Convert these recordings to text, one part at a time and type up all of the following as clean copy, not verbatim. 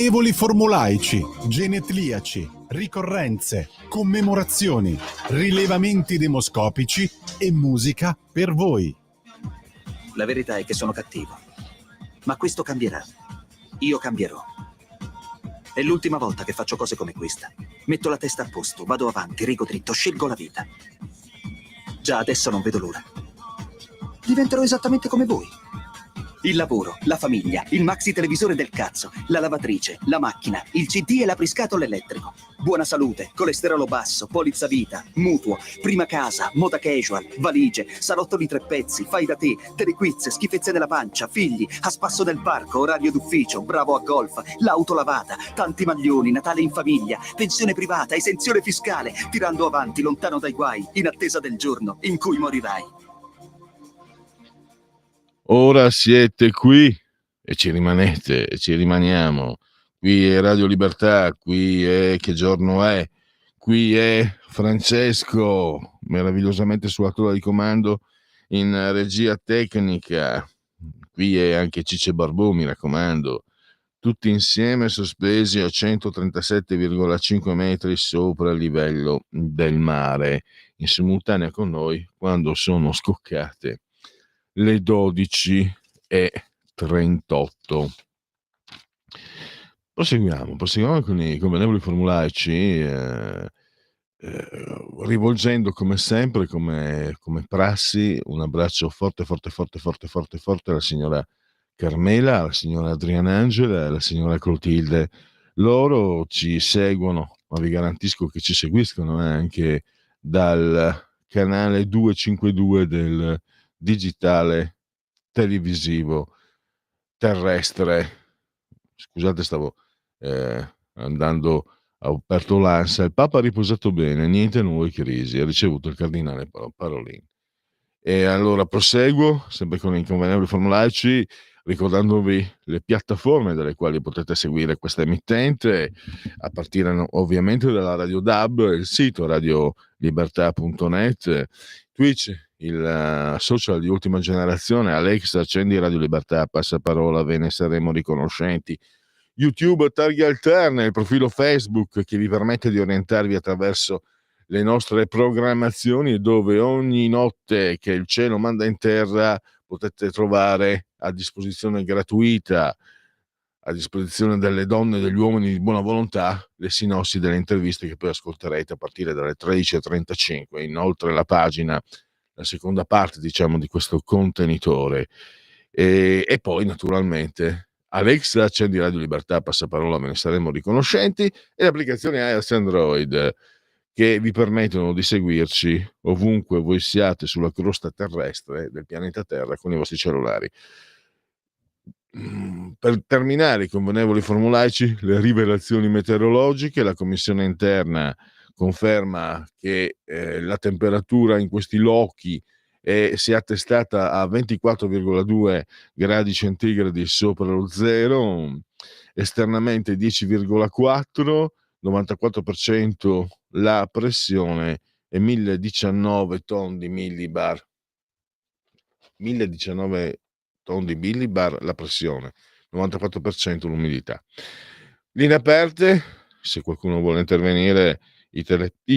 Evoli formulaici, genetriaci, ricorrenze, commemorazioni, rilevamenti demoscopici e musica per voi. La verità è che sono cattivo, ma questo cambierà. Io cambierò. È l'ultima volta che faccio cose come questa. Metto la testa a posto, vado avanti, rigo dritto, scelgo la vita. Già adesso non vedo l'ora. Diventerò esattamente come voi. Il lavoro, la famiglia, il maxi televisore del cazzo, la lavatrice, la macchina, il CD e l'apriscatole elettrico. Buona salute, colesterolo basso, polizza vita, mutuo, prima casa, moda casual, valigie, salotto di 3 pezzi, fai da te, telequiz, schifezze nella pancia, figli, a spasso del parco, orario d'ufficio, bravo a golf, l'auto lavata, tanti maglioni, Natale in famiglia, pensione privata, esenzione fiscale, tirando avanti, lontano dai guai, in attesa del giorno in cui morirai. Ora siete qui e ci rimanete e ci rimaniamo. Qui è Radio Libertà, qui è Che giorno è, qui è Francesco, meravigliosamente sulla tolla di comando in regia tecnica, qui è anche Cicce Barbù, mi raccomando, tutti insieme sospesi a 137,5 metri sopra il livello del mare, in simultanea con noi quando sono scoccate le 12:38. Proseguiamo con i convenevoli formulaici, rivolgendo come sempre, come prassi, un abbraccio forte alla signora Carmela, alla signora Adrianangela e alla signora Clotilde. Loro ci seguono, ma vi garantisco che ci seguiscono anche dal canale 252 del digitale televisivo terrestre. Scusate, stavo andando a aperto l'ansia. Il Papa ha riposato bene, niente nuove crisi, ha ricevuto il cardinale Parolin. E allora proseguo sempre con i convenevoli formulaici, ricordandovi le piattaforme dalle quali potete seguire questa emittente, a partire ovviamente dalla Radio DAB, il sito radiolibertà.net, Twitch, il social di ultima generazione, Alexa, accendi Radio Libertà, passaparola, ve ne saremo riconoscenti. YouTube, targhe alterne, il profilo Facebook che vi permette di orientarvi attraverso le nostre programmazioni, dove ogni notte che il cielo manda in terra potete trovare a disposizione gratuita, a disposizione delle donne e degli uomini di buona volontà, le sinossi delle interviste che poi ascolterete a partire dalle 13:35. Inoltre la pagina, la seconda parte diciamo di questo contenitore, e poi naturalmente Alexa, accendi Radio Libertà, passaparola, ve ne saremo riconoscenti, e le applicazioni iOS e Android che vi permettono di seguirci ovunque voi siate sulla crosta terrestre del pianeta Terra con i vostri cellulari. Per terminare i convenevoli formulaici, le rivelazioni meteorologiche, la commissione interna conferma che la temperatura in questi lochi si è attestata a 24,2 gradi centigradi sopra lo zero, esternamente 10,4, 94% la pressione e 1019 tondi millibar. 1019 tondi millibar la pressione, 94% l'umidità. Linee aperte, se qualcuno vuole intervenire, i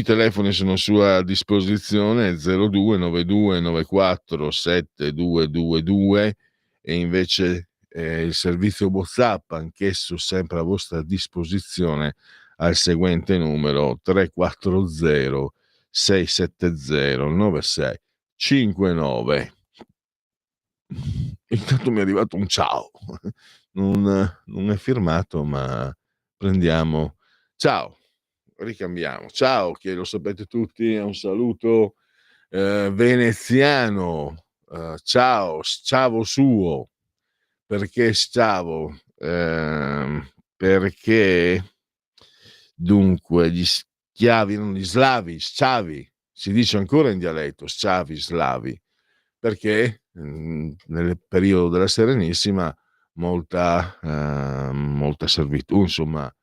telefoni sono a sua disposizione, 0292 94 7222, e invece il servizio WhatsApp, anch'esso sempre a vostra disposizione, al seguente numero 340 670 9659. Intanto mi è arrivato un ciao, non è firmato, ma prendiamo. Ciao, ricambiamo. Ciao, che lo sapete tutti, è un saluto veneziano. Ciao, scavo suo. Perché scavo? Perché dunque gli schiavi, non gli slavi, sciavi, si dice ancora in dialetto, sciavi, slavi, perché nel periodo della Serenissima molta servitù, insomma,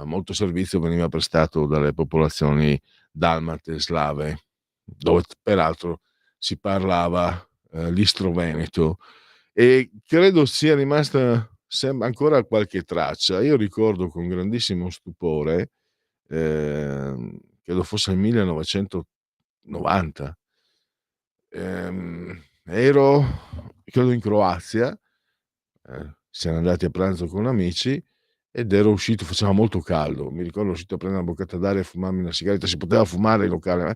molto servizio veniva prestato dalle popolazioni dalmate slave, dove peraltro si parlava l'istro-veneto, e credo sia rimasta sembra ancora qualche traccia. Io ricordo con grandissimo stupore, credo fosse il 1990, ero credo in Croazia, siamo andati a pranzo con amici ed ero uscito, faceva molto caldo, mi ricordo, ero uscito a prendere una boccata d'aria e fumarmi una sigaretta, si poteva fumare in locale,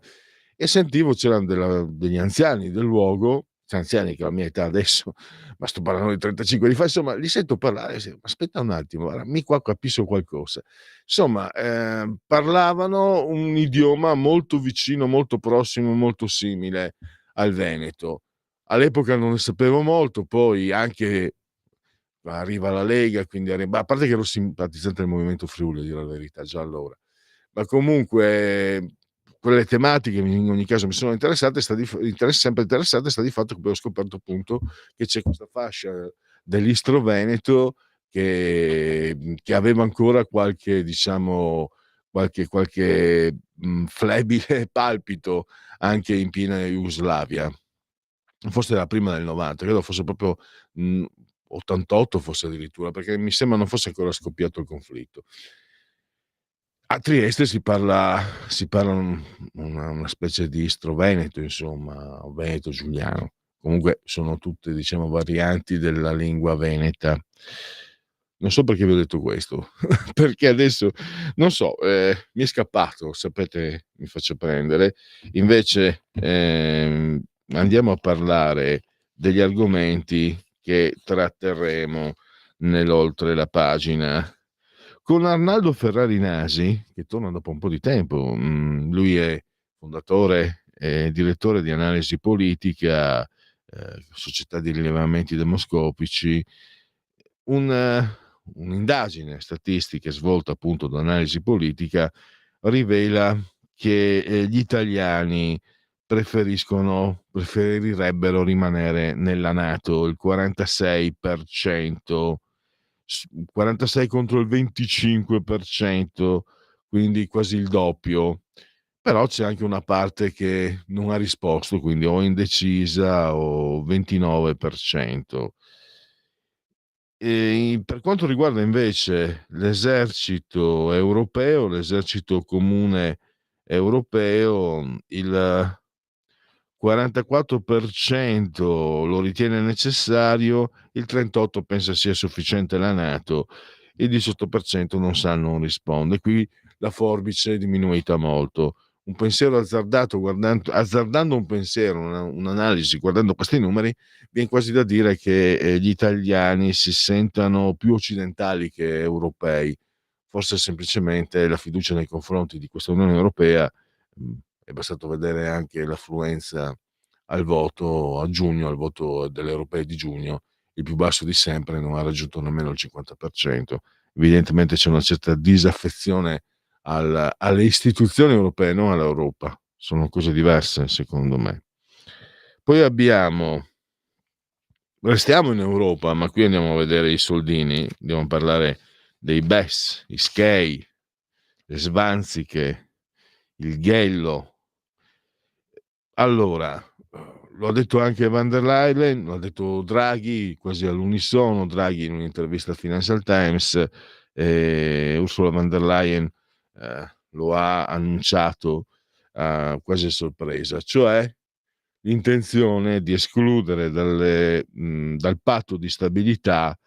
e sentivo c'erano degli anziani del luogo, cioè anziani che ho la mia età adesso, ma sto parlando di 35 anni fa, insomma, li sento parlare, aspetta un attimo, guarda, mi qua capisco qualcosa. Insomma, parlavano un idioma molto vicino, molto prossimo, molto simile al veneto. All'epoca non ne sapevo molto, poi anche arriva la Lega, quindi a parte che ero simpatizzante del Movimento Friuli, a dire la verità, già allora. Ma comunque quelle tematiche in ogni caso mi sono interessate, sempre interessate, sta di fatto che poi ho scoperto appunto che c'è questa fascia dell'Istro Veneto che aveva ancora qualche, diciamo, qualche flebile palpito anche in piena Jugoslavia. Forse era prima del 90, credo fosse proprio 88, forse addirittura, perché mi sembra non fosse ancora scoppiato il conflitto. A Trieste si parla una specie di Istro Veneto, insomma, o Veneto Giuliano. Comunque sono tutte, diciamo, varianti della lingua veneta. Non so perché vi ho detto questo, perché adesso non so, mi è scappato, sapete, mi faccio prendere. Invece, andiamo a parlare degli argomenti che tratterremo nell'oltre la pagina con Arnaldo Ferrari Nasi, che torna dopo un po' di tempo. Lui è fondatore e direttore di analisi politica, società di rilevamenti demoscopici. Un'indagine statistica svolta appunto da analisi politica rivela che gli italiani preferirebbero rimanere nella NATO, il 46%, 46 contro il 25%, quindi quasi il doppio. Però c'è anche una parte che non ha risposto, quindi o indecisa o 29%. Per quanto riguarda invece l'esercito comune europeo, il 44% lo ritiene necessario, il 38% pensa sia sufficiente la NATO, il 18% non sa, non risponde. Qui la forbice è diminuita molto. Un pensiero azzardato, azzardando un pensiero, un'analisi, guardando questi numeri, viene quasi da dire che gli italiani si sentano più occidentali che europei. Forse semplicemente la fiducia nei confronti di questa Unione Europea, è bastato vedere anche l'affluenza al voto a giugno, al voto delle europee di giugno, il più basso di sempre, non ha raggiunto nemmeno il 50%. Evidentemente c'è una certa disaffezione alle istituzioni europee, non all'Europa. Sono cose diverse, secondo me. Poi restiamo in Europa, ma qui andiamo a vedere i soldini, andiamo a parlare dei BES, i SKEI, le Svanziche, il Ghello. Allora, lo ha detto anche van der Leyen, lo ha detto Draghi, quasi all'unisono, Draghi in un'intervista al Financial Times, Ursula von der Leyen lo ha annunciato quasi a sorpresa, cioè l'intenzione di escludere dal patto di stabilità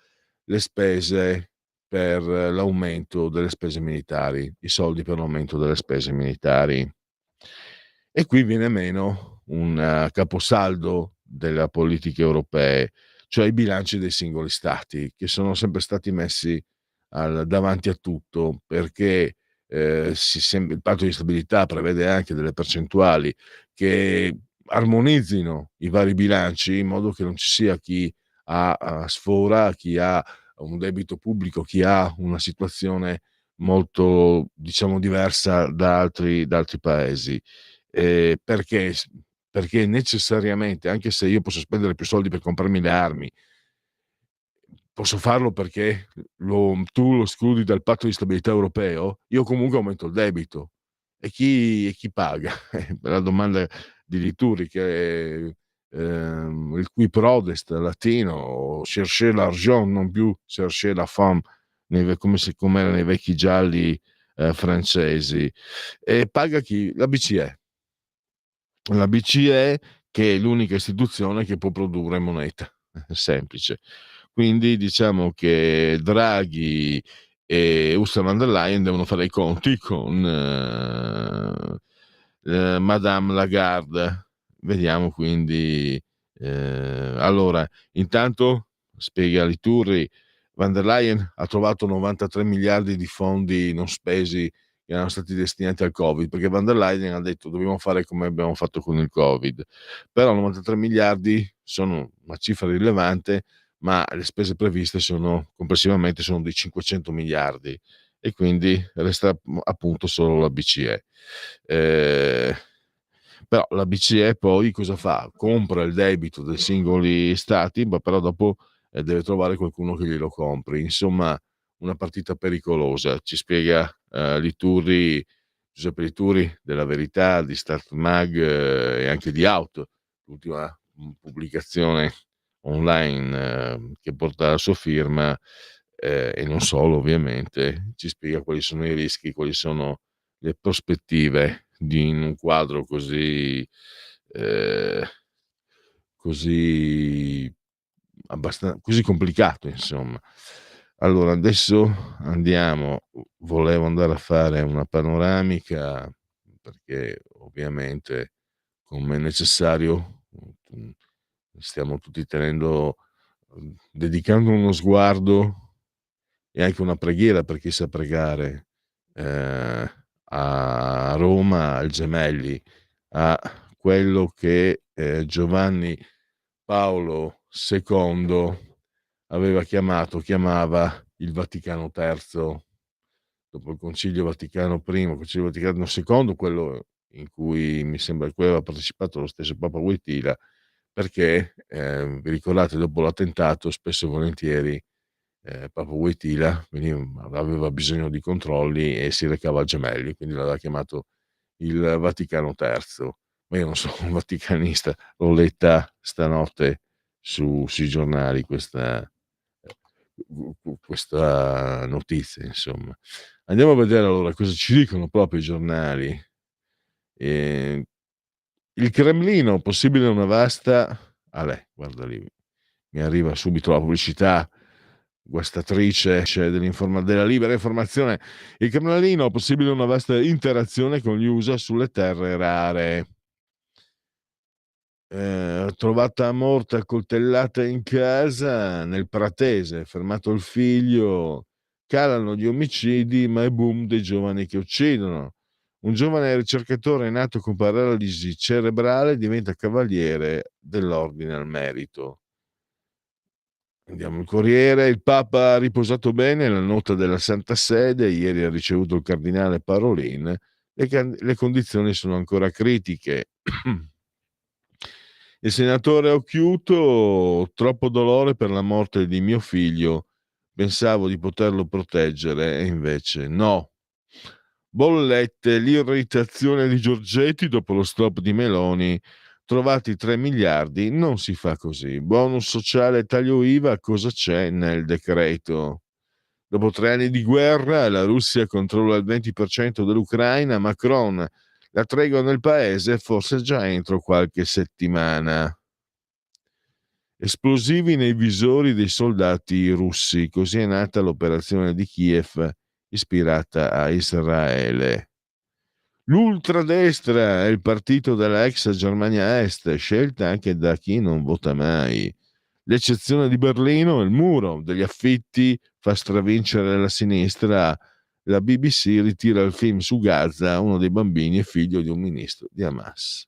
le spese per l'aumento delle spese militari, i soldi per l'aumento delle spese militari. E qui viene meno un caposaldo delle politiche europee, cioè i bilanci dei singoli stati, che sono sempre stati messi davanti a tutto, perché il patto di stabilità prevede anche delle percentuali che armonizzino i vari bilanci in modo che non ci sia chi ha sfora, chi ha un debito pubblico, chi ha una situazione molto, diciamo, diversa da altri paesi. Perché necessariamente, anche se io posso spendere più soldi per comprarmi le armi, posso farlo perché tu lo escludi dal patto di stabilità europeo, io comunque aumento il debito. E chi paga? La domanda di Lituri, che il qui prodest latino, chercher l'argent, non più chercher la femme, come era nei vecchi gialli francesi. E paga chi? La BCE. La BCE, che è l'unica istituzione che può produrre moneta, semplice. Quindi diciamo che Draghi e Ursula von der Leyen devono fare i conti con Madame Lagarde. Vediamo quindi. Allora, intanto, spiega Liturri, von der Leyen ha trovato 93 miliardi di fondi non spesi che erano stati destinati al Covid, perché von der Leyen ha detto dobbiamo fare come abbiamo fatto con il Covid, però 93 miliardi sono una cifra rilevante, ma le spese previste complessivamente sono di 500 miliardi e quindi resta appunto solo la BCE. Però la BCE poi cosa fa? Compra il debito dei singoli stati, ma però dopo deve trovare qualcuno che glielo compri. Insomma, una partita pericolosa. Ci spiega Giuseppe Liturri della Verità, di Start Mag e anche di Out, l'ultima pubblicazione online che porta la sua firma, e non solo ovviamente, ci spiega quali sono i rischi, quali sono le prospettive in un quadro così così complicato, insomma. Allora adesso volevo andare a fare una panoramica, perché ovviamente come è necessario stiamo tutti dedicando uno sguardo e anche una preghiera per chi sa pregare a Roma, al Gemelli, a quello che Giovanni Paolo II chiamava il Vaticano III, dopo il Concilio Vaticano I, il Concilio Vaticano II, quello in cui mi sembra che aveva partecipato lo stesso Papa Wojtyla, perché vi ricordate, dopo l'attentato spesso e volentieri Papa Wojtyla aveva bisogno di controlli e si recava a Gemelli, quindi l'aveva chiamato il Vaticano III. Ma io non sono un vaticanista, l'ho letta stanotte sui giornali questa notizia, insomma. Andiamo a vedere allora cosa ci dicono proprio i giornali. Il Cremlino, possibile una vasta. Guarda lì, mi arriva subito la pubblicità guastatrice della libera informazione. Il Cremlino, possibile una vasta interazione con gli USA sulle terre rare. Trovata morta coltellata in casa nel Pratese, fermato il figlio, calano gli omicidi ma è boom dei giovani che uccidono. Un giovane ricercatore nato con paralisi cerebrale diventa cavaliere dell'ordine al merito. Andiamo al Corriere. Il Papa ha riposato bene, la nota della Santa Sede, ieri ha ricevuto il cardinale Parolin, le condizioni sono ancora critiche. Il senatore Occhiuto, troppo dolore per la morte di mio figlio, pensavo di poterlo proteggere e invece no. Bollette, l'irritazione di Giorgetti dopo lo stop di Meloni, trovati 3 miliardi, non si fa così. Bonus sociale, taglio IVA, cosa c'è nel decreto? Dopo 3 anni di guerra, la Russia controlla il 20% dell'Ucraina, Macron, la tregua nel paese forse già entro qualche settimana. Esplosivi nei visori dei soldati russi, così è nata l'operazione di Kiev ispirata a Israele. L'ultradestra è il partito della ex Germania Est, scelta anche da chi non vota mai. L'eccezione di Berlino, il muro degli affitti fa stravincere la sinistra. La BBC ritira il film su Gaza, uno dei bambini è figlio di un ministro di Hamas.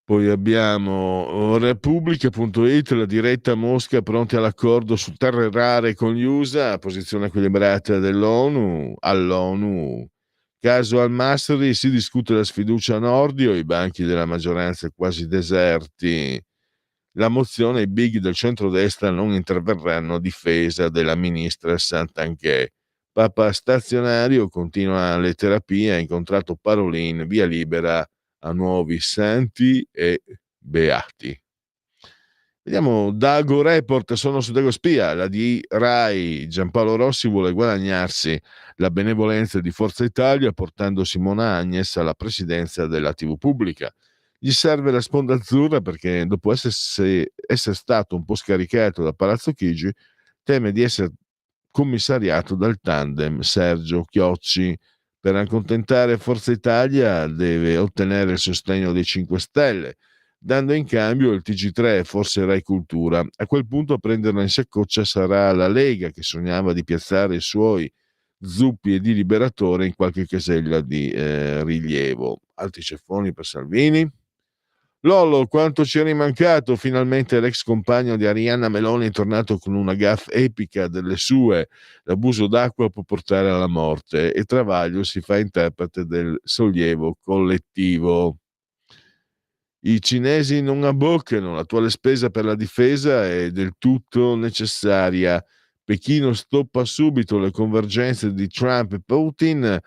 Poi abbiamo Repubblica.it, la diretta Mosca pronti all'accordo su terre rare con gli USA, posizione equilibrata dell'ONU. All'ONU, caso Al-Masri, si discute la sfiducia a Nordio, i banchi della maggioranza quasi deserti. La mozione, i big del centrodestra non interverranno a difesa della ministra Santanchè. Papa stazionario, continua le terapie, ha incontrato Parolin, via libera a nuovi santi e beati. Vediamo, Dago Report, sono su Dago Spia, la di Rai, Giampaolo Rossi vuole guadagnarsi la benevolenza di Forza Italia portando Simona Agnes alla presidenza della TV pubblica. Gli serve la sponda azzurra perché dopo essere stato un po' scaricato da Palazzo Chigi, teme di essere commissariato dal tandem Sergio Chiocci. Per accontentare Forza Italia deve ottenere il sostegno dei 5 Stelle, dando in cambio il TG3 e forse Rai Cultura. A quel punto a prenderla in saccoccia sarà la Lega, che sognava di piazzare i suoi zuppi e di liberatore in qualche casella di rilievo. Altri ceffoni per Salvini. Lollo, quanto ci è rimancato? Finalmente l'ex compagno di Arianna Meloni è tornato con una gaffe epica delle sue. L'abuso d'acqua può portare alla morte e Travaglio si fa interprete del sollievo collettivo. I cinesi non abboccano, l'attuale spesa per la difesa è del tutto necessaria. Pechino stoppa subito le convergenze di Trump e Putin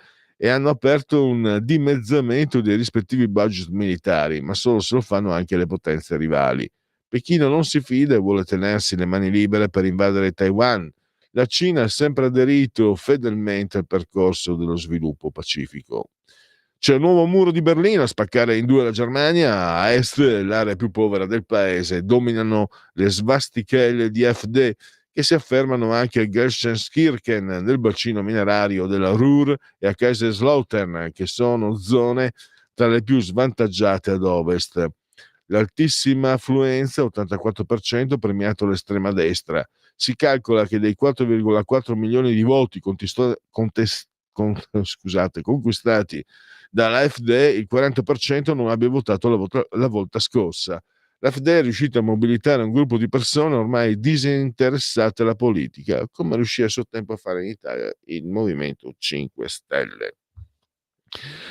e hanno aperto un dimezzamento dei rispettivi budget militari, ma solo se lo fanno anche le potenze rivali. Pechino non si fida e vuole tenersi le mani libere per invadere Taiwan. La Cina ha sempre aderito fedelmente al percorso dello sviluppo pacifico. C'è un nuovo muro di Berlino a spaccare in due la Germania, a est l'area più povera del paese, dominano le svastichelle di AfD che si affermano anche a Gelsenkirchen nel bacino minerario della Ruhr e a Kaiserslautern, che sono zone tra le più svantaggiate ad ovest. L'altissima affluenza, 84%, premiato l'estrema destra. Si calcola che dei 4,4 milioni di voti conquistati dall'AfD, il 40% non abbia votato la volta scorsa. L'AfD è riuscita a mobilitare un gruppo di persone ormai disinteressate alla politica, come riuscì a suo tempo a fare in Italia il Movimento 5 Stelle.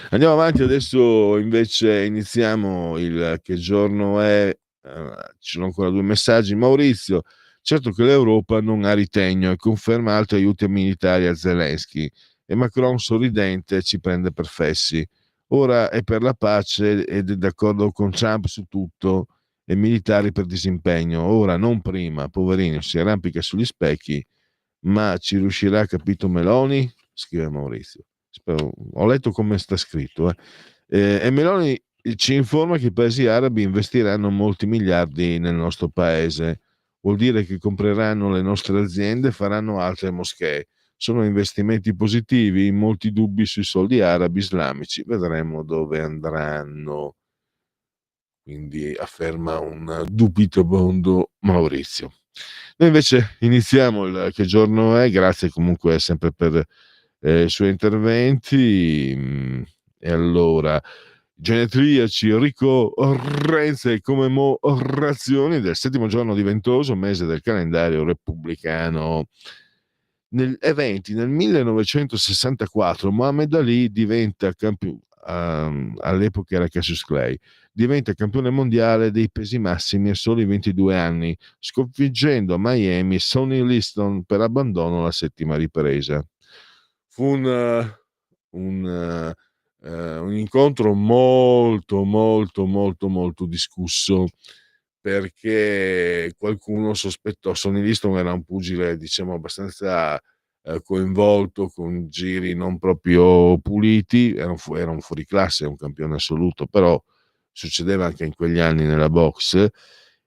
Andiamo avanti, adesso invece iniziamo il Che giorno è. Ci sono ancora 2 messaggi. Maurizio, certo che l'Europa non ha ritegno e conferma altri aiuti militari a Zelensky e Macron sorridente ci prende per fessi. Ora è per la pace ed è d'accordo con Trump su tutto e militari per disimpegno. Ora, non prima, poverino, si arrampica sugli specchi, ma ci riuscirà, capito Meloni? Scrive Maurizio. Ho letto come sta scritto. E Meloni ci informa che i paesi arabi investiranno molti miliardi nel nostro paese. Vuol dire che compreranno le nostre aziende e faranno altre moschee. Sono investimenti positivi, molti dubbi sui soldi arabi islamici, vedremo dove andranno. Quindi afferma un dubitabondo Maurizio. Noi invece iniziamo il Che giorno è, grazie comunque sempre per i suoi interventi. E allora, genetriaci, ricorrenze e commemorazioni del 7° giorno di Ventoso, mese del calendario repubblicano. Eventi nel 1964 Muhammad Ali diventa campione, all'epoca era Cassius Clay, diventa campione mondiale dei pesi massimi a soli 22 anni, sconfiggendo a Miami Sonny Liston per abbandono alla 7ª ripresa. Fu un incontro molto discusso, perché qualcuno sospettò. Sonny Liston era un pugile, diciamo, abbastanza coinvolto con giri non proprio puliti, era un fuoriclasse, un campione assoluto, però succedeva anche in quegli anni nella box,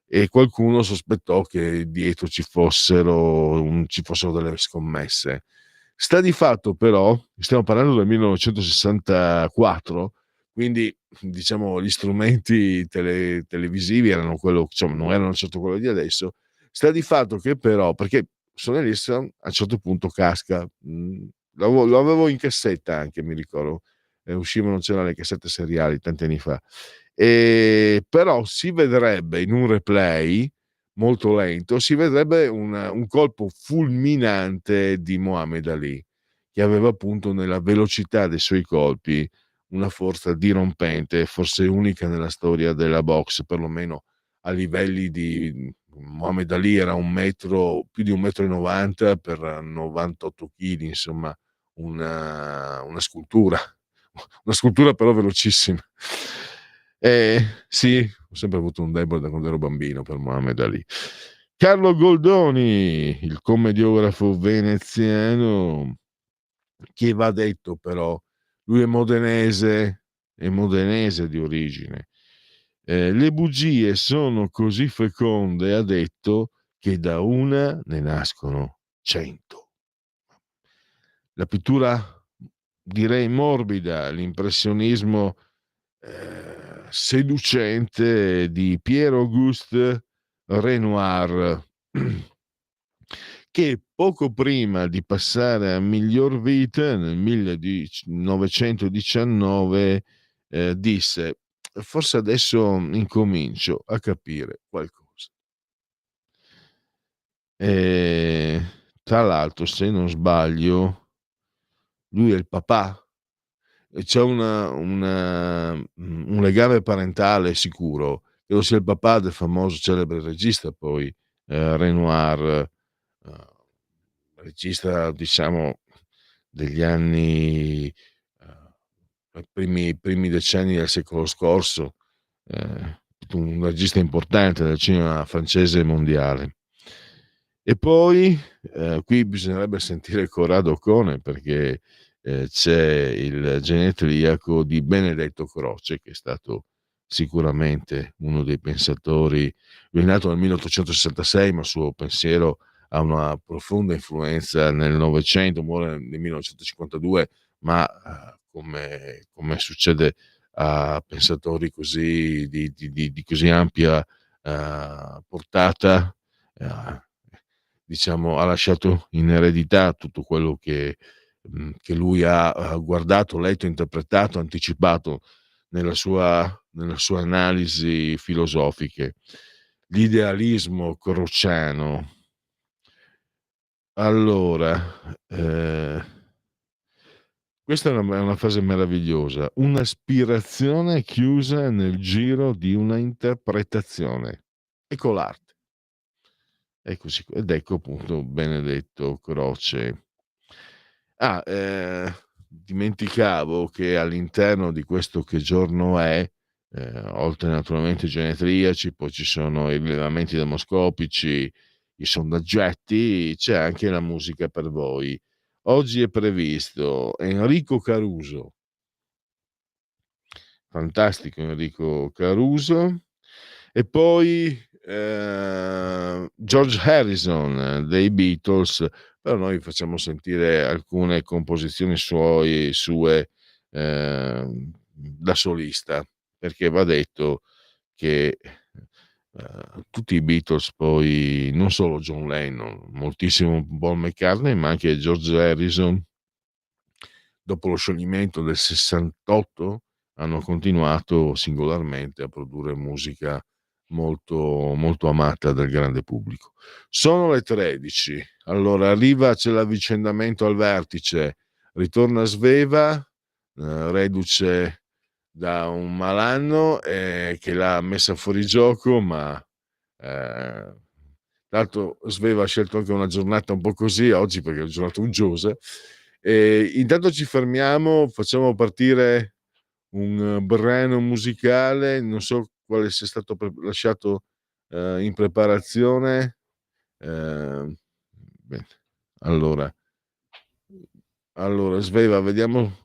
e qualcuno sospettò che dietro ci fossero delle scommesse. Sta di fatto però, stiamo parlando del 1964, quindi diciamo gli strumenti televisivi erano quello, diciamo, non erano certo quello di adesso. Sta di fatto che però, perché Sonny Liston a un certo punto casca, lo avevo in cassetta anche, mi ricordo, uscivano, c'erano le cassette seriali tanti anni fa, però si vedrebbe in un replay molto lento, si vedrebbe un colpo fulminante di Muhammad Ali, che aveva appunto nella velocità dei suoi colpi una forza dirompente, forse unica nella storia della box, perlomeno a livelli di Muhammad Ali. Era più di 1,90 m per 98 kg, insomma una scultura però velocissima. Sì, ho sempre avuto un debole da quando ero bambino per Muhammad Ali. Carlo Goldoni, il commediografo veneziano, che va detto però, lui è modenese di origine. Le bugie sono così feconde, ha detto, che da una ne nascono 100. La pittura, direi morbida, l'impressionismo seducente di Pierre-Auguste Renoir, che poco prima di passare a miglior vita nel 1919 disse: forse adesso incomincio a capire qualcosa. E, tra l'altro, se non sbaglio, lui è il papà. E c'è un legame parentale sicuro, credo sia il papà del famoso celebre regista poi, Renoir, regista diciamo degli anni, primi decenni del secolo scorso, un regista importante del cinema francese e mondiale. E poi, qui bisognerebbe sentire Corrado Ocone, perché c'è il genetriaco di Benedetto Croce, che è stato sicuramente uno dei pensatori. Lui è nato nel 1866, ma il suo pensiero ha una profonda influenza nel Novecento, muore nel 1952, ma come succede a pensatori così di così ampia portata, eh, diciamo, ha lasciato in eredità tutto quello che lui ha guardato, letto, interpretato, anticipato nelle sue analisi filosofiche. L'idealismo crociano. Allora, questa è una frase meravigliosa: un'aspirazione chiusa nel giro di una interpretazione. Ecco l'arte. Eccoci qua, ed ecco appunto Benedetto Croce. Dimenticavo che all'interno di questo Che giorno è, oltre naturalmente ai genetriaci, poi ci sono i rilevamenti demoscopici, i sondaggetti, c'è anche la musica per voi. Oggi è previsto Enrico Caruso, fantastico Enrico Caruso, e poi George Harrison dei Beatles, però noi facciamo sentire alcune composizioni sue da solista, perché va detto che tutti i Beatles, poi non solo John Lennon, moltissimo Paul McCartney, ma anche George Harrison, dopo lo scioglimento del 68 hanno continuato singolarmente a produrre musica molto, molto amata dal grande pubblico. Sono le 13, allora c'è l'avvicendamento al vertice, ritorna Sveva, reduce da un malanno che l'ha messa fuori gioco, ma eh, tanto Sveva ha scelto anche una giornata un po' così oggi, perché è una giornata uggiosa. Intanto ci fermiamo, facciamo partire un brano musicale, non so quale sia stato lasciato in preparazione. Bene. Allora, Sveva, vediamo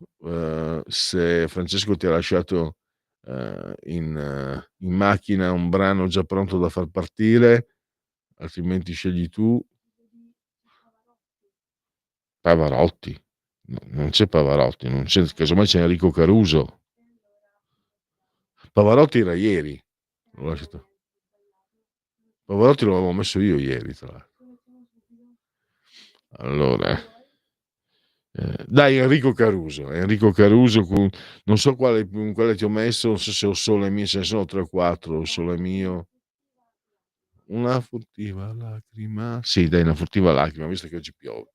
se Francesco ti ha lasciato in macchina un brano già pronto da far partire, altrimenti scegli tu. Pavarotti? No, non c'è Pavarotti, non c'è, casomai c'è Enrico Caruso. Pavarotti era ieri. L'ho lasciato. Pavarotti l'avevo messo io ieri, tra l'altro. Allora, dai, Enrico Caruso non so quale ti ho messo, non so se ho Sole mio, ce ne sono 3 o 4, Sole mio. Una furtiva lacrima. Sì, dai, una furtiva lacrima, visto che oggi piove.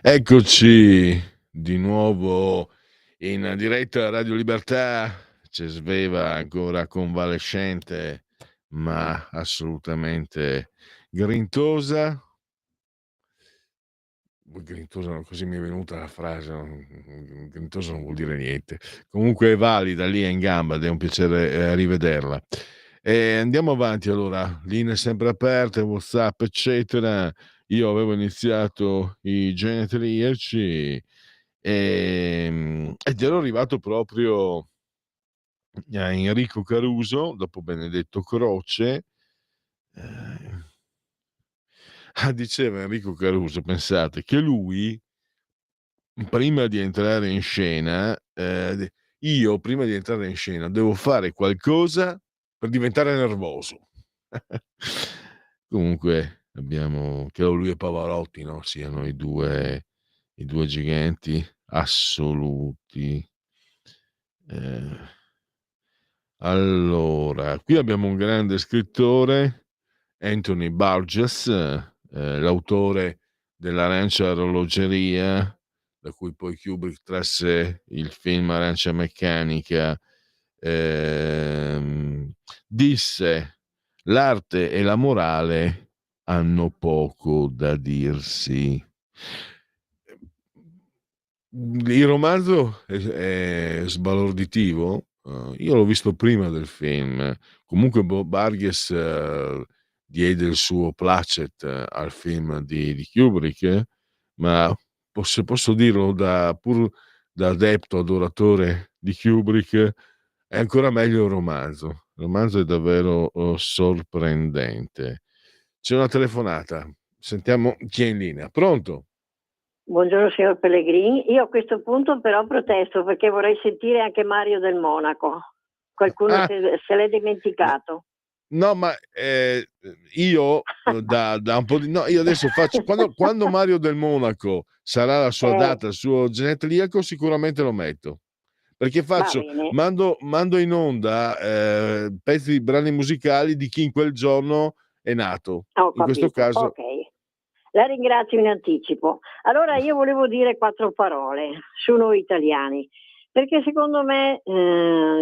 Eccoci di nuovo in diretta a Radio Libertà. C'è Sveva ancora convalescente, ma assolutamente grintosa. Grintosa, così mi è venuta la frase, grintosa non vuol dire niente. Comunque è valida, lì è in gamba ed è un piacere rivederla. Andiamo avanti allora, linee sempre aperte, WhatsApp, eccetera. Io avevo iniziato i genetriaci ed ero arrivato proprio a Enrico Caruso, dopo Benedetto Croce. Diceva Enrico Caruso, pensate, che lui, prima di entrare in scena, io prima di entrare in scena devo fare qualcosa per diventare nervoso. Comunque abbiamo, che lui e Pavarotti, no, siano i due giganti assoluti. Allora, qui abbiamo un grande scrittore, Anthony Burgess, l'autore dell'Arancia orologeria, da cui poi Kubrick trasse il film Arancia meccanica. Disse: l'arte e la morale hanno poco da dirsi. Il romanzo è sbalorditivo. Io l'ho visto prima del film. Comunque Burgess diede il suo placet al film di Kubrick, ma se posso dirlo pur da adepto adoratore di Kubrick, è ancora meglio il romanzo. Il romanzo è davvero sorprendente. C'è una telefonata, sentiamo chi è in linea. Pronto? Buongiorno signor Pellegrini, io a questo punto però protesto perché vorrei sentire anche Mario del Monaco, qualcuno se l'è dimenticato. No, ma io da un po' di... No, io adesso faccio... Quando Mario del Monaco sarà la sua data, il suo genetriaco, sicuramente lo metto. Perché faccio... Mando in onda pezzi di brani musicali di chi in quel giorno è nato. In questo caso... Ok. La ringrazio in anticipo. Allora io volevo dire 4 parole su noi italiani, perché secondo me,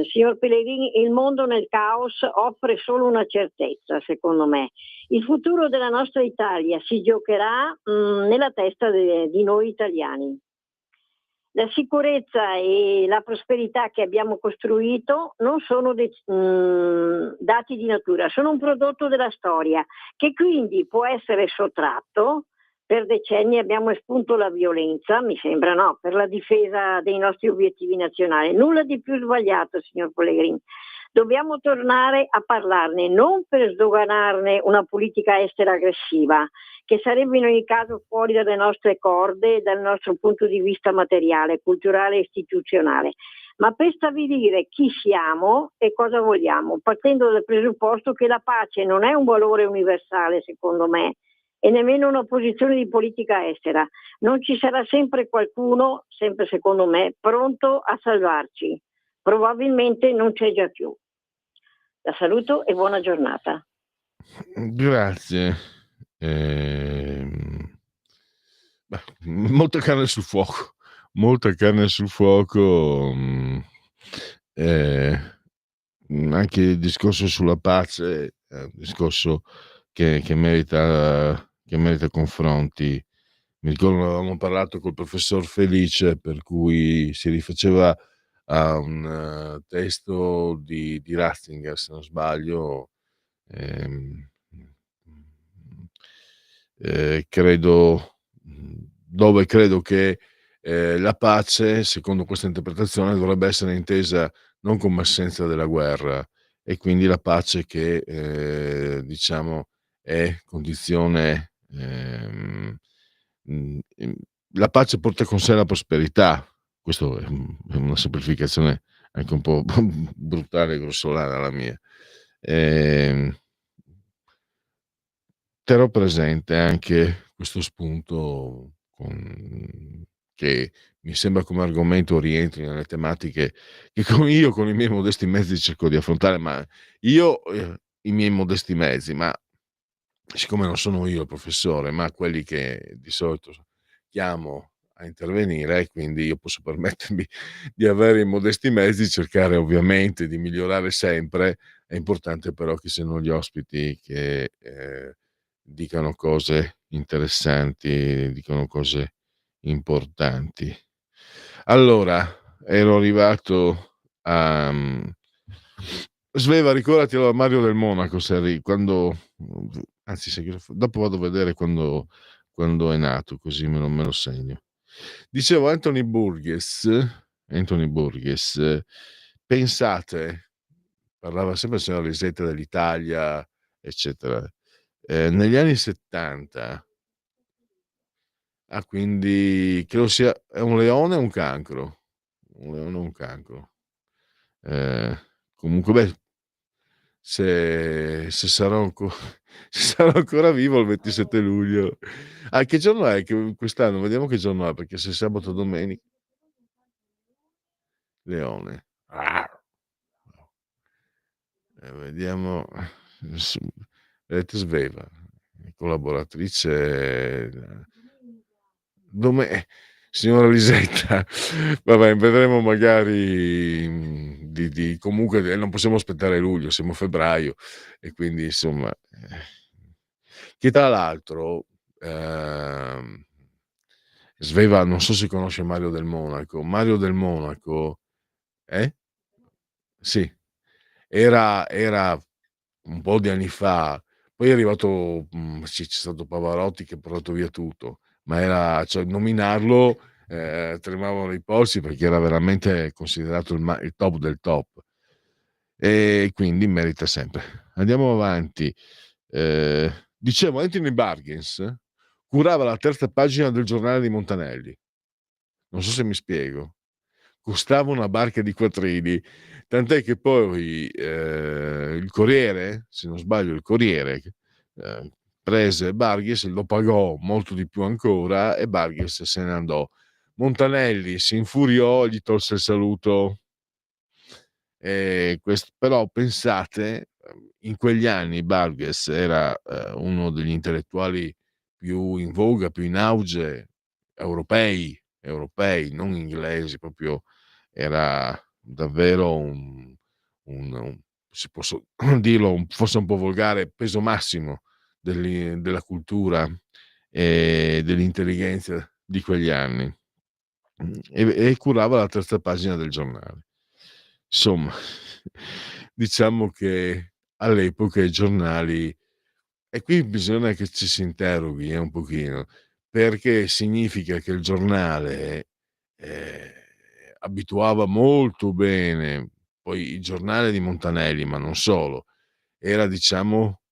signor Pellegrini, il mondo nel caos offre solo una certezza, secondo me. Il futuro della nostra Italia si giocherà nella testa di noi italiani. La sicurezza e la prosperità che abbiamo costruito non sono dati di natura, sono un prodotto della storia che quindi può essere sottratto per decenni abbiamo espunto la violenza, mi sembra, no, per la difesa dei nostri obiettivi nazionali. Nulla di più sbagliato, signor Pellegrini. Dobbiamo tornare a parlarne, non per sdoganarne una politica estera aggressiva, che sarebbe in ogni caso fuori dalle nostre corde e dal nostro punto di vista materiale, culturale e istituzionale, ma per stabilire chi siamo e cosa vogliamo, partendo dal presupposto che la pace non è un valore universale, secondo me, e nemmeno una posizione di politica estera. Non ci sarà sempre qualcuno, sempre secondo me, pronto a salvarci. Probabilmente non c'è già più. La saluto e buona giornata. Grazie. Molta carne sul fuoco, molta carne sul fuoco. Anche il discorso sulla pace è un discorso che merita confronti. Mi ricordo avevamo parlato col professor Felice, per cui si rifaceva a un testo di Ratzinger, se non sbaglio, ehm, credo, dove credo che la pace, secondo questa interpretazione, dovrebbe essere intesa non come assenza della guerra, e quindi la pace che diciamo è condizione, la pace porta con sé la prosperità. Questo è una semplificazione anche un po' brutale e grossolana la mia. Ehm, Terrò presente anche questo spunto che mi sembra come argomento rientri nelle tematiche che con i miei modesti mezzi cerco di affrontare, ma io, i miei modesti mezzi, ma siccome non sono io il professore, ma quelli che di solito chiamo a intervenire, e quindi io posso permettermi di avere i modesti mezzi, cercare ovviamente di migliorare sempre. È importante però che siano gli ospiti che dicano cose interessanti, dicano cose importanti. Allora, ero arrivato a Sveva, ricordati all'armadio del Monaco, se quando, anzi, dopo vado a vedere quando è nato, così me lo segno. Dicevo Anthony Burgess, pensate, parlava sempre il signor Lisetta dell'Italia, eccetera. Negli anni 70, quindi credo sia è un leone o un cancro? Un leone o un cancro? Eh, Comunque, beh, se sarò se sarò ancora vivo il 27 luglio. Che giorno è che quest'anno? Vediamo che giorno è, perché se sabato o domenica. Leone. Vediamo. S Vedete Sveva, collaboratrice signora Lisetta, vabbè, vedremo magari, comunque non possiamo aspettare luglio, siamo a febbraio, e quindi insomma, che tra l'altro, Sveva, non so se conosce Mario Del Monaco. Mario Del Monaco, sì, era un po' di anni fa, poi è arrivato, sì, c'è stato Pavarotti che ha portato via tutto, ma cioè nominarlo, tremavano i polsi, perché era veramente considerato il top del top, e quindi merita sempre. Andiamo avanti. Dicevo, Anthony Burgess curava la terza pagina del giornale di Montanelli. Non so se mi spiego. Costava una barca di quattrini, tant'è che poi il Corriere, se non sbaglio il Corriere, prese Burgess, lo pagò molto di più ancora, e Burgess se ne andò. Montanelli si infuriò, gli tolse il saluto. Però pensate, in quegli anni Burgess era uno degli intellettuali più in voga, più in auge, europei, non inglesi, proprio era davvero se posso dirlo, forse un po' volgare, peso massimo della cultura e dell'intelligenza di quegli anni, e curava la terza pagina del giornale. Insomma, diciamo che all'epoca i giornali, e qui bisogna che ci si interroghi un pochino, perché significa che il giornale abituava molto bene, poi il giornale di Montanelli, ma non solo, era, diciamo,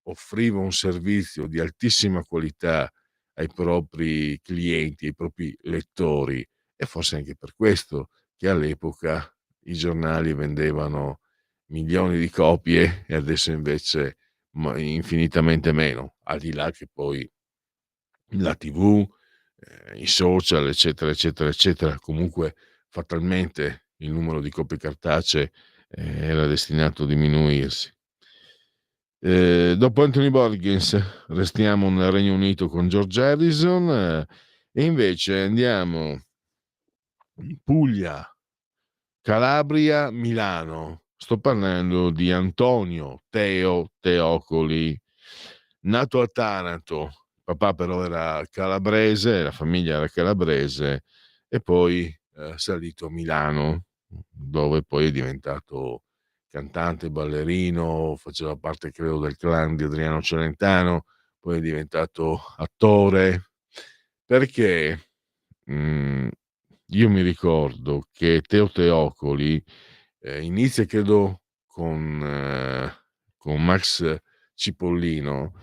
offriva un servizio di altissima qualità ai propri clienti, ai propri lettori, e forse anche per questo che all'epoca i giornali vendevano milioni di copie e adesso invece infinitamente meno, al di là che poi la TV, i social, eccetera, eccetera, eccetera. Comunque fatalmente il numero di copie cartacee era destinato a diminuirsi. Dopo Anthony Borgens restiamo nel Regno Unito con George Harrison, e invece andiamo in Puglia, Calabria, Milano. Sto parlando di Antonio Teo Teocoli, nato a Taranto, papà però era calabrese, la famiglia era calabrese, e poi salito a Milano, dove poi è diventato cantante, ballerino, faceva parte credo del clan di Adriano Celentano, poi è diventato attore, perché mh, io mi ricordo che Teo Teocoli inizia credo con Max Cipollino,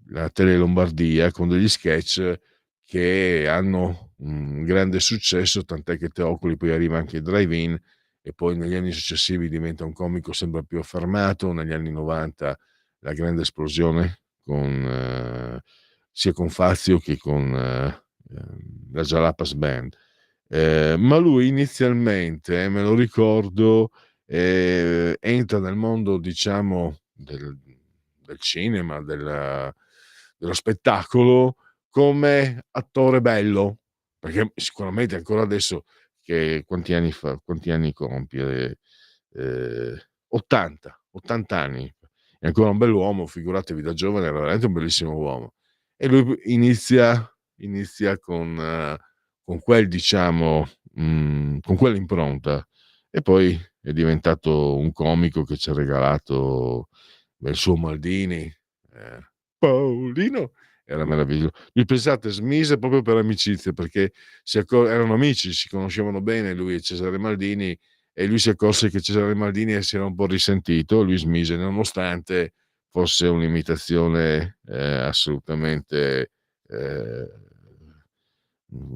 la Tele Lombardia, con degli sketch che hanno un grande successo, tant'è che Teocoli poi arriva anche ai drive-in e poi negli anni successivi diventa un comico sempre più affermato. Negli anni 90 la grande esplosione sia con Fazio che con la Jalapas Band. Ma lui inizialmente, me lo ricordo, entra nel mondo, diciamo, del cinema, dello spettacolo, come attore bello, perché sicuramente ancora adesso, che quanti anni compie? 80 anni, è ancora un bell'uomo, figuratevi, da giovane era veramente un bellissimo uomo. E lui inizia con quel, diciamo, con quell'impronta, e poi è diventato un comico che ci ha regalato il suo Maldini, Paolino era meraviglioso. Lui, pensate, smise proprio per amicizia, perché erano amici, si conoscevano bene lui e Cesare Maldini, e lui si accorse che Cesare Maldini si era un po' risentito, lui smise, nonostante fosse un'imitazione assolutamente eh,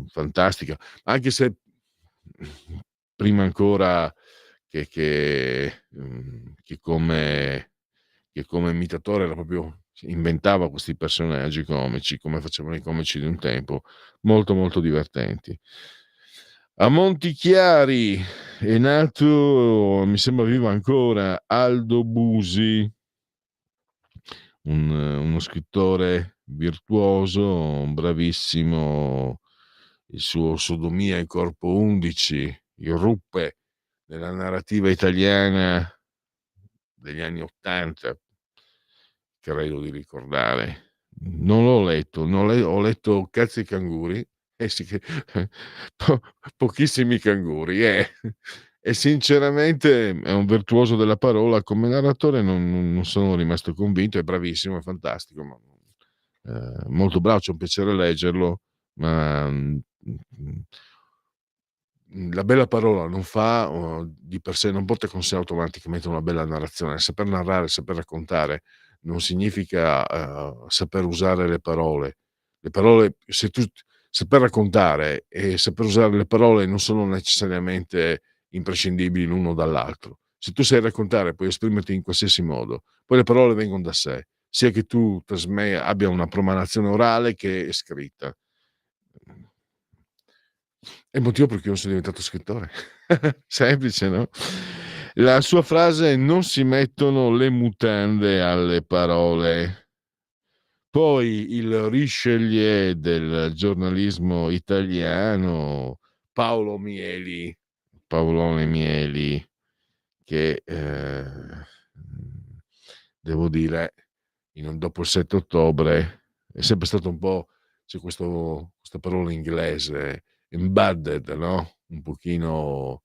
fantastica, anche se prima ancora che come imitatore era proprio, inventava questi personaggi comici come facevano i comici di un tempo, molto molto divertenti. A Montichiari è nato, mi sembra viva ancora, Aldo Busi, uno scrittore virtuoso, bravissimo. Il suo Sodomia e Corpo 11 irruppe nella narrativa italiana degli anni '80, credo di ricordare. Non l'ho letto, ho letto Cazzi e canguri, sì, pochissimi canguri, e sinceramente è un virtuoso della parola. Come narratore non sono rimasto convinto, è bravissimo, è fantastico, ma molto bravo, c'è un piacere leggerlo, ma la bella parola non fa di per sé, non porta con sé automaticamente una bella narrazione. Saper narrare, saper raccontare non significa saper usare le parole. Le parole, saper raccontare e saper usare le parole non sono necessariamente imprescindibili l'uno dall'altro. Se tu sai raccontare, puoi esprimerti in qualsiasi modo, poi le parole vengono da sé, sia che tu abbia una promanazione orale che scritta. È il motivo per cui non sono diventato scrittore. Semplice, no? La sua frase: "Non si mettono le mutande alle parole". Poi il Richelieu del giornalismo italiano, Paolone Mieli, che devo dire, dopo il 7 ottobre è sempre stato un po', c'è questa parola inglese, embedded, no? Un pochino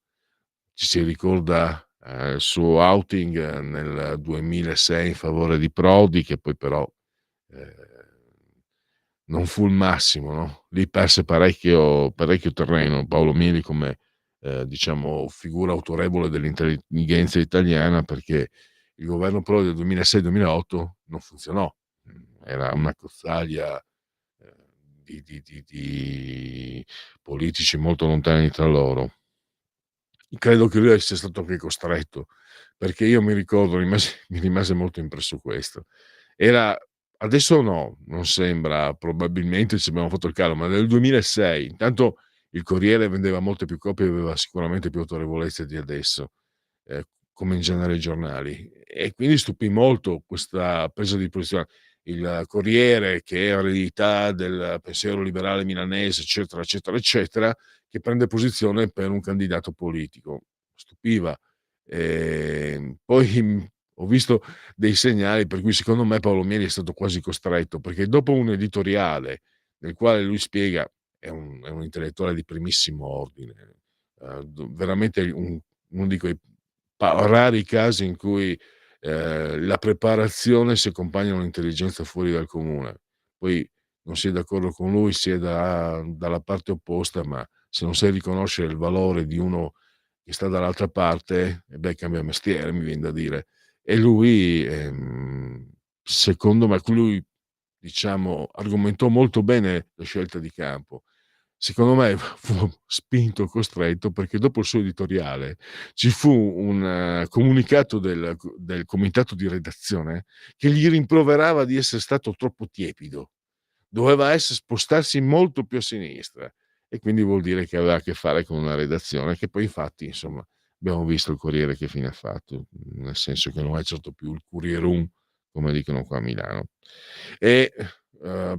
ci si ricorda il suo outing nel 2006 in favore di Prodi, che poi però eh, non fu il massimo, no? Lì perse parecchio terreno Paolo Mieli come, diciamo, figura autorevole dell'intelligenza italiana, perché il governo Prodi del 2006-2008 non funzionò. Era una cozzaglia, di politici molto lontani tra loro. Credo che lui sia stato anche costretto, perché io mi ricordo, mi rimase molto impresso questo. Era Adesso no, non sembra, probabilmente ci abbiamo fatto il calo, ma nel 2006 intanto il Corriere vendeva molte più copie e aveva sicuramente più autorevolezza di adesso, ehm, come in genere i giornali, e quindi stupì molto questa presa di posizione. Il Corriere, che è eredità del pensiero liberale milanese, eccetera, eccetera, eccetera, che prende posizione per un candidato politico. Stupiva. Poi ho visto dei segnali per cui secondo me Paolo Mieli è stato quasi costretto, perché dopo un editoriale nel quale lui spiega, è un intellettuale di primissimo ordine, veramente uno di quei rari casi in cui la preparazione si accompagna a un'intelligenza fuori dal comune. Poi non si è d'accordo con lui, si è dalla parte opposta, ma se non sai riconoscere il valore di uno che sta dall'altra parte, e beh, cambia mestiere, mi vien da dire. E lui, secondo me, lui, diciamo, argomentò molto bene la scelta di campo. Secondo me fu spinto, costretto, perché dopo il suo editoriale ci fu un comunicato del comitato di redazione che gli rimproverava di essere stato troppo tiepido. Doveva spostarsi molto più a sinistra, e quindi vuol dire che aveva a che fare con una redazione che poi infatti, insomma, abbiamo visto il Corriere che fine ha fatto, nel senso che non è certo più il Currierum, come dicono qua a Milano. E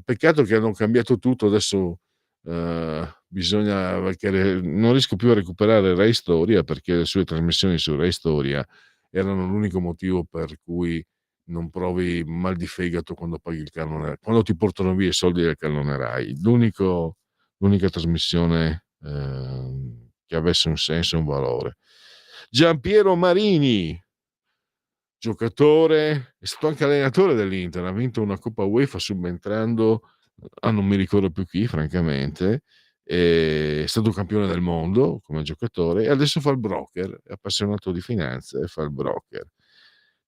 peccato che hanno cambiato tutto adesso. Bisogna che non riesco più a recuperare Rai Storia, perché le sue trasmissioni su Rai Storia erano l'unico motivo per cui non provi mal di fegato quando paghi il canone, quando ti portano via i soldi del canone Rai. L'unica trasmissione che avesse un senso e un valore. Giampiero Marini, giocatore, è stato anche allenatore dell'Inter, ha vinto una Coppa UEFA subentrando a non mi ricordo più chi, francamente. È stato campione del mondo come giocatore e adesso fa il broker, è appassionato di finanza e fa il broker.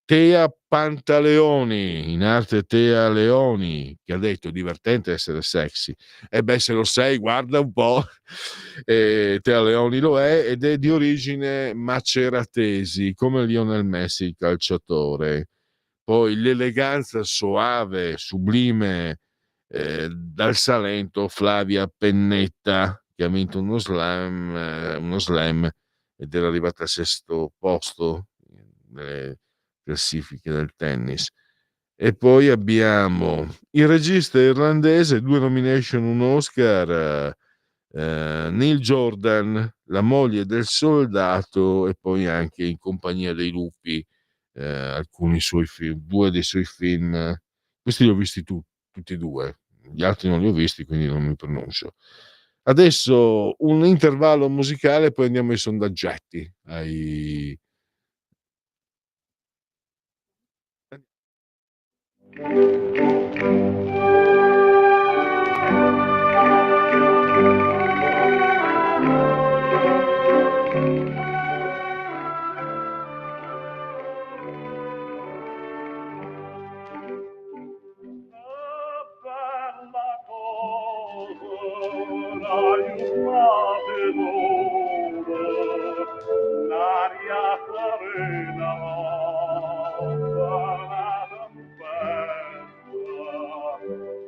Tea Pantaleoni, in arte Tea Leoni, che ha detto: "È divertente essere sexy". E beh, se lo sei, guarda un po'. Tea Leoni lo è, ed è di origine maceratesi, come Lionel Messi, il calciatore. Poi l'eleganza soave, sublime, dal Salento, Flavia Pennetta, che ha vinto uno slam ed era arrivata al sesto posto nelle classifiche del tennis. E poi abbiamo il regista irlandese, 2 nomination, un Oscar, Neil Jordan, La moglie del soldato, e poi anche In compagnia dei lupi, alcuni suoi film, 2 dei suoi film. Questi li ho visti tutti e 2, gli altri non li ho visti, quindi non mi pronuncio. Adesso un intervallo musicale, poi andiamo ai sondaggetti, ai l'aria serena,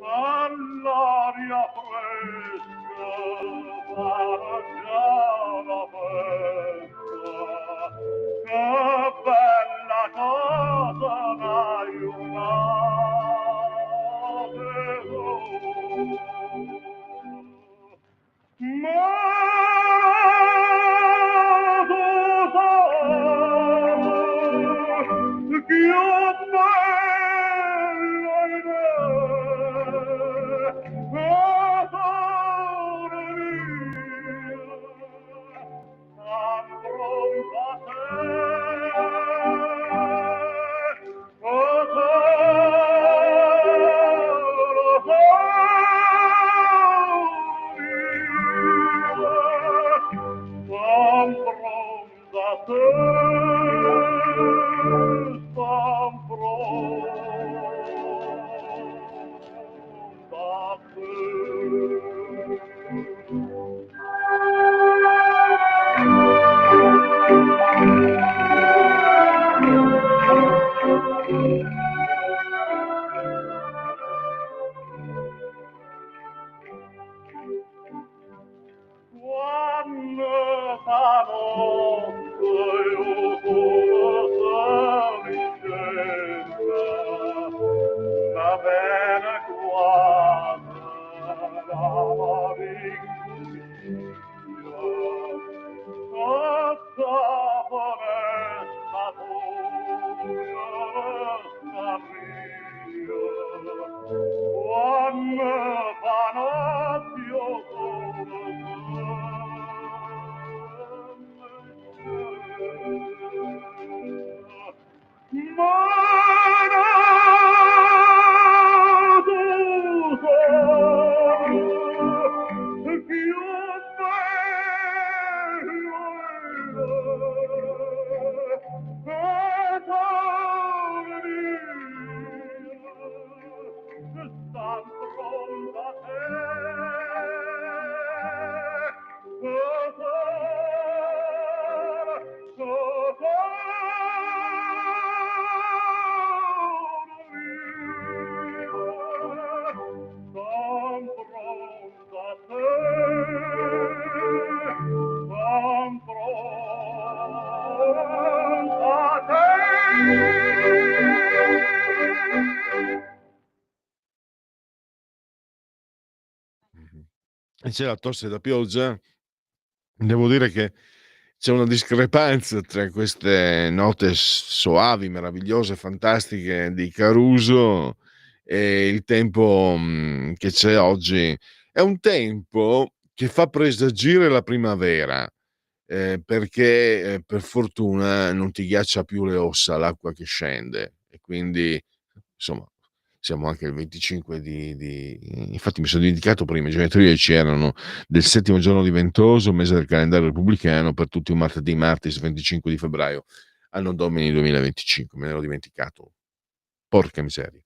all'aria fresca, baraggia la festa, che bella cosa n'hai una notte io sono licenza, la bene guarda la rincunia, sotto foresta tua s'arria, quando fa notte io E c'è la tosse da pioggia. Devo dire che c'è una discrepanza tra queste note soavi, meravigliose, fantastiche di Caruso e il tempo che c'è oggi. È un tempo che fa presagire la primavera, perché per fortuna non ti ghiaccia più le ossa l'acqua che scende e quindi insomma siamo anche il 25 infatti mi sono dimenticato prima, i genetriaci erano del settimo giorno di Ventoso, mese del calendario repubblicano, per tutti un martedì, martis 25 di febbraio, anno domini 2025, me ne ero dimenticato, porca miseria.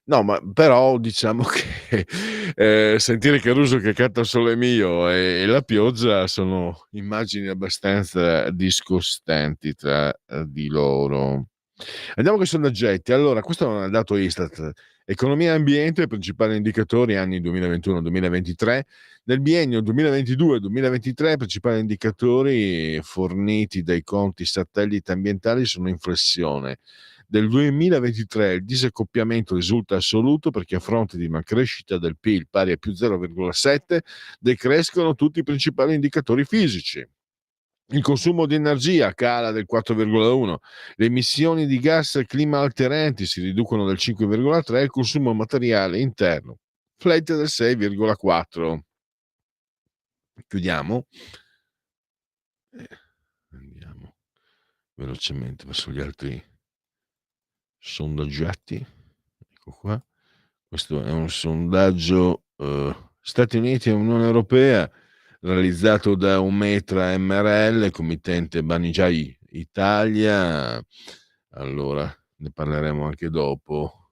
No, ma però diciamo che sentire Caruso che canta Sole Mio e la pioggia sono immagini abbastanza discostanti tra di loro. Andiamo con i sondaggetti. Allora, questo è un dato Istat. Economia e ambiente, principali indicatori anni 2021-2023. Nel biennio 2022-2023, principali indicatori forniti dai conti satellite ambientali sono in flessione. Del 2023 il disaccoppiamento risulta assoluto perché a fronte di una crescita del PIL pari a più 0,7 decrescono tutti i principali indicatori fisici. Il consumo di energia cala del 4,1, le emissioni di gas clima alteranti si riducono del 5,3 e il consumo materiale interno flette del 6,4. Chiudiamo. Andiamo velocemente verso gli altri sondaggiati. Ecco qua. Questo è un sondaggio Stati Uniti e Unione Europea realizzato da Umetra MRL, committente Banijay Italia. Allora, ne parleremo anche dopo.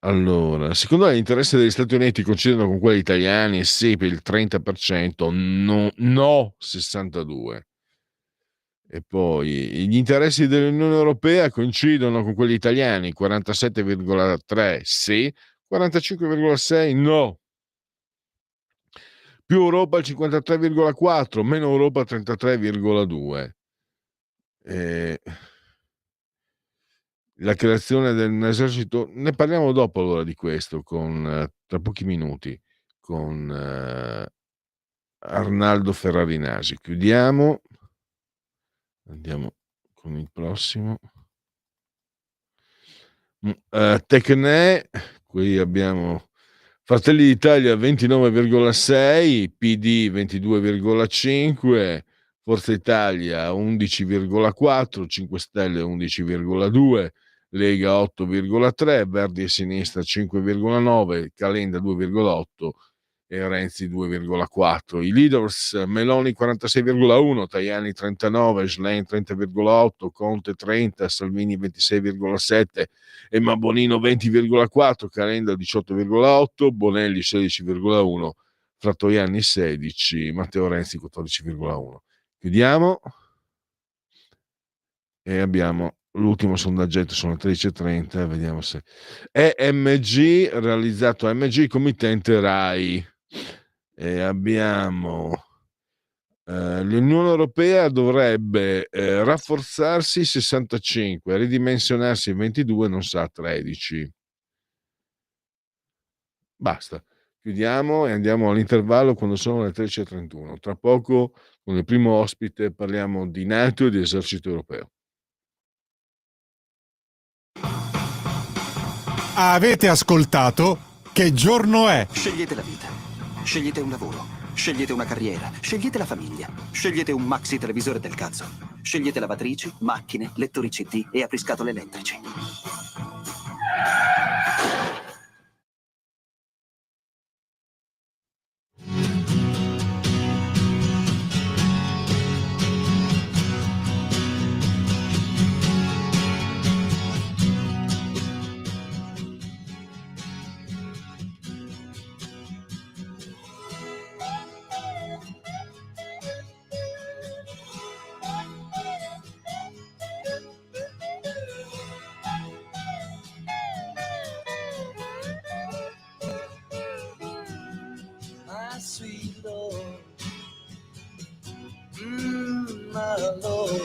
Allora, secondo me l'interesse degli Stati Uniti coincidono con quelli italiani? Sì, per il 30%, no 62%. E poi gli interessi dell'Unione Europea coincidono con quelli italiani, 47,3 sì, 45,6 no. Più Europa al 53,4, meno Europa al 33,2. La creazione del esercito, ne parliamo dopo allora di questo, tra pochi minuti, con Arnaldo Ferrarinasi. Chiudiamo, andiamo con il prossimo. Tecne, qui abbiamo Fratelli d'Italia 29,6, PD 22,5, Forza Italia 11,4, 5 Stelle 11,2, Lega 8,3, Verdi e Sinistra 5,9, Calenda 2,8 e Renzi 2,4. I leaders: Meloni 46,1, Tajani 39, Schlein 30,8, Conte 30, Salvini 26,7, Emma Bonino 20,4, Calenda 18,8, Bonelli 16,1, Frattoianni 16, Matteo Renzi 14,1. Chiudiamo e abbiamo l'ultimo sondaggetto, sono 13:30, vediamo se EMG, realizzato AMG, committente RAI, e abbiamo L'Unione Europea dovrebbe rafforzarsi 65, ridimensionarsi 22, non sa 13. Basta, chiudiamo e andiamo all'intervallo quando sono le 13:31. Tra poco con il primo ospite parliamo di NATO e di esercito europeo. Avete ascoltato Che giorno è? Scegliete la vita. Scegliete un lavoro. Scegliete una carriera. Scegliete la famiglia. Scegliete un maxi televisore del cazzo. Scegliete lavatrici, macchine, lettori CD e apriscatole elettrici. Sweet Lord, my Lord,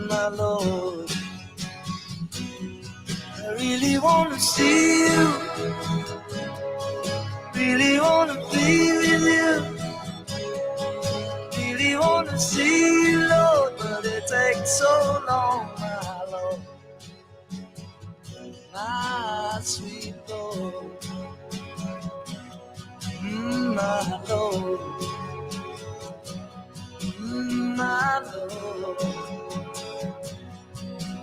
my Lord. I really want to see you, really want to be with you, really want to see you, Lord, but it takes so long, my Lord, my sweet Lord. My Lord, my Lord,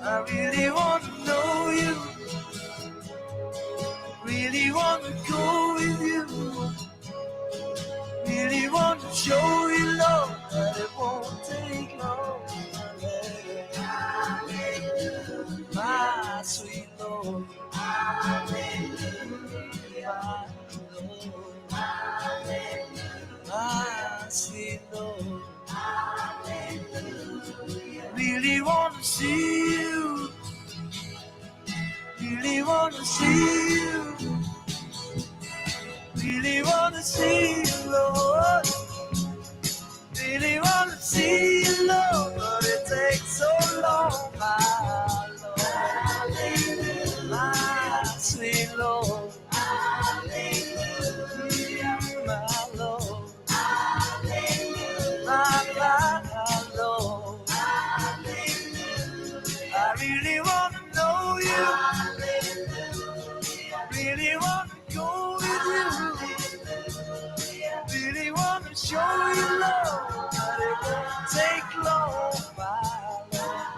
I really want to know you, really want to go with you, really want to show you love, but it won't take long, my sweet Lord, my sweet Lord, really want to see you, really want to see you, really want to see you, Lord, really want to see you, Lord, but it takes so long, my Lord, my sweet Lord, my Lord. My Lord, I really want to know you, really want to go with you, really want to show you love, but it won't take long, my Lord.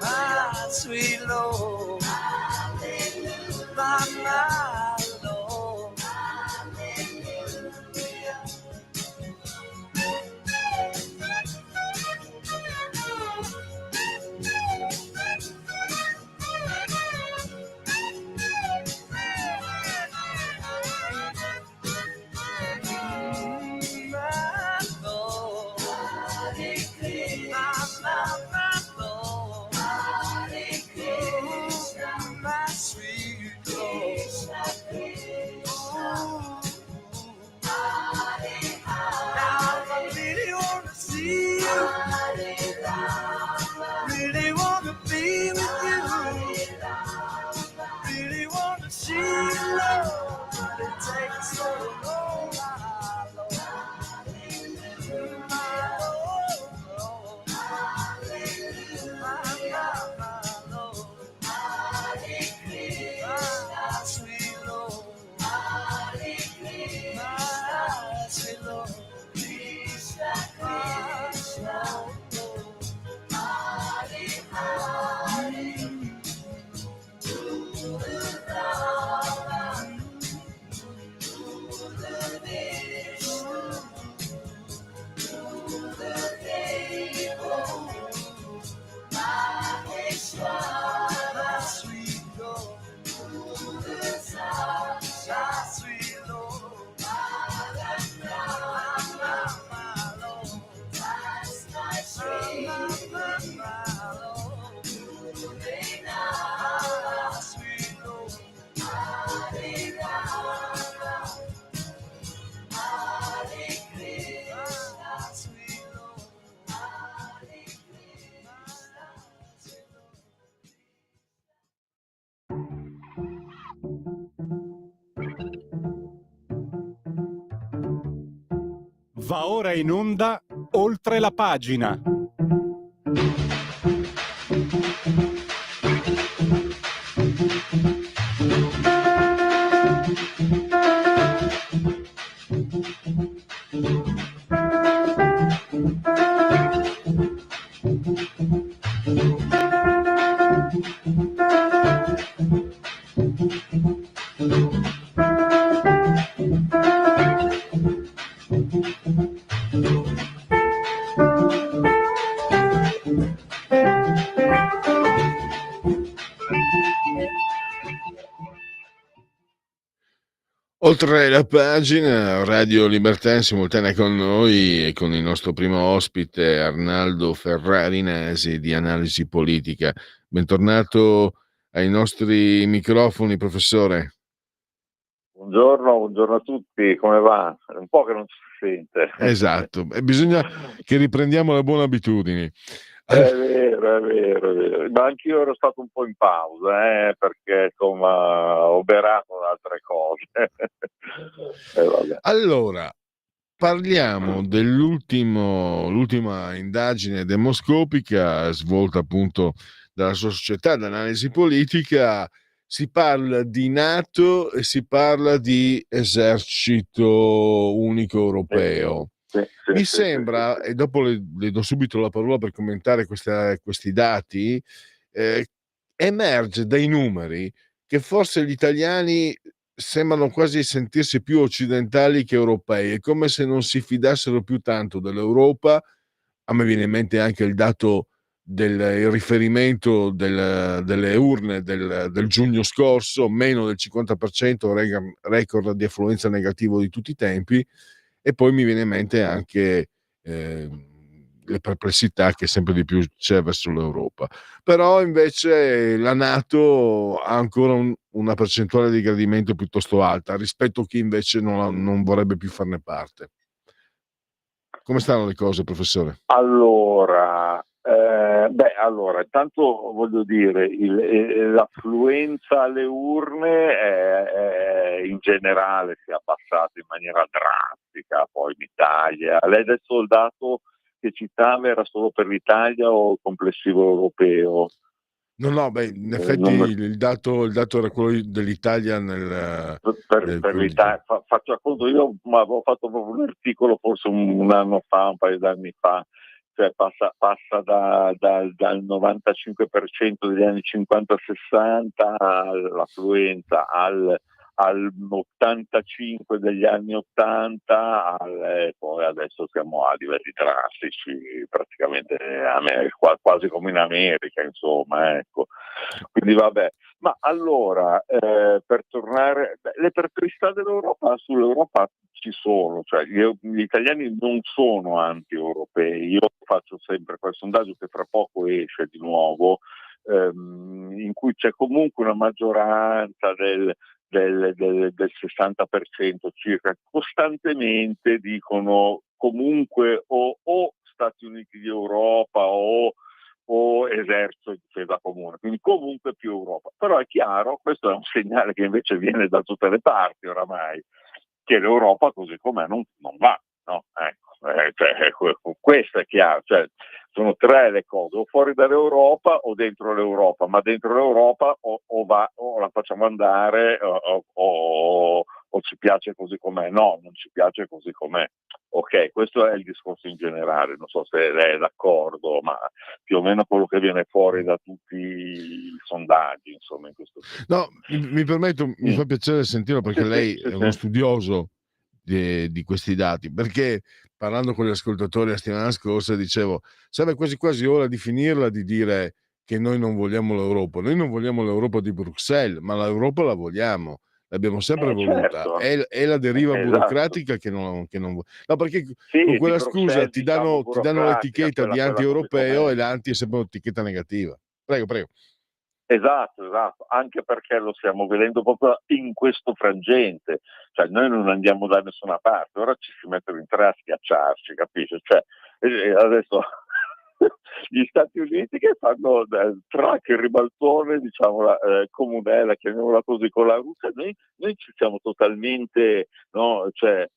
My sweet Lord, my Lord. My sweet Lord. Va ora in onda Oltre la pagina. Oltre la pagina, Radio Libertà in simultanea con noi e con il nostro primo ospite Arnaldo Ferrarinesi di Analisi Politica. Bentornato ai nostri microfoni, professore. Buongiorno a tutti, come va? È un po' che non ci si sente. Esatto, e bisogna che riprendiamo le buone abitudini. È vero, ma anch'io ero stato un po' in pausa, perché insomma ho berato da altre cose. Vabbè. Allora, parliamo dell'ultima indagine demoscopica svolta appunto dalla società d'analisi politica. Si parla di NATO e si parla di esercito unico europeo. Mi sembra, e dopo le do subito la parola per commentare questi dati, emerge dai numeri che forse gli italiani sembrano quasi sentirsi più occidentali che europei. È come se non si fidassero più tanto dell'Europa. A me viene in mente anche il dato il riferimento delle urne del giugno scorso, meno del 50%, record di affluenza negativo di tutti i tempi. E poi mi viene in mente anche le perplessità che sempre di più c'è verso l'Europa. Però invece la NATO ha ancora una percentuale di gradimento piuttosto alta rispetto a chi invece non vorrebbe più farne parte. Come stanno le cose, professore? Allora, intanto voglio dire, l'affluenza alle urne in generale si è abbassata in maniera drastica, poi in Italia. Lei adesso il dato che citava era solo per l'Italia o il complessivo europeo? No, in effetti il dato era quello dell'Italia per l'Italia. Faccio a conto, io avevo fatto proprio un articolo forse un anno fa, un paio d'anni fa, cioè passa dal 95% degli anni 50-60 all'affluenza al 85 degli anni 80, poi adesso siamo a livelli drastici, praticamente quasi come in America, insomma, ecco. Quindi vabbè. Ma allora, per tornare, le perplessità dell'Europa sull'Europa ci sono, cioè gli italiani non sono anti-europei. Io faccio sempre quel sondaggio che fra poco esce di nuovo, in cui c'è comunque una maggioranza del 60% circa, costantemente dicono comunque o Stati Uniti d'Europa o esercito di difesa comune, quindi comunque più Europa. Però è chiaro, questo è un segnale che invece viene da tutte le parti oramai, che l'Europa così com'è non va, no? Ecco, questo è chiaro, cioè sono tre le cose, o fuori dall'Europa o dentro l'Europa, ma dentro l'Europa o la facciamo andare o ci piace così com'è. No, non ci piace così com'è. Ok, questo è il discorso in generale, non so se lei è d'accordo, ma più o meno quello che viene fuori da tutti i sondaggi, insomma, in questo senso. No, mi permetto, mi fa piacere sentirlo perché lei è uno studioso di questi dati, perché parlando con gli ascoltatori la settimana scorsa dicevo, sarebbe quasi quasi ora di finirla di dire che noi non vogliamo l'Europa. Noi non vogliamo l'Europa di Bruxelles, ma l'Europa la vogliamo. L'abbiamo sempre voluta, certo. è la deriva burocratica che non no, perché con quella scusa ti danno l'etichetta di anti-europeo e l'anti è sempre un'etichetta negativa. Prego. Esatto, anche perché lo stiamo vedendo proprio in questo frangente, cioè noi non andiamo da nessuna parte, ora ci si mettono in tre a schiacciarci, capisci? Cioè, adesso gli Stati Uniti che fanno track il ribaltone, diciamo, comunella, chiamiamola così, con la Russia, noi ci siamo totalmente, no, cioè,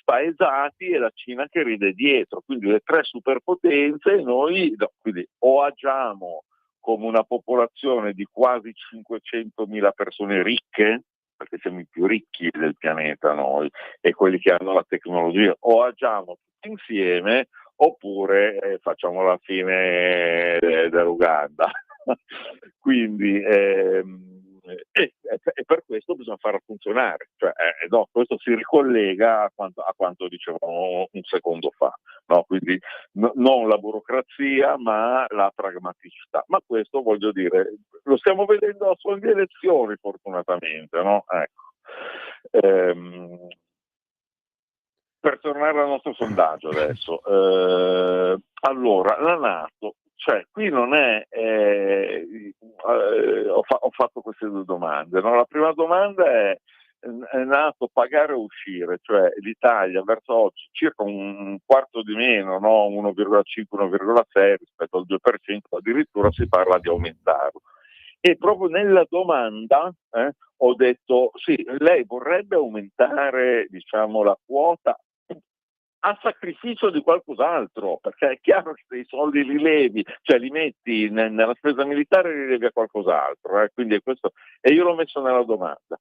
spaesati, e la Cina che ride dietro, quindi le tre superpotenze, e noi no, quindi o agiamo come una popolazione di quasi 500.000 persone ricche, perché siamo i più ricchi del pianeta noi, e quelli che hanno la tecnologia, o agiamo tutti insieme, oppure facciamo la fine dell'Uganda. Quindi e per questo bisogna farla funzionare, cioè, no, questo si ricollega a quanto dicevamo un secondo fa, no? Quindi non la burocrazia ma la pragmaticità, ma questo voglio dire lo stiamo vedendo a suon di elezioni fortunatamente, no? Ecco. Per tornare al nostro sondaggio adesso, allora la NATO, cioè qui non è, ho fatto queste due domande, no? La prima domanda è NATO pagare o uscire, cioè l'Italia verso oggi circa un quarto di meno, no? 1,5-1,6 rispetto al 2%, addirittura si parla di aumentarlo. E proprio nella domanda ho detto sì, lei vorrebbe aumentare, diciamo, la quota a sacrificio di qualcos'altro, perché è chiaro che se i soldi li levi, cioè li metti nella spesa militare, li levi a qualcos'altro, quindi è questo, e io l'ho messo nella domanda.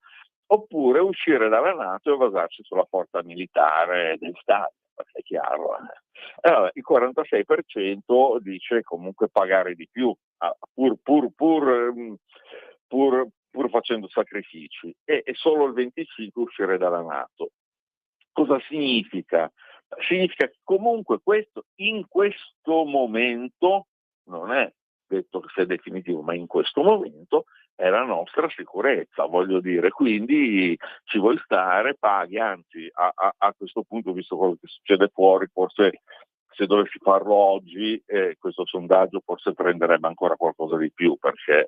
Oppure uscire dalla NATO e basarsi sulla forza militare del Stato, perché è chiaro. Allora, il 46% dice comunque pagare di più, pur facendo sacrifici, e solo il 25% uscire dalla NATO. Cosa significa? Significa che comunque questo in questo momento non è detto che sia definitivo, ma in questo momento è la nostra sicurezza, voglio dire, quindi ci vuoi stare, paghi, anzi a questo punto, visto quello che succede fuori, forse se dovessi farlo oggi, questo sondaggio forse prenderebbe ancora qualcosa di più, perché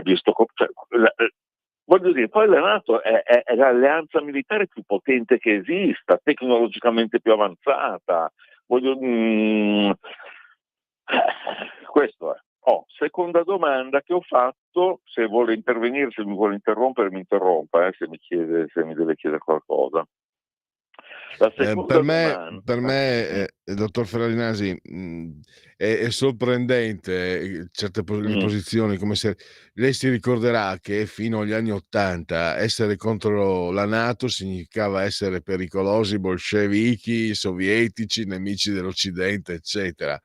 visto cioè, voglio dire, poi la NATO è l'alleanza militare più potente che esista, tecnologicamente più avanzata. Questo è. Seconda domanda che ho fatto, se vuole intervenire, se mi vuole interrompere, mi interrompa, se mi deve chiedere qualcosa. La seconda per me dottor Ferrarinasi, è sorprendente certe le posizioni, come se lei si ricorderà che fino agli anni '80 essere contro la NATO significava essere pericolosi, bolscevichi, sovietici, nemici dell'Occidente, eccetera.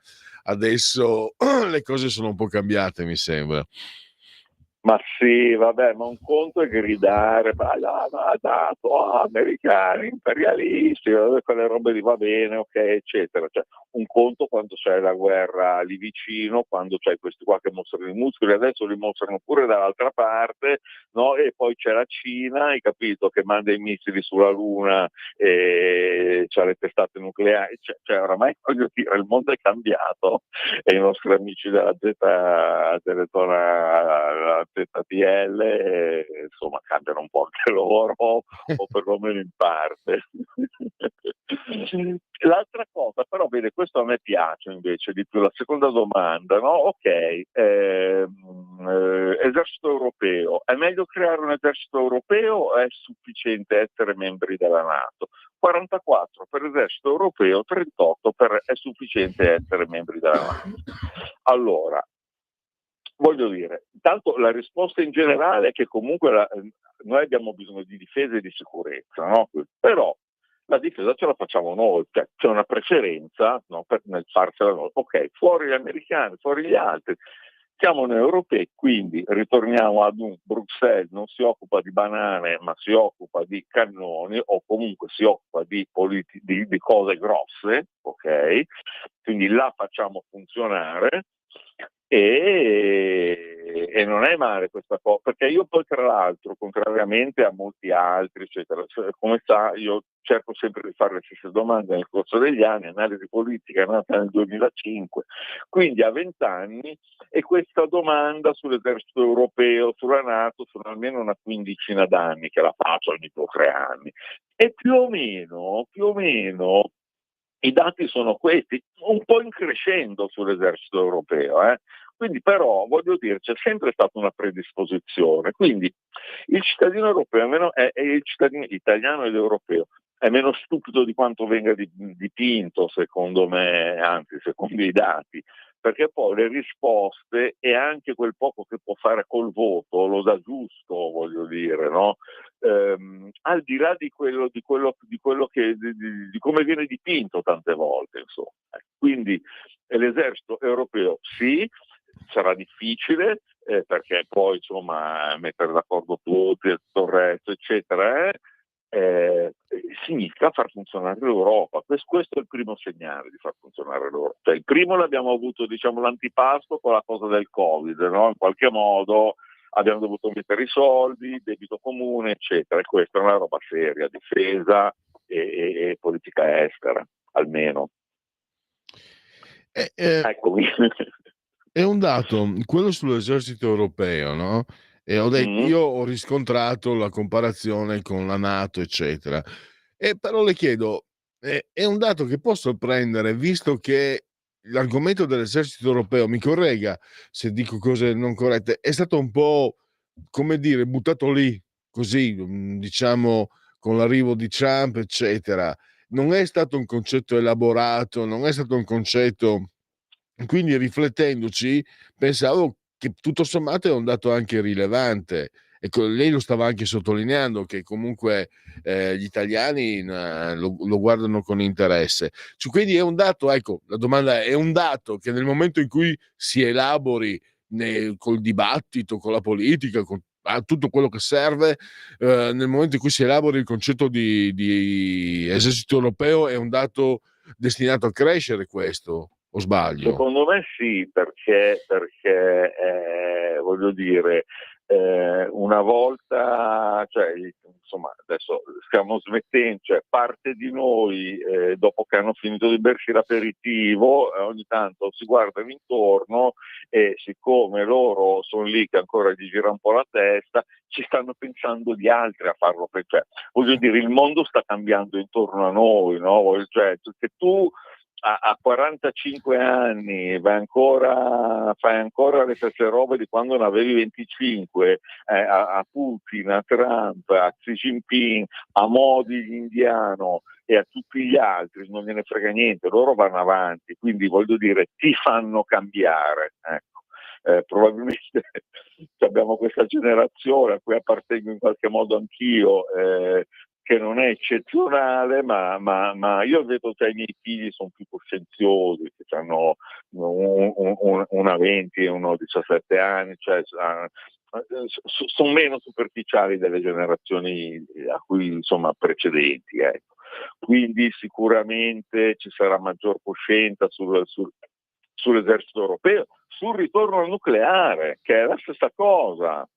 Adesso le cose sono un po' cambiate, mi sembra. Ma sì, vabbè, ma un conto è gridare, ma NATO, americani, imperialisti, quelle robe lì va bene, ok, eccetera. Cioè, un conto quando c'è la guerra lì vicino, quando c'è questi qua che mostrano i muscoli, adesso li mostrano pure dall'altra parte, no? E poi c'è la Cina, hai capito, che manda i missili sulla Luna e c'ha le testate nucleari, cioè oramai voglio dire, il mondo è cambiato e i nostri amici della zona ZTL, insomma, cambiano un po' anche loro, o perlomeno in parte. L'altra cosa, però, vede, questo a me piace invece di più, la seconda domanda, no? Ok, esercito europeo, è meglio creare un esercito europeo o è sufficiente essere membri della NATO? 44 per esercito europeo, 38 per è sufficiente essere membri della NATO. Allora, voglio dire, intanto la risposta in generale è che comunque noi abbiamo bisogno di difesa e di sicurezza, no? Però la difesa ce la facciamo noi, cioè c'è una preferenza, no, nel farsela noi. Ok, fuori gli americani, fuori gli altri, siamo noi europei, quindi ritorniamo ad Bruxelles non si occupa di banane ma si occupa di cannoni, o comunque si occupa di cose grosse, ok? Quindi la facciamo funzionare. E non è male questa cosa, perché io poi, tra l'altro, contrariamente a molti altri, eccetera, come sa, io cerco sempre di fare le stesse domande nel corso degli anni. Analisi politica è nata nel 2005, quindi a 20 anni, e questa domanda sull'esercito europeo, sulla NATO, sono almeno una quindicina d'anni che la faccio, ogni 2 o 3 anni, e più o meno I dati sono questi, un po' in crescendo sull'esercito europeo, Quindi però, voglio dire, c'è sempre stata una predisposizione. Quindi il cittadino europeo è il cittadino italiano ed europeo è meno stupido di quanto venga dipinto, secondo me, anzi, secondo i dati, perché poi le risposte e anche quel poco che può fare col voto lo dà giusto, voglio dire, no? Al di là di come viene dipinto tante volte, insomma. Quindi l'esercito europeo sì, sarà difficile, perché poi insomma mettere d'accordo tutti, tutto il resto, eccetera, significa far funzionare l'Europa. Questo è il primo segnale di far funzionare l'Europa. Cioè, il primo l'abbiamo avuto, diciamo, l'antipasto con la cosa del Covid, no? In qualche modo abbiamo dovuto mettere i soldi, debito comune, eccetera. E questa è una roba seria, difesa e politica estera, almeno. Eccomi. È un dato, quello sull'esercito europeo, no? E io ho riscontrato la comparazione con la NATO, eccetera. E però le chiedo, è un dato che può sorprendere, visto che l'argomento dell'esercito europeo, mi corregga se dico cose non corrette, è stato un po', come dire, buttato lì, così, diciamo, con l'arrivo di Trump, eccetera. Non è stato un concetto elaborato, non è stato un concetto. Quindi riflettendoci, pensavo che tutto sommato è un dato anche rilevante. Ecco, lei lo stava anche sottolineando che comunque gli italiani lo guardano con interesse. Quindi è un dato, ecco, la domanda è un dato che nel momento in cui si elabori col dibattito, con la politica, con tutto quello che serve, nel momento in cui si elabori il concetto di esercito europeo, è un dato destinato a crescere, questo, o sbaglio? Secondo me sì, perché voglio dire, una volta, cioè, insomma, adesso stiamo smettendo, cioè parte di noi, dopo che hanno finito di bersi l'aperitivo, ogni tanto si guardano intorno e siccome loro sono lì che ancora gli gira un po' la testa, ci stanno pensando gli altri a farlo, cioè, voglio dire, il mondo sta cambiando intorno a noi, no? Cioè, se tu a 45 anni fai ancora le stesse robe di quando ne avevi 25, a Putin, a Trump, a Xi Jinping, a Modi l'indiano e a tutti gli altri, non gliene frega niente, loro vanno avanti, quindi voglio dire, ti fanno cambiare, ecco. Probabilmente abbiamo questa generazione a cui appartengo in qualche modo anch'io, che non è eccezionale, ma io vedo che i miei figli sono più coscienziosi, che hanno una 20 e uno 17 anni, cioè sono meno superficiali delle generazioni a cui insomma precedenti, ecco. Quindi sicuramente ci sarà maggior coscienza sull'esercito europeo, sul ritorno al nucleare, che è la stessa cosa.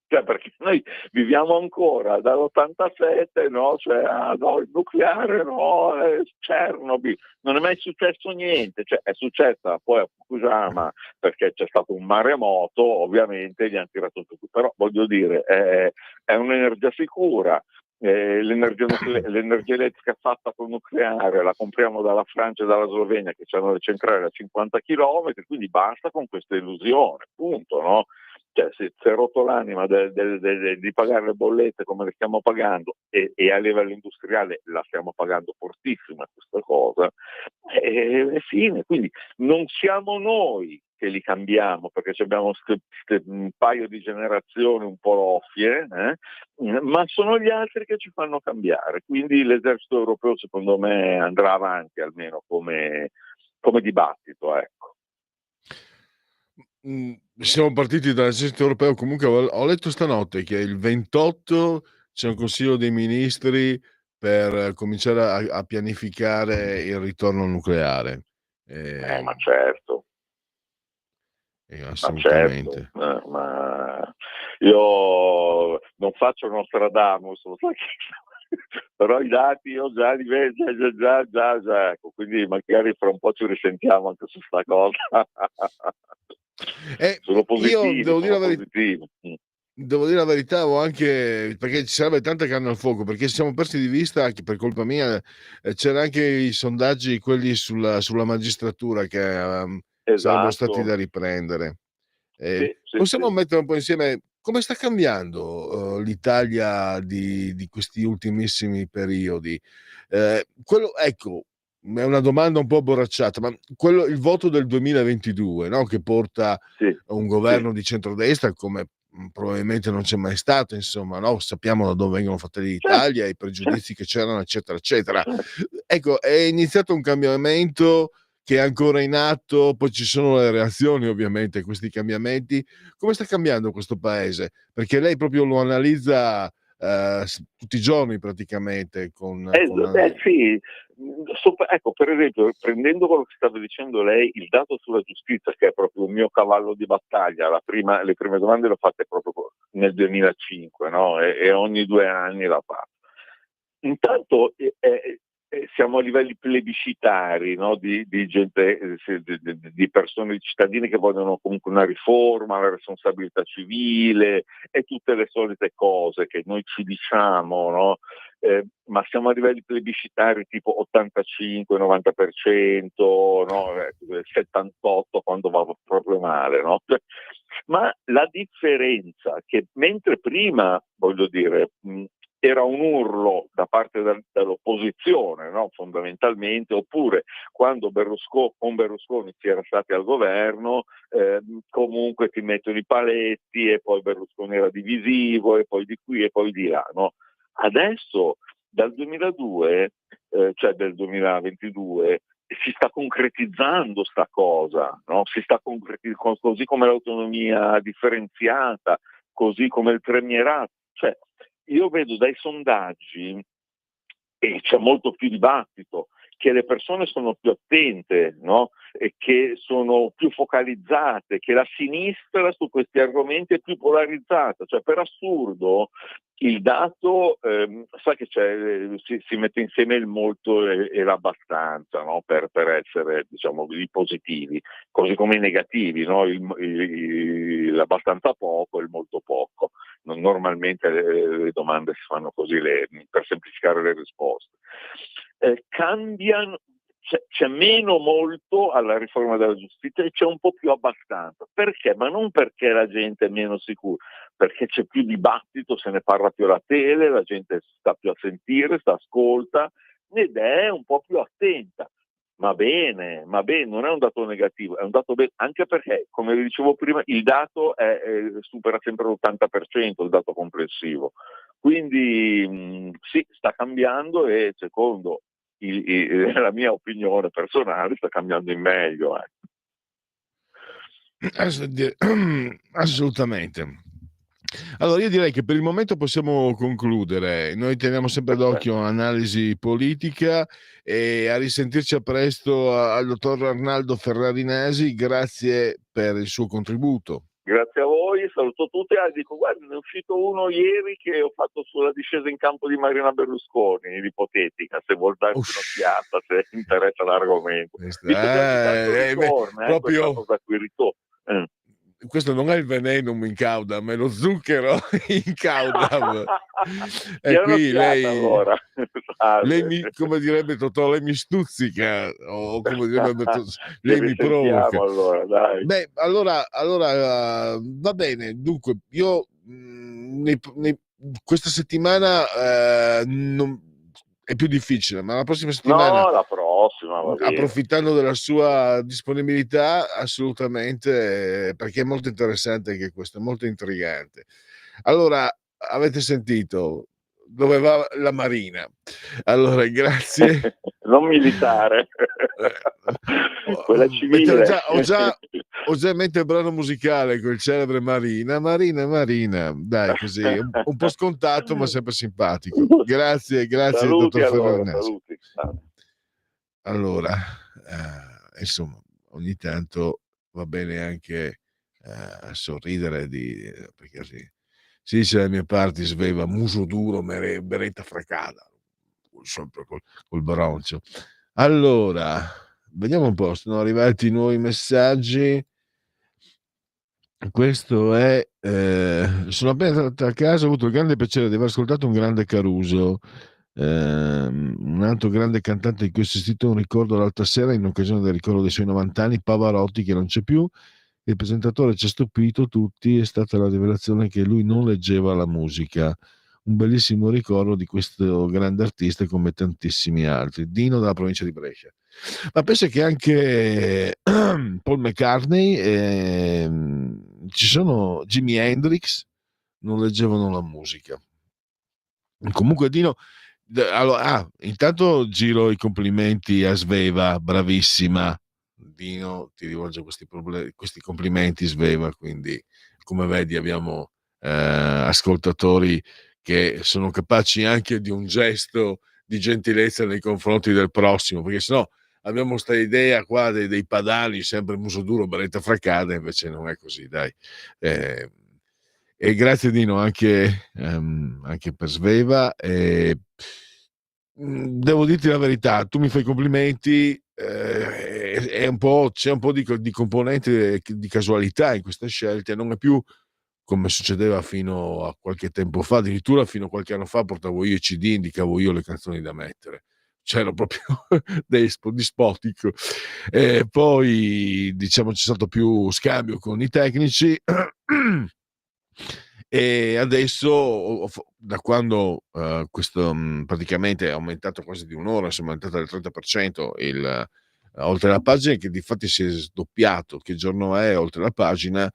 Cioè, perché noi viviamo ancora dall'87, no? Cioè, no, il nucleare, no, Chernobyl, non è mai successo niente, cioè, è successa poi a Fukushima perché c'è stato un maremoto, ovviamente gli hanno tirato tutto, però voglio dire, è un'energia sicura. L'energia elettrica fatta con nucleare la compriamo dalla Francia e dalla Slovenia che hanno le centrali a 50 km, quindi basta con questa illusione, punto, no? Cioè, se è rotto l'anima di pagare le bollette come le stiamo pagando e a livello industriale la stiamo pagando fortissima questa cosa, è fine. Quindi non siamo noi che li cambiamo perché abbiamo un paio di generazioni un po' loffie, ma sono gli altri che ci fanno cambiare. Quindi l'esercito europeo secondo me andrà avanti almeno come dibattito, ecco. Siamo partiti dall'esercito europeo, comunque ho letto stanotte che il 28 c'è un consiglio dei ministri per cominciare a pianificare il ritorno nucleare. Ma certo. Assolutamente. Ma certo, ma io non faccio Nostradamus, lo sai però i dati io già li vedo, già, ecco, quindi magari fra un po' ci risentiamo anche su sta cosa. Sono positivi, io devo dire la verità. positivi. devo dire la verità, ho anche perché ci sarebbe tanta carne al fuoco, perché ci siamo persi di vista anche per colpa mia, c'era anche i sondaggi, quelli sulla magistratura che sarebbero stati Esatto. da riprendere. Sì, sì, Possiamo sì. mettere un po' insieme come sta cambiando l'Italia di questi ultimissimi periodi? Quello, ecco, è una domanda un po' borracciata, ma il voto del 2022, no? Che porta a Sì, un sì. governo di centrodestra come probabilmente non c'è mai stato, insomma, no? Sappiamo da dove vengono fatte Certo, l'Italia, i certo, pregiudizi che c'erano, eccetera, eccetera. certo. Ecco, è iniziato un cambiamento che è ancora in atto, poi ci sono le reazioni ovviamente a questi cambiamenti. Come sta cambiando questo paese? Perché lei proprio lo analizza tutti i giorni praticamente Sì, ecco, per esempio, prendendo quello che stava dicendo lei, il dato sulla giustizia, che è proprio il mio cavallo di battaglia, le prime domande le ho fatte proprio nel 2005, no? E ogni 2 anni la faccio. Intanto siamo a livelli plebiscitari, no? Di gente, di persone, di cittadini che vogliono comunque una riforma, la responsabilità civile e tutte le solite cose che noi ci diciamo, no? Ma siamo a livelli plebiscitari tipo 85-90%, no? 78% quando va proprio male, no? Ma la differenza che mentre prima, voglio dire, era un urlo da parte dell'opposizione, no? Fondamentalmente, oppure quando con Berlusconi si era stati al governo, comunque ti mettono i paletti e poi Berlusconi era divisivo e poi di qui e poi di là, no? Adesso dal 2002, cioè del 2022, si sta concretizzando sta cosa, no? Si sta così come l'autonomia differenziata, così come il premierato. Cioè, io vedo dai sondaggi, e c'è molto più dibattito, che le persone sono più attente, no? E che sono più focalizzate, che la sinistra su questi argomenti è più polarizzata. Cioè, per assurdo, il dato, sa che si mette insieme il molto e l'abbastanza, no? Per essere, diciamo, i positivi, così come i negativi, no? L'abbastanza poco e il molto poco. Normalmente le domande si fanno così per semplificare le risposte. Cambiano, c'è meno molto alla riforma della giustizia e c'è un po' più abbastanza. Perché? Ma non perché la gente è meno sicura, perché c'è più dibattito, se ne parla più alla tele, la gente sta più a sentire, ascolta ed è un po' più attenta. Ma bene, non è un dato negativo, è un dato bene, anche perché, come vi dicevo prima, il dato supera sempre l'80%, il dato complessivo. Quindi sì, sta cambiando e secondo la mia opinione personale sta cambiando in meglio. Assolutamente. Allora io direi che per il momento possiamo concludere. Noi teniamo sempre Perfetto. d'occhio l'analisi politica e a risentirci a presto al dottor Arnaldo Ferrarinesi. Grazie per il suo contributo. Grazie a voi, saluto tutti. Dico, guarda, ne è uscito uno ieri che ho fatto sulla discesa in campo di Marina Berlusconi, ipotetica, se vuol darsi un'occhiata, se interessa l'argomento. Visto che ogni tanto ritorna, questa proprio cosa qui ritorna. questo non è il venenum in caudam, è lo zucchero in caudam. E qui allora. lei come direbbe Totò, lei mi stuzzica, o come direbbe lei Ci mi provoca. allora, dai. Beh, allora va bene. Dunque, io questa settimana è più difficile, ma la prossima settimana, No, la prossima, va bene. approfittando della sua disponibilità, assolutamente, perché è molto interessante anche questo, è molto intrigante. Allora, avete sentito dove va la Marina? Allora, grazie. Non militare, quella civile. Ho già in mente il brano musicale quel celebre Marina, Marina, Marina, dai, così un po' scontato ma sempre simpatico. Grazie, Saluti dottor allora, Ferrarinesi. saluti. Allora, insomma, ogni tanto va bene anche sorridere perché si dice dalle mie parti sveva muso duro, beretta fracata, sempre col broncio. Allora, vediamo un po', sono arrivati nuovi messaggi. Questo è sono appena tornato a casa, ho avuto il grande piacere di aver ascoltato un grande Caruso, un altro grande cantante di cui ho assistito a un ricordo l'altra sera in occasione del ricordo dei suoi 90 anni, Pavarotti, che non c'è più. Il presentatore ci ha stupito tutti, è stata la rivelazione che lui non leggeva la musica. Un bellissimo ricordo di questo grande artista come tantissimi altri. Dino dalla provincia di Brescia. Ma penso che anche Paul McCartney, ci sono Jimi Hendrix, non leggevano la musica. Comunque Dino, allora, intanto giro i complimenti a Sveva, bravissima. Dino ti rivolge questi complimenti, Sveva, quindi come vedi abbiamo ascoltatori che sono capaci anche di un gesto di gentilezza nei confronti del prossimo, perché sennò abbiamo questa idea qua dei padani, sempre muso duro, beretta fraccata, invece non è così, dai. Eh, e grazie Dino anche per Sveva. Devo dirti la verità, tu mi fai complimenti, c'è un po' di componente di casualità in queste scelte, non è più come succedeva fino a qualche tempo fa, addirittura fino a qualche anno fa portavo io i CD, indicavo io le canzoni da mettere. C'era proprio di spotico. E poi diciamo c'è stato più scambio con i tecnici e adesso da quando questo praticamente è aumentato quasi di un'ora, insomma è aumentato del 30% oltre la pagina, che di fatti si è sdoppiato, che giorno è oltre la pagina.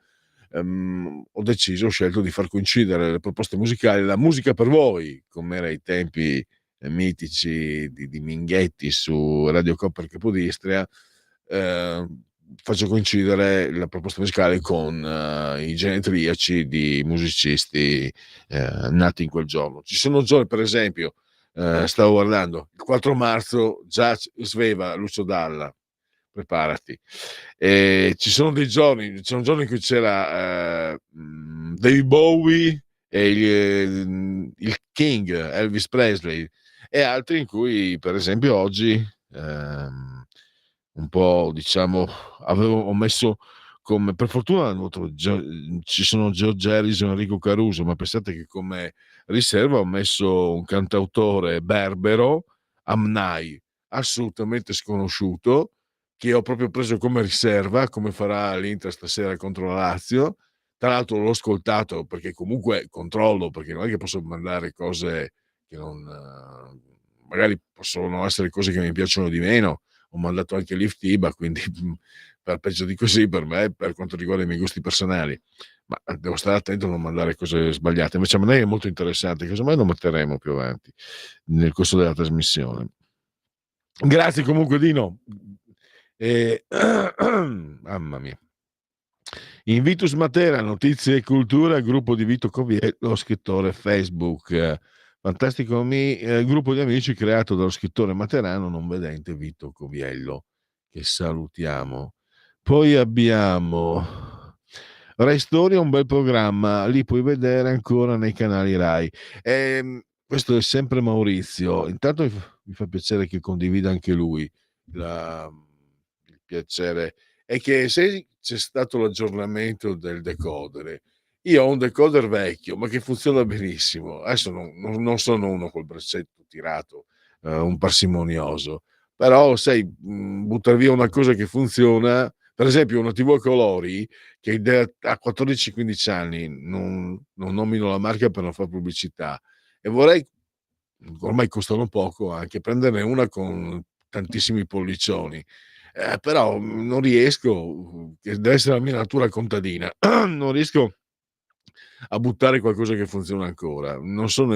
Ho scelto di far coincidere le proposte musicali, la musica per voi, come era ai tempi mitici di Minghetti su Radio Copper Capodistria. Faccio coincidere la proposta musicale con i genetriaci di musicisti nati in quel giorno. Ci sono giorni, per esempio, stavo guardando il 4 marzo, già Sveva, Lucio Dalla, preparati. Ci sono dei giorni, c'è un giorno in cui c'era David Bowie e il King Elvis Presley, e altri in cui, per esempio, oggi un po', diciamo, ho messo come, per fortuna ci sono George Harrison e Enrico Caruso, ma pensate che come riserva ho messo un cantautore berbero, Amnai, assolutamente sconosciuto, che ho proprio preso come riserva, come farà l'Inter stasera contro la Lazio. Tra l'altro l'ho ascoltato perché comunque controllo, perché non è che posso mandare cose che non magari possono essere cose che mi piacciono di meno. Ho mandato anche Lift Iba, quindi per peggio di così per me, per quanto riguarda i miei gusti personali, ma devo stare attento a non mandare cose sbagliate. Invece a me è molto interessante, casomai lo metteremo più avanti nel corso della trasmissione. Grazie comunque Dino. Mamma mia. Invitus Matera, notizie e cultura, gruppo di Vito Coviello, scrittore Facebook. Fantastico gruppo di amici creato dallo scrittore materano non vedente Vito Coviello, che salutiamo. Poi abbiamo Rai Storia, un bel programma, lì puoi vedere ancora nei canali Rai. Questo è sempre Maurizio. Intanto mi fa piacere che condivida anche lui il piacere. È che se c'è stato l'aggiornamento del decoder, io ho un decoder vecchio ma che funziona benissimo. Adesso non sono uno col braccetto tirato, un parsimonioso, però sai, buttare via una cosa che funziona, per esempio una TV a colori che ha 14-15 anni, non nomino la marca per non fare pubblicità, e vorrei, ormai costano poco, anche prenderne una con tantissimi pollicioni. Però non riesco, che deve essere la mia natura contadina, non riesco a buttare qualcosa che funziona ancora. Non sono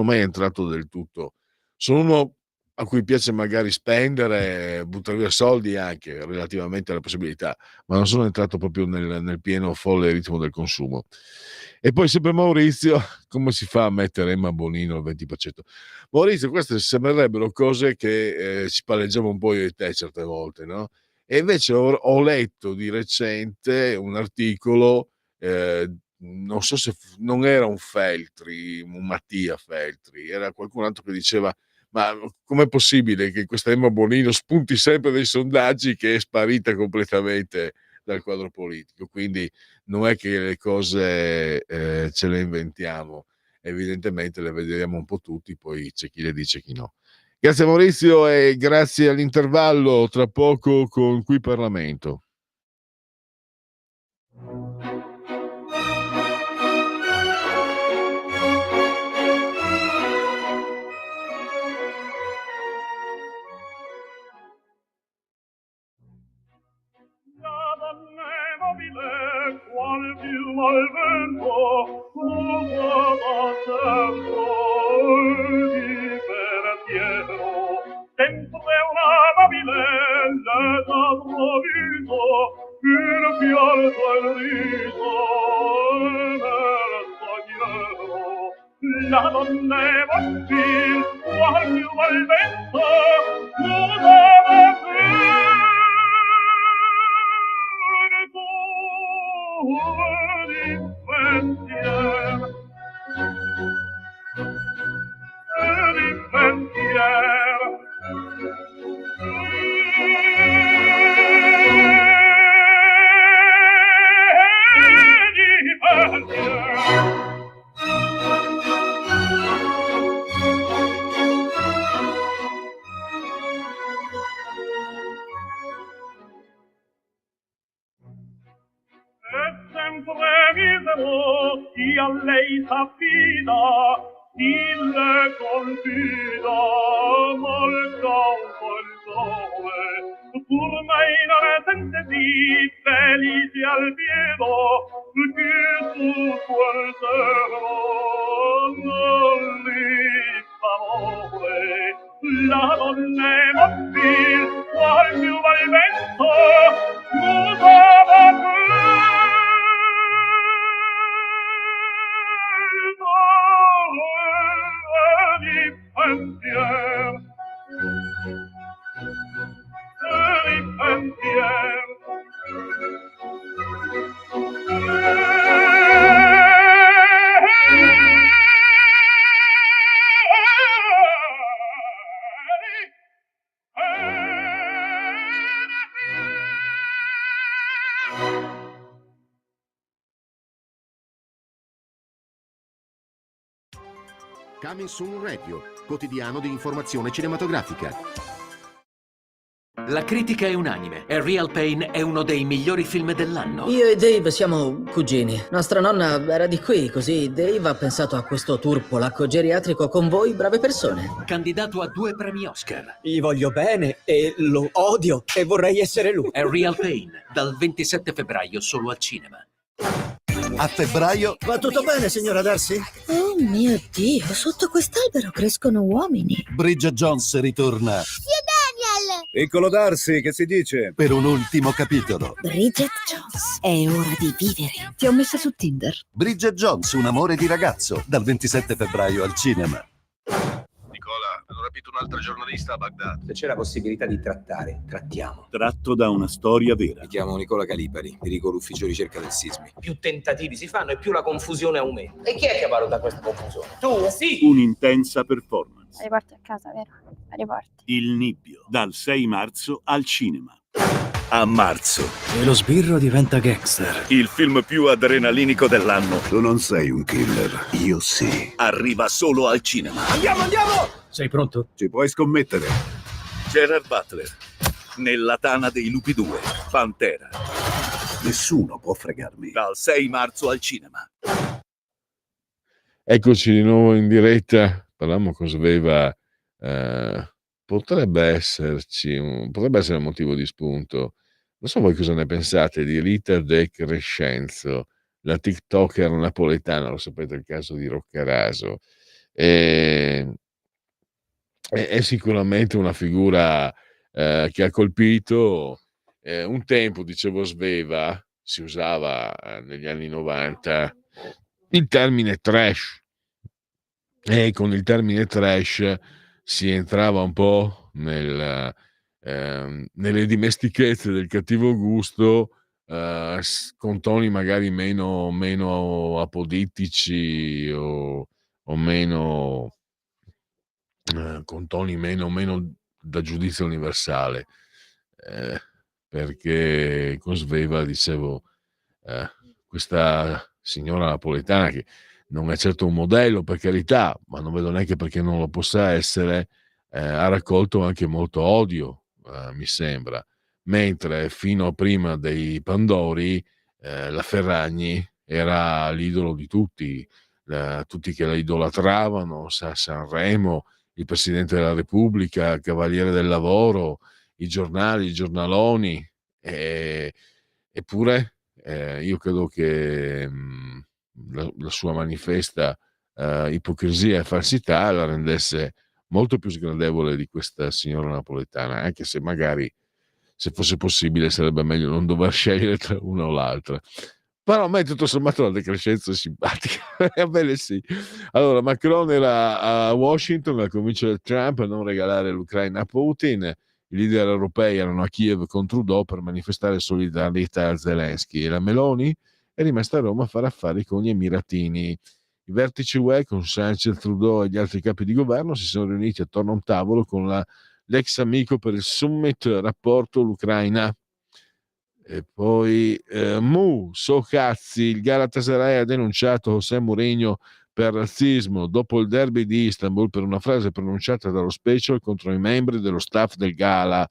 mai entrato del tutto. Sono uno a cui piace magari spendere, buttare via soldi anche relativamente alle possibilità, ma non sono entrato proprio nel pieno folle ritmo del consumo. E poi sempre Maurizio, come si fa a mettere Emma Bonino al 20%? Maurizio, queste sembrerebbero cose che ci palleggiamo un po' io e te certe volte, no? E invece ho letto di recente un articolo, non so se non era un Feltri, un Mattia Feltri, era qualcun altro che diceva: ma com'è possibile che questa Emma Bonino spunti sempre dei sondaggi che è sparita completamente dal quadro politico? Quindi non è che le cose ce le inventiamo, evidentemente le vediamo un po' tutti, poi c'è chi le dice, chi no. Grazie Maurizio e grazie all'intervallo, tra poco con Qui Parlamento. La donna è mobile, qual piuma al vento, muta battendo di pensiero. Sempre una babilella da provviso, il pianto e il riso nel sogniero. La donna è mobile, qual piuma al vento, muta battendo chi a lei s'affida, il confida, mal causa il sole, pur mai non è sente di felice al piedo, che su quel servo non li favore. La donna è mobile, qual più va il vento, mutava Coming Soon Radio, quotidiano di informazione cinematografica. La critica è unanime. A Real Pain è uno dei migliori film dell'anno. Io e Dave siamo cugini. Nostra nonna era di qui, così Dave ha pensato a questo tour polacco geriatrico con voi, brave persone. Candidato a 2 premi Oscar. Gli voglio bene e lo odio e vorrei essere lui. A Real Pain, dal 27 febbraio solo al cinema. A febbraio... Va tutto bene, signora Darcy? Oh mio Dio, sotto quest'albero crescono uomini. Bridget Jones ritorna. Daniel! Piccolo Darcy, che si dice? Per un ultimo capitolo. Bridget Jones, è ora di vivere. Ti ho messa su Tinder. Bridget Jones, un amore di ragazzo, dal 27 febbraio al cinema. Nicola, hanno rapito un'altra giornalista a Baghdad. Se c'è la possibilità di trattare, trattiamo. Tratto da una storia vera. Mi chiamo Nicola Calipari, dirigo l'ufficio ricerca del Sismi. Più tentativi si fanno e più la confusione aumenta. E chi è che valuta questa confusione? Tu? Sì! Un'intensa performance. La riporti a casa, vero? La riporti. Il Nibbio, dal 6 marzo al cinema. A marzo. E lo sbirro diventa gangster. Il film più adrenalinico dell'anno. Tu non sei un killer, io sì. Arriva solo al cinema. Andiamo! Sei pronto? Ci puoi scommettere. Gerard Butler, nella tana dei lupi 2, Pantera. Nessuno può fregarmi. Dal 6 marzo al cinema. Eccoci di nuovo in diretta. Parliamo con Sveva. Potrebbe essere un motivo di spunto. Non so voi cosa ne pensate di Rita De Crescenzo, la TikToker napoletana, lo sapete, il caso di Roccaraso. È sicuramente una figura che ha colpito. Un tempo, dicevo Sveva, si usava negli anni 90 il termine trash, e con il termine trash si entrava un po' nelle dimestichezze del cattivo gusto, con toni magari meno apodittici o meno con toni meno da giudizio universale, perché con Sveva dicevo questa signora napoletana, che non è certo un modello, per carità, ma non vedo neanche perché non lo possa essere, ha raccolto anche molto odio, mi sembra, mentre fino a prima dei Pandori la Ferragni era l'idolo di tutti, tutti che la idolatravano, Sanremo, il Presidente della Repubblica, Cavaliere del Lavoro, i giornali, i giornaloni, eppure io credo che la sua manifesta ipocrisia e falsità la rendesse molto più sgradevole di questa signora napoletana, anche se magari, se fosse possibile, sarebbe meglio non dover scegliere tra una o l'altra. Però a me tutto sommato la decrescenza è simpatica. Bene, sì. Allora, Macron era a Washington al convincere del Trump a non regalare l'Ucraina a Putin. I leader europei erano a Kiev con Trudeau per manifestare solidarietà a Zelensky, e la Meloni è rimasta a Roma a fare affari con gli Emiratini. I vertici UE con Sánchez, Trudeau e gli altri capi di governo si sono riuniti attorno a un tavolo con l'ex amico per il summit rapporto l'Ucraina. E poi so cazzi, il Galatasaray ha denunciato José Mourinho per razzismo dopo il derby di Istanbul per una frase pronunciata dallo Special contro i membri dello staff del Gala.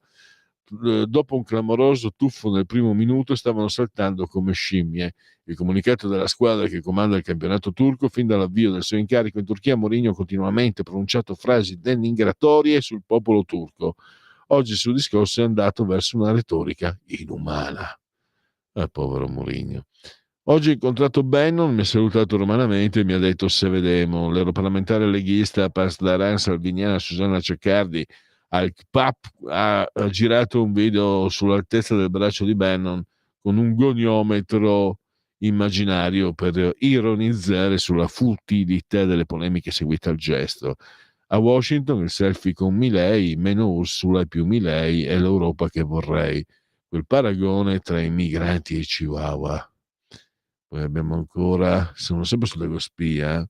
Dopo un clamoroso tuffo nel primo minuto stavano saltando come scimmie. Il comunicato della squadra che comanda il campionato turco: fin dall'avvio del suo incarico in Turchia, Mourinho ha continuamente pronunciato frasi denigratorie sul popolo turco. Oggi il suo discorso è andato verso una retorica inumana. Povero Mourinho. Oggi ho incontrato Bannon, mi ha salutato romanamente e mi ha detto se vedemo. L'europarlamentare leghista Pasdaran Salviniana Susanna Ceccardi al CPAP ha girato un video sull'altezza del braccio di Bannon con un goniometro immaginario per ironizzare sulla futilità delle polemiche seguite al gesto. A Washington il selfie con Milei, meno Ursula e più Milei, è l'Europa che vorrei. Quel paragone tra i migranti e i chihuahua. Poi abbiamo ancora, sono sempre sull'ego spia,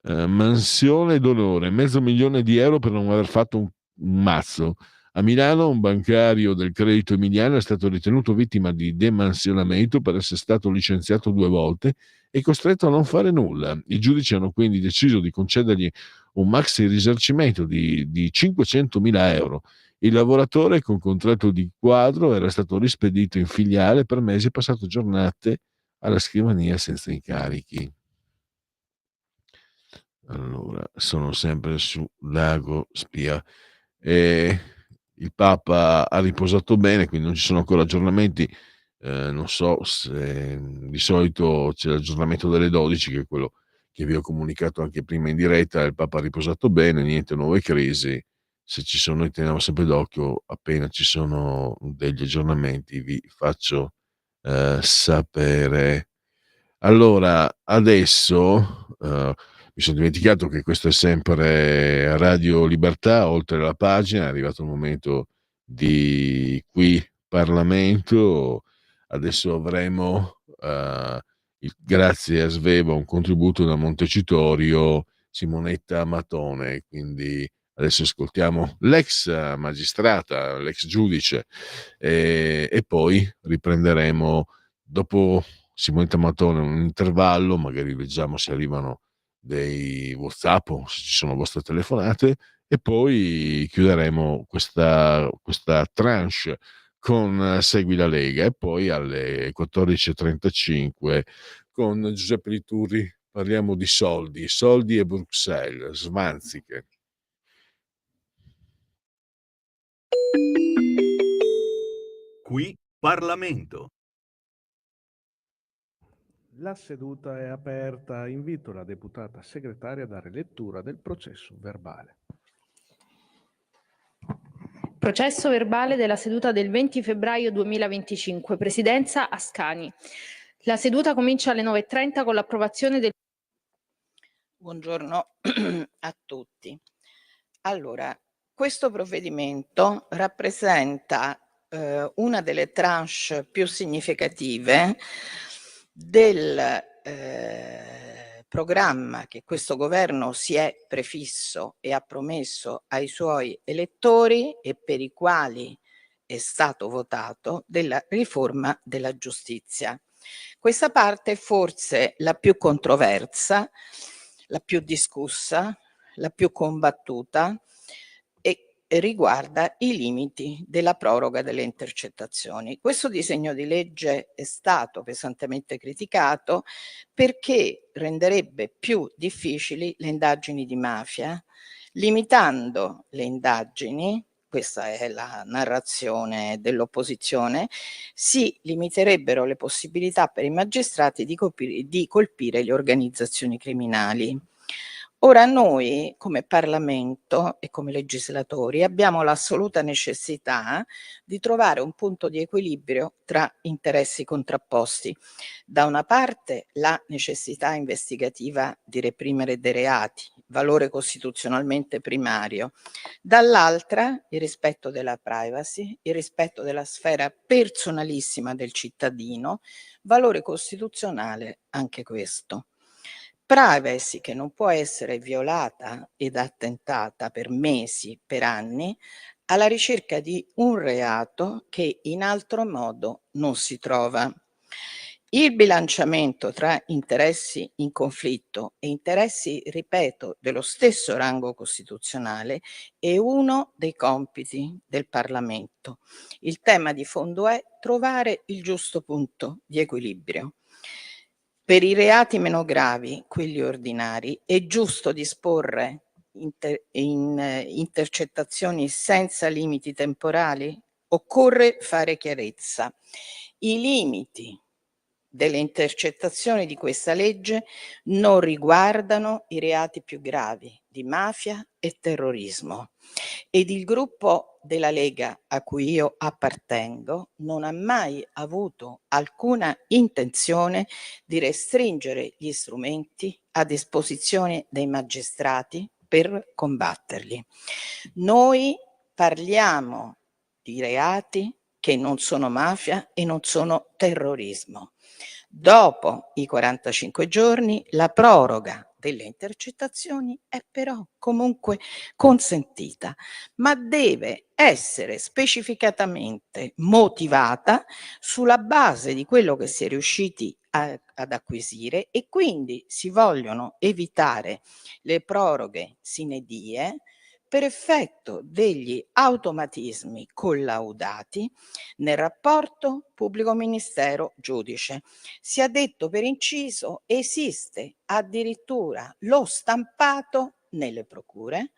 mansione d'onore, €500.000 per non aver fatto un mazzo. A Milano un bancario del credito emiliano è stato ritenuto vittima di demansionamento per essere stato licenziato 2 volte e costretto a non fare nulla. I giudici hanno quindi deciso di concedergli un maxi risarcimento di €500.000. Il lavoratore con contratto di quadro era stato rispedito in filiale per mesi e passato giornate alla scrivania senza incarichi. Allora, sono sempre su Lago Spia. Il Papa ha riposato bene, quindi non ci sono ancora aggiornamenti. Non so se di solito c'è l'aggiornamento delle 12, che è quello che vi ho comunicato anche prima in diretta. Il Papa ha riposato bene, niente nuove crisi. Se ci sono, noi teniamo sempre d'occhio, appena ci sono degli aggiornamenti vi faccio sapere. Allora, adesso mi sono dimenticato che questo è sempre Radio Libertà, oltre la pagina, è arrivato il momento di Qui Parlamento. Adesso avremo, grazie a Sveva, un contributo da Montecitorio, Simonetta Matone, quindi adesso ascoltiamo l'ex magistrata, l'ex giudice, e poi riprenderemo dopo Simonetta Matone un intervallo, magari leggiamo se arrivano dei WhatsApp o se ci sono vostre telefonate, e poi chiuderemo questa tranche con Segui la Lega, e poi alle 14.35 con Giuseppe Liturri parliamo di soldi e Bruxelles, svanziche. Qui Parlamento. La seduta è aperta. Invito la deputata segretaria a dare lettura del processo verbale. Processo verbale della seduta del 20 febbraio 2025. Presidenza Ascani. La seduta comincia alle 9.30 con l'approvazione del... Buongiorno a tutti. Allora, questo provvedimento rappresenta una delle tranche più significative del programma che questo governo si è prefisso e ha promesso ai suoi elettori e per i quali è stato votato, della riforma della giustizia. Questa parte è forse la più controversa, la più discussa, la più combattuta e riguarda i limiti della proroga delle intercettazioni. Questo disegno di legge è stato pesantemente criticato perché renderebbe più difficili le indagini di mafia, limitando le indagini. Questa è la narrazione dell'opposizione, si limiterebbero le possibilità per i magistrati di colpire le organizzazioni criminali. Ora noi, come Parlamento e come legislatori, abbiamo l'assoluta necessità di trovare un punto di equilibrio tra interessi contrapposti. Da una parte la necessità investigativa di reprimere dei reati, valore costituzionalmente primario, dall'altra il rispetto della privacy, il rispetto della sfera personalissima del cittadino, valore costituzionale anche questo. Privacy che non può essere violata ed attentata per mesi, per anni, alla ricerca di un reato che in altro modo non si trova. Il bilanciamento tra interessi in conflitto e interessi, ripeto, dello stesso rango costituzionale è uno dei compiti del Parlamento. Il tema di fondo è trovare il giusto punto di equilibrio. Per i reati meno gravi, quelli ordinari, è giusto disporre intercettazioni senza limiti temporali? Occorre fare chiarezza. I limiti delle intercettazioni di questa legge non riguardano i reati più gravi di mafia e terrorismo. Ed il gruppo della Lega a cui io appartengo non ha mai avuto alcuna intenzione di restringere gli strumenti a disposizione dei magistrati per combatterli. Noi parliamo di reati che non sono mafia e non sono terrorismo. Dopo i 45 giorni la proroga delle intercettazioni è però comunque consentita, ma deve essere specificatamente motivata sulla base di quello che si è riusciti ad acquisire e quindi si vogliono evitare le proroghe sine die per effetto degli automatismi collaudati nel rapporto pubblico ministero-giudice. Sia detto per inciso, esiste addirittura lo stampato nelle procure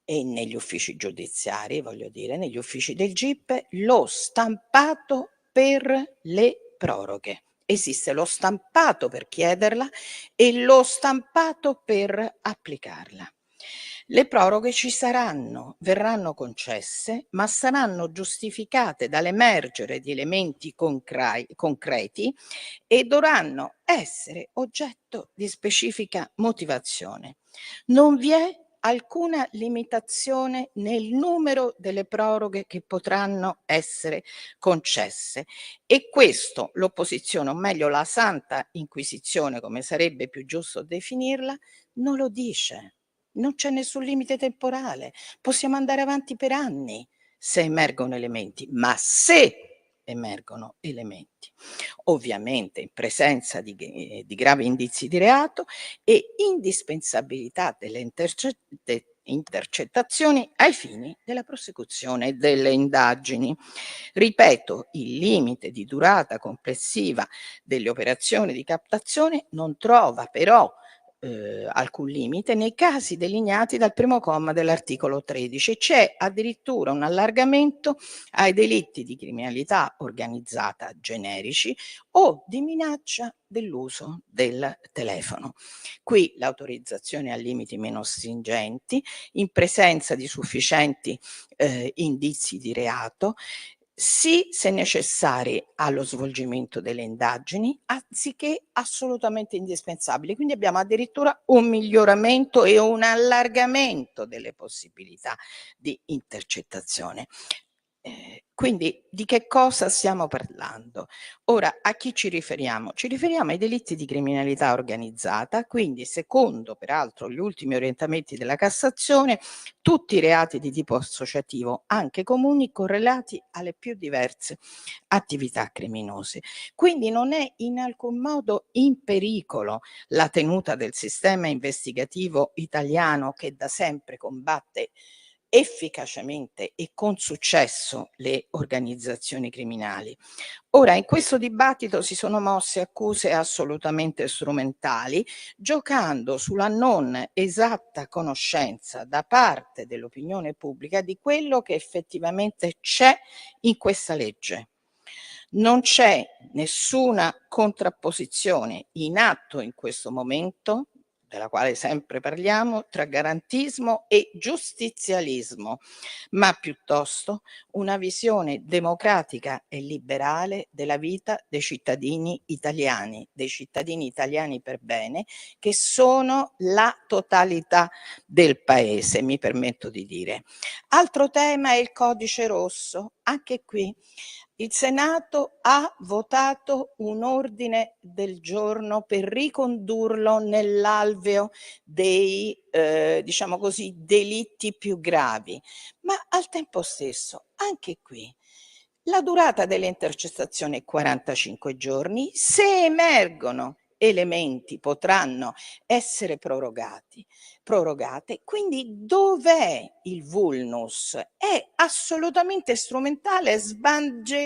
e negli uffici giudiziari, voglio dire, negli uffici del GIP, lo stampato per le proroghe. Esiste lo stampato per chiederla e lo stampato per applicarla. Le proroghe ci saranno, verranno concesse, ma saranno giustificate dall'emergere di elementi concreti e dovranno essere oggetto di specifica motivazione. Non vi è alcuna limitazione nel numero delle proroghe che potranno essere concesse e questo l'opposizione, o meglio la Santa Inquisizione, come sarebbe più giusto definirla, non lo dice. Non c'è nessun limite temporale, possiamo andare avanti per anni se emergono elementi, ma se emergono elementi, ovviamente in presenza di gravi indizi di reato e indispensabilità delle intercettazioni ai fini della prosecuzione delle indagini. Ripeto, il limite di durata complessiva delle operazioni di captazione non trova però alcun limite nei casi delineati dal primo comma dell'articolo 13. C'è addirittura un allargamento ai delitti di criminalità organizzata generici o di minaccia dell'uso del telefono. Qui l'autorizzazione a limiti meno stringenti, in presenza di sufficienti indizi di reato, sì, se necessari allo svolgimento delle indagini, anziché assolutamente indispensabili. Quindi abbiamo addirittura un miglioramento e un allargamento delle possibilità di intercettazione. Quindi di che cosa stiamo parlando? Ora, a chi ci riferiamo? Ci riferiamo ai delitti di criminalità organizzata, quindi secondo peraltro gli ultimi orientamenti della Cassazione, tutti i reati di tipo associativo, anche comuni, correlati alle più diverse attività criminose. Quindi non è in alcun modo in pericolo la tenuta del sistema investigativo italiano che da sempre combatte efficacemente e con successo le organizzazioni criminali. Ora, in questo dibattito si sono mosse accuse assolutamente strumentali, giocando sulla non esatta conoscenza da parte dell'opinione pubblica di quello che effettivamente c'è in questa legge. Non c'è nessuna contrapposizione in atto in questo momento, della quale sempre parliamo, tra garantismo e giustizialismo, ma piuttosto una visione democratica e liberale della vita dei cittadini italiani per bene, che sono la totalità del paese, mi permetto di dire. Altro tema è il codice rosso. Anche qui il Senato ha votato un ordine del giorno per ricondurlo nell'alveo dei, diciamo così, delitti più gravi, ma al tempo stesso, anche qui, la durata delle intercettazioni è 45 giorni, se emergono elementi potranno essere prorogate. Quindi dov'è il vulnus? È assolutamente strumentale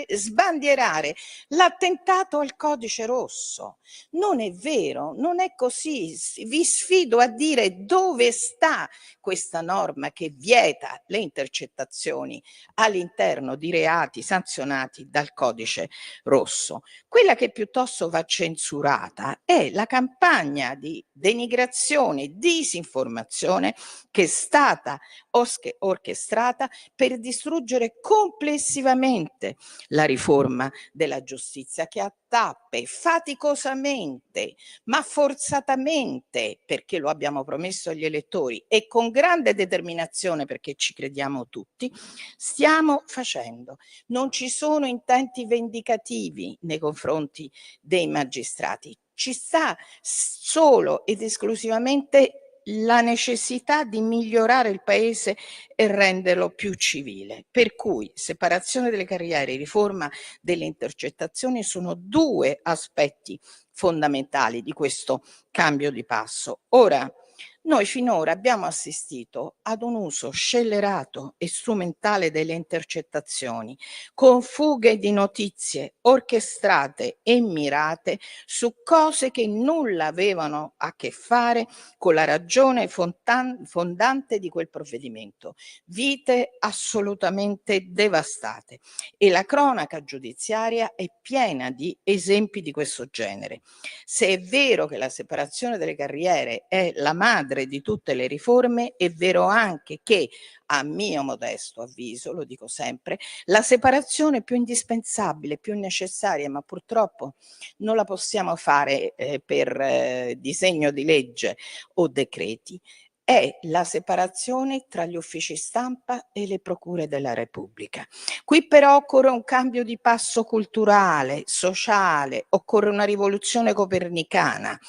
sbandierare l'attentato al codice rosso. Non è vero, non è così. Vi sfido a dire dove sta questa norma che vieta le intercettazioni all'interno di reati sanzionati dal codice rosso. Quella che piuttosto va censurata è la campagna di denigrazione e disinformazione che è stata orchestrata per distruggere complessivamente la riforma della giustizia, che a tappe, faticosamente, ma forzatamente, perché lo abbiamo promesso agli elettori e con grande determinazione, perché ci crediamo tutti, stiamo facendo. Non ci sono intenti vendicativi nei confronti dei magistrati. Ci sta solo ed esclusivamente la necessità di migliorare il paese e renderlo più civile. Per cui separazione delle carriere e riforma delle intercettazioni sono due aspetti fondamentali di questo cambio di passo. Ora, noi finora abbiamo assistito ad un uso scellerato e strumentale delle intercettazioni, con fughe di notizie orchestrate e mirate su cose che nulla avevano a che fare con la ragione fondante di quel provvedimento. Vite assolutamente devastate, e la cronaca giudiziaria è piena di esempi di questo genere. Se è vero che la separazione delle carriere è la madre di tutte le riforme, è vero anche che, a mio modesto avviso, lo dico sempre, la separazione più indispensabile, più necessaria, ma purtroppo non la possiamo fare per disegno di legge o decreti, è la separazione tra gli uffici stampa e le procure della Repubblica. Qui però occorre un cambio di passo culturale, sociale, occorre una rivoluzione copernicana.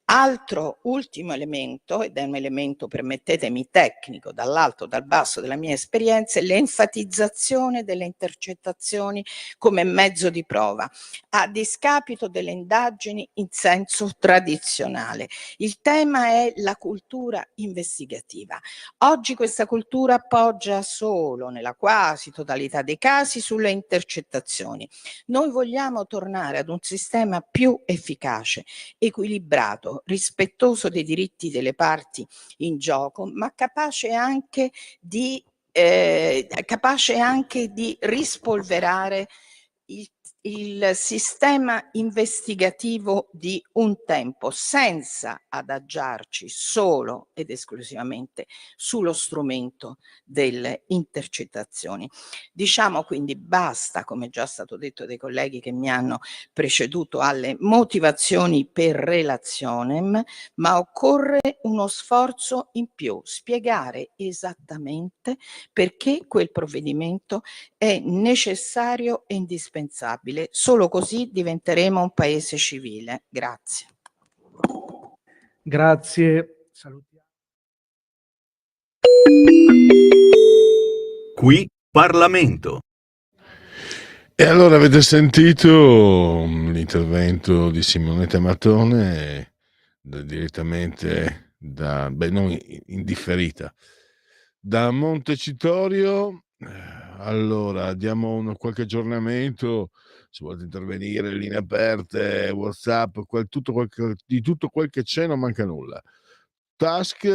Altro ultimo elemento, ed è un elemento, permettetemi, tecnico, dall'alto, dal basso della mia esperienza, è l'enfatizzazione delle intercettazioni come mezzo di prova, a discapito delle indagini in senso tradizionale. Il tema è la cultura investigativa. Oggi questa cultura poggia solo, nella quasi totalità dei casi, sulle intercettazioni. Noi vogliamo tornare ad un sistema più efficace, equilibrato, rispettoso dei diritti delle parti in gioco, ma capace anche di rispolverare il sistema investigativo di un tempo, senza adagiarci solo ed esclusivamente sullo strumento delle intercettazioni. Diciamo quindi basta, come già stato detto dai colleghi che mi hanno preceduto, alle motivazioni per relationem, ma occorre uno sforzo in più, spiegare esattamente perché quel provvedimento è necessario e indispensabile. Solo così diventeremo un paese civile. Grazie. Grazie. Salutiamo. Qui Parlamento. E allora avete sentito l'intervento di Simonetta Mattone direttamente non in differita, da Montecitorio. Allora diamo qualche aggiornamento, se volete intervenire, linee aperte, WhatsApp, di tutto quel che c'è, non manca nulla. Tusk,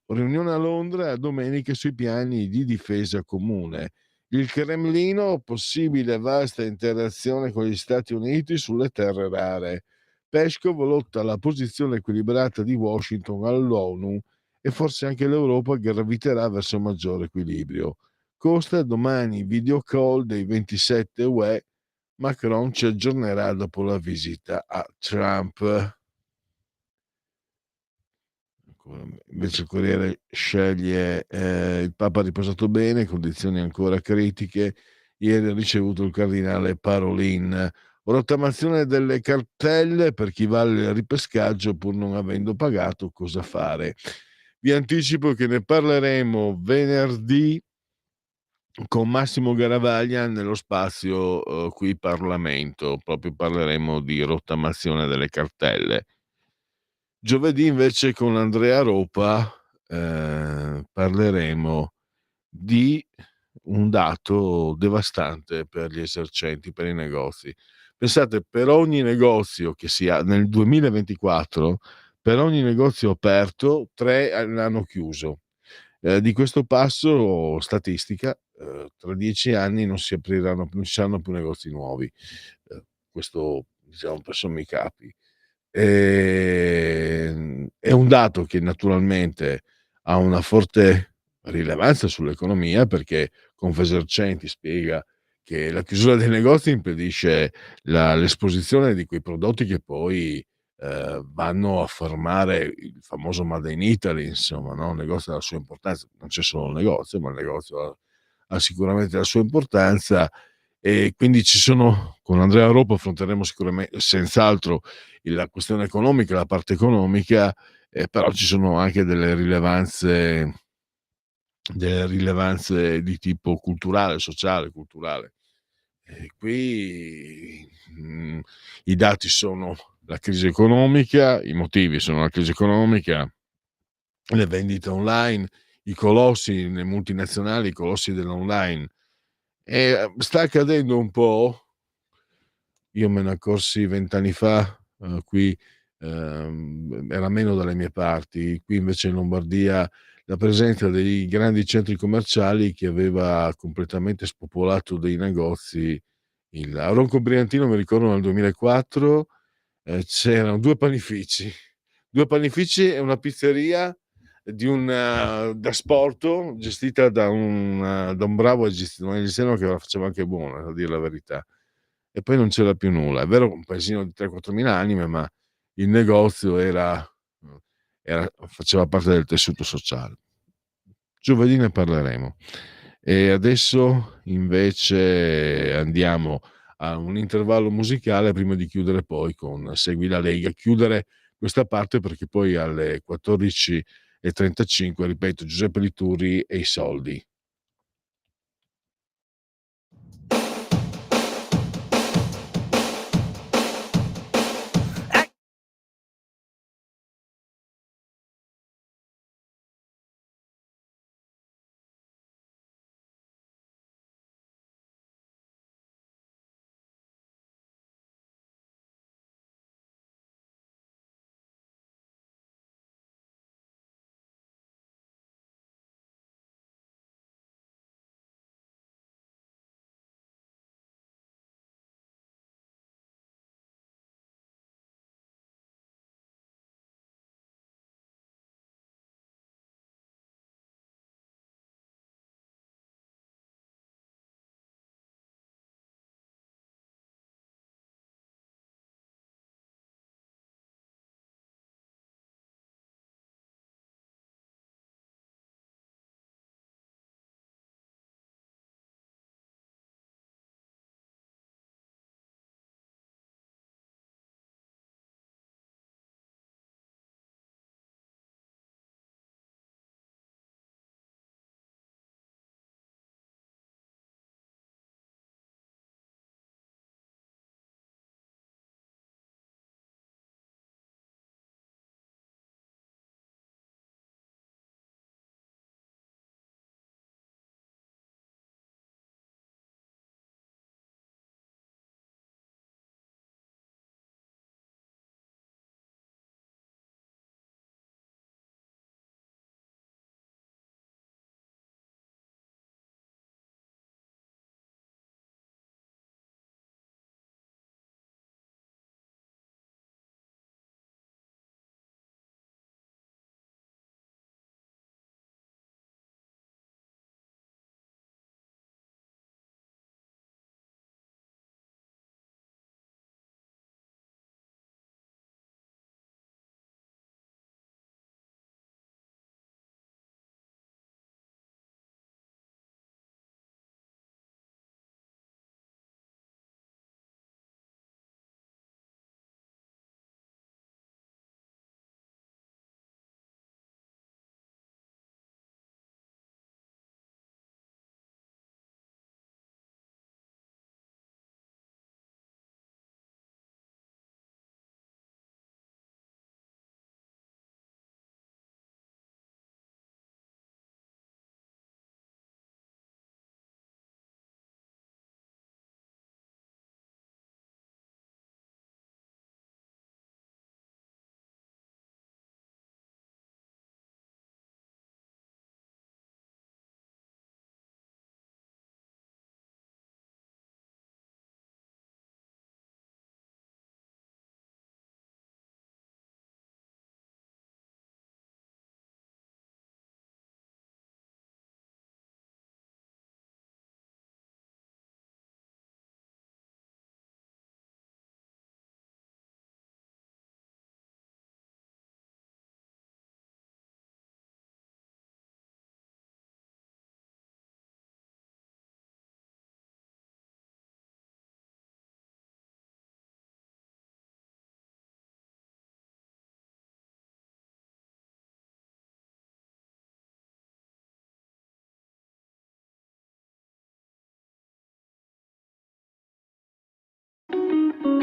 riunione a Londra domenica sui piani di difesa comune. Il Cremlino, possibile vasta interazione con gli Stati Uniti sulle terre rare. Peskov lotta la posizione equilibrata di Washington all'ONU e forse anche l'Europa graviterà verso un maggiore equilibrio. Costa domani video call dei 27 UE. Macron ci aggiornerà dopo la visita a Trump. Invece il Corriere sceglie il Papa ha riposato bene, condizioni ancora critiche. Ieri ha ricevuto il cardinale Parolin. Rottamazione delle cartelle per chi va al ripescaggio pur non avendo pagato, cosa fare? Vi anticipo che ne parleremo venerdì con Massimo Garavaglia nello spazio qui Parlamento. Proprio parleremo di rottamazione delle cartelle. Giovedì invece con Andrea Ropa parleremo di un dato devastante per gli esercenti, per i negozi. Pensate, per ogni negozio che si ha nel 2024, per ogni negozio aperto, 3 l'hanno chiuso. Di questo passo, statistica, tra 10 anni non ci saranno più negozi nuovi. Questo diciamo per sommi capi. È un dato che naturalmente ha una forte rilevanza sull'economia, perché Confesercenti spiega che la chiusura dei negozi impedisce l'esposizione di quei prodotti che poi vanno a formare il famoso Made in Italy, insomma, no? Il negozio ha la sua importanza, non c'è solo il negozio, ma il negozio ha sicuramente la sua importanza. E quindi con Andrea Ropo affronteremo sicuramente, senz'altro, la questione economica, la parte economica, però ci sono anche delle rilevanze di tipo culturale, sociale, culturale. E qui i dati sono la crisi economica, i motivi sono la crisi economica, le vendite online, i colossi, le multinazionali, i colossi dell'online. E sta accadendo un po'. Io me ne accorsi 20 anni fa, qui era meno dalle mie parti. Qui invece in Lombardia la presenza dei grandi centri commerciali che aveva completamente spopolato dei negozi. A Ronco Briantino mi ricordo nel 2004 c'erano 2 panifici e una pizzeria da sporto, gestita da un bravo egiziano che la faceva anche buona, a dire la verità. E poi non c'era più nulla. È vero, un paesino di 3-4 mila anime, ma il negozio faceva parte del tessuto sociale. Giovedì ne parleremo. E adesso invece andiamo a un intervallo musicale prima di chiudere poi con Segui la Lega. Chiudere questa parte perché poi alle 14:35, ripeto, Giuseppe Liturri e i soldi.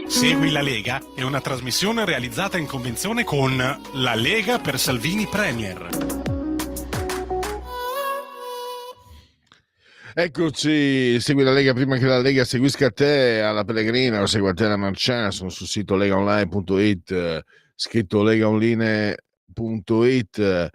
Segui la Lega è una trasmissione realizzata in convenzione con La Lega per Salvini Premier. Eccoci, segui la Lega prima che la Lega seguisca te alla Pellegrina o segua te alla Marciana. Sono sul sito legaonline.it, scritto legaonline.it.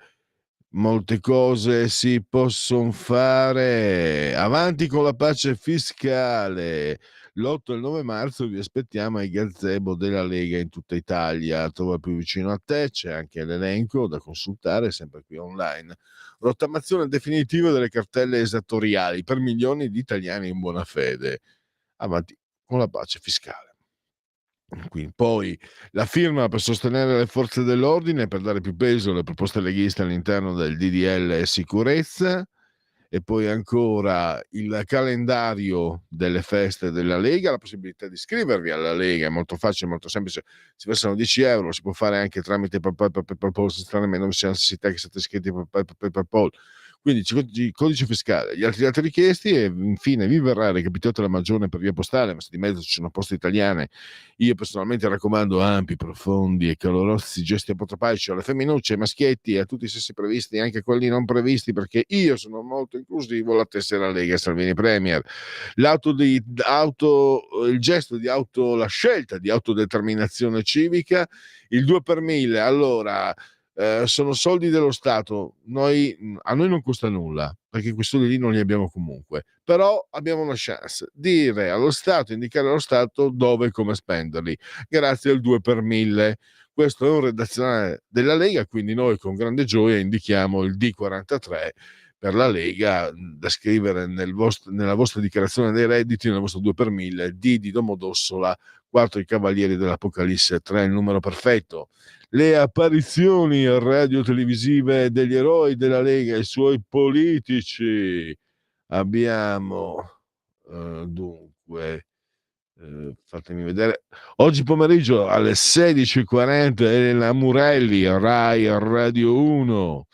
Molte cose si possono fare. Avanti con la pace fiscale. L'8 e il 9 marzo vi aspettiamo ai gazebo della Lega in tutta Italia. Trova più vicino a te, c'è anche l'elenco da consultare, sempre qui online. Rottamazione definitiva delle cartelle esattoriali per milioni di italiani in buona fede. Avanti con la pace fiscale. Quindi, poi la firma per sostenere le forze dell'ordine, per dare più peso alle proposte leghiste all'interno del DDL sicurezza, e poi ancora il calendario delle feste della Lega, la possibilità di iscrivervi alla Lega, è molto facile, molto semplice, si versano 10 euro, si può fare anche tramite PayPal, senza nemmeno c'è necessità che siate iscritti per PayPal. Quindi codice fiscale, gli altri dati richiesti, e infine vi verrà recapitata la maggiore per via postale, ma se di mezzo ci sono poste italiane, io personalmente raccomando ampi, profondi e calorosi gesti apotropaici alle femminucce, ai maschietti e a tutti i sessi previsti, anche quelli non previsti, perché io sono molto inclusivo. La tessera Lega Salvini Premier, il gesto di la scelta di autodeterminazione civica, il 2 per 1000. Allora, sono soldi dello Stato, a noi non costa nulla, perché quei soldi lì non li abbiamo comunque, però abbiamo una chance di dire allo Stato, indicare allo Stato dove e come spenderli, grazie al 2 per 1000. Questo è un redazionale della Lega, quindi noi con grande gioia indichiamo il D43 per la Lega, da scrivere nella vostra dichiarazione dei redditi, nel vostro 2 per 1000, D di Domodossola, 4 i Cavalieri dell'Apocalisse, 3 il numero perfetto. Le apparizioni radio-televisive degli eroi della Lega e i suoi politici. Abbiamo dunque, fatemi vedere, oggi pomeriggio alle 16:40 Elena Murelli, Rai Radio 1,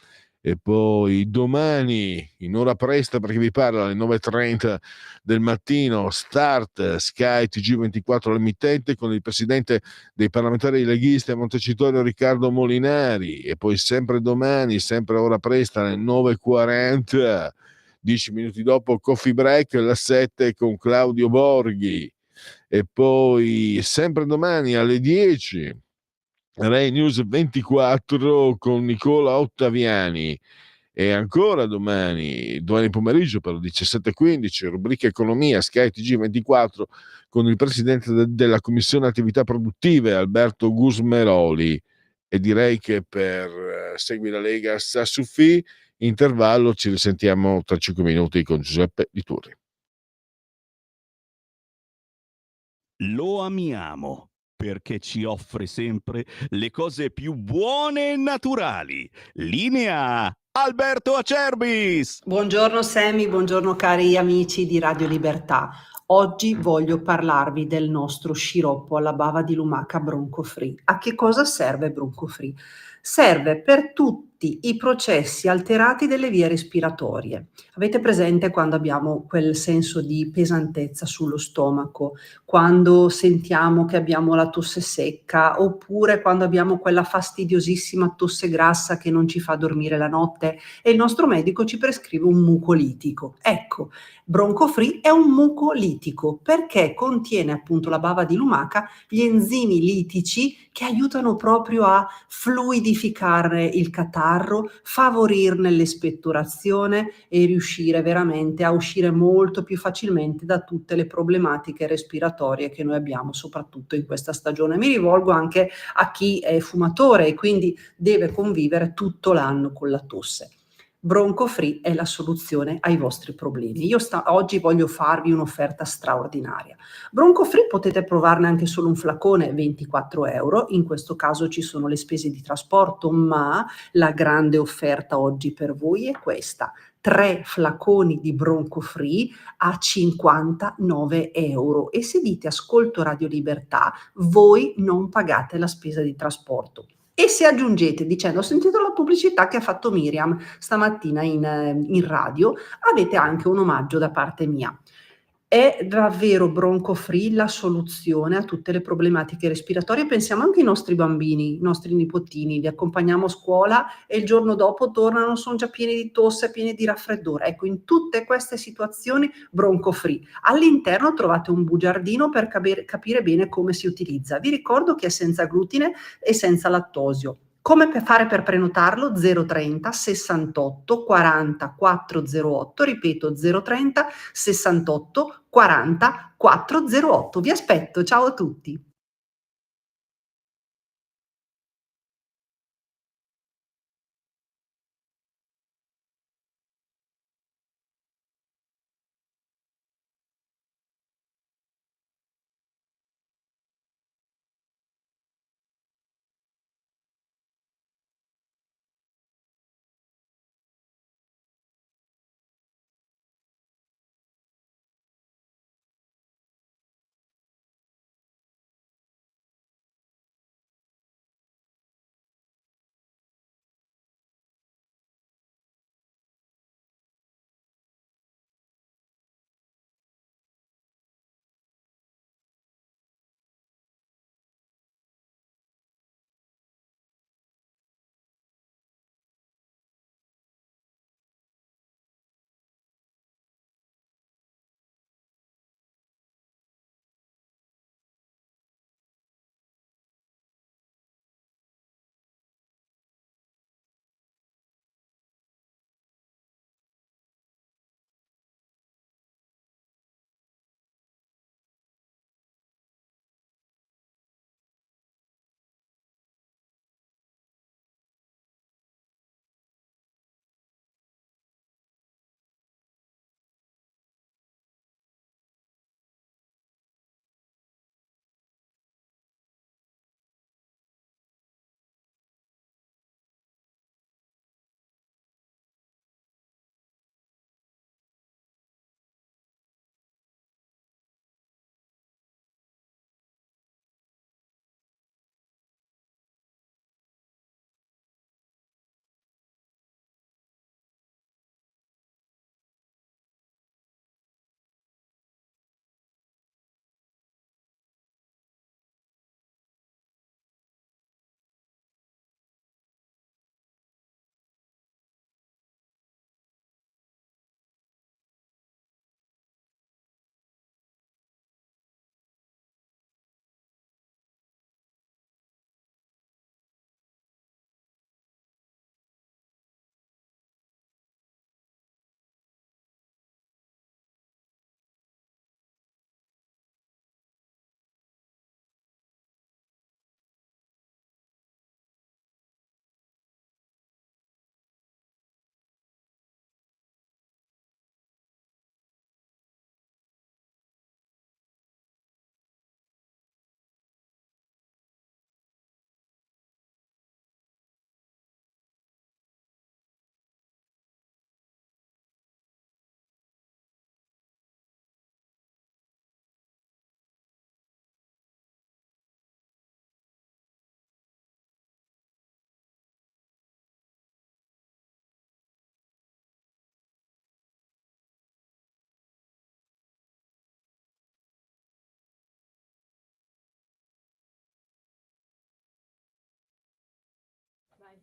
e poi domani in ora presta, perché vi parla alle 9:30 del mattino, Start Sky TG24 all'emittente con il presidente dei parlamentari leghisti a Montecitorio Riccardo Molinari, e poi sempre domani, sempre a ora presta alle 9:40, 10 minuti dopo Coffee Break, la 7 con Claudio Borghi, e poi sempre domani alle 10 Rai News 24 con Nicola Ottaviani, e ancora domani pomeriggio per le 17:15 rubrica Economia Sky TG24 con il presidente della Commissione Attività Produttive Alberto Gusmeroli, e direi che per Segui la Lega Sassufi intervallo, ci risentiamo tra 5 minuti con Giuseppe Liturri. Lo amiamo perché ci offre sempre le cose più buone e naturali. Linea Alberto Acerbis. Buongiorno Sammy, buongiorno cari amici di Radio Libertà. Oggi voglio parlarvi del nostro sciroppo alla bava di lumaca Bronco Free. A che cosa serve Bronco Free? Serve per tutti i processi alterati delle vie respiratorie. Avete presente quando abbiamo quel senso di pesantezza sullo stomaco, quando sentiamo che abbiamo la tosse secca, oppure quando abbiamo quella fastidiosissima tosse grassa che non ci fa dormire la notte e il nostro medico ci prescrive un mucolitico? Ecco, Bronco Free è un mucolitico perché contiene appunto la bava di lumaca, gli enzimi litici che aiutano proprio a fluidificare il catarro, favorirne l'espettorazione e riuscire veramente a uscire molto più facilmente da tutte le problematiche respiratorie che noi abbiamo, soprattutto in questa stagione. Mi rivolgo anche a chi è fumatore e quindi deve convivere tutto l'anno con la tosse. Bronco Free è la soluzione ai vostri problemi. Io oggi voglio farvi un'offerta straordinaria. Bronco Free potete provarne anche solo un flacone, 24 euro. In questo caso ci sono le spese di trasporto, ma la grande offerta oggi per voi è questa: 3 flaconi di Bronco Free a 59 euro. E se dite ascolto Radio Libertà, voi non pagate la spesa di trasporto. E se aggiungete dicendo ho sentito la pubblicità che ha fatto Miriam stamattina in radio, avete anche un omaggio da parte mia. È davvero Bronco-Free la soluzione a tutte le problematiche respiratorie? Pensiamo anche ai nostri bambini, i nostri nipotini, li accompagniamo a scuola e il giorno dopo tornano, son già pieni di tosse, pieni di raffreddore. Ecco, in tutte queste situazioni Bronco-Free. All'interno trovate un bugiardino per capire bene come si utilizza. Vi ricordo che è senza glutine e senza lattosio. Come fare per prenotarlo? 030 68 40 408, ripeto 030 68 40 408. Vi aspetto, ciao a tutti.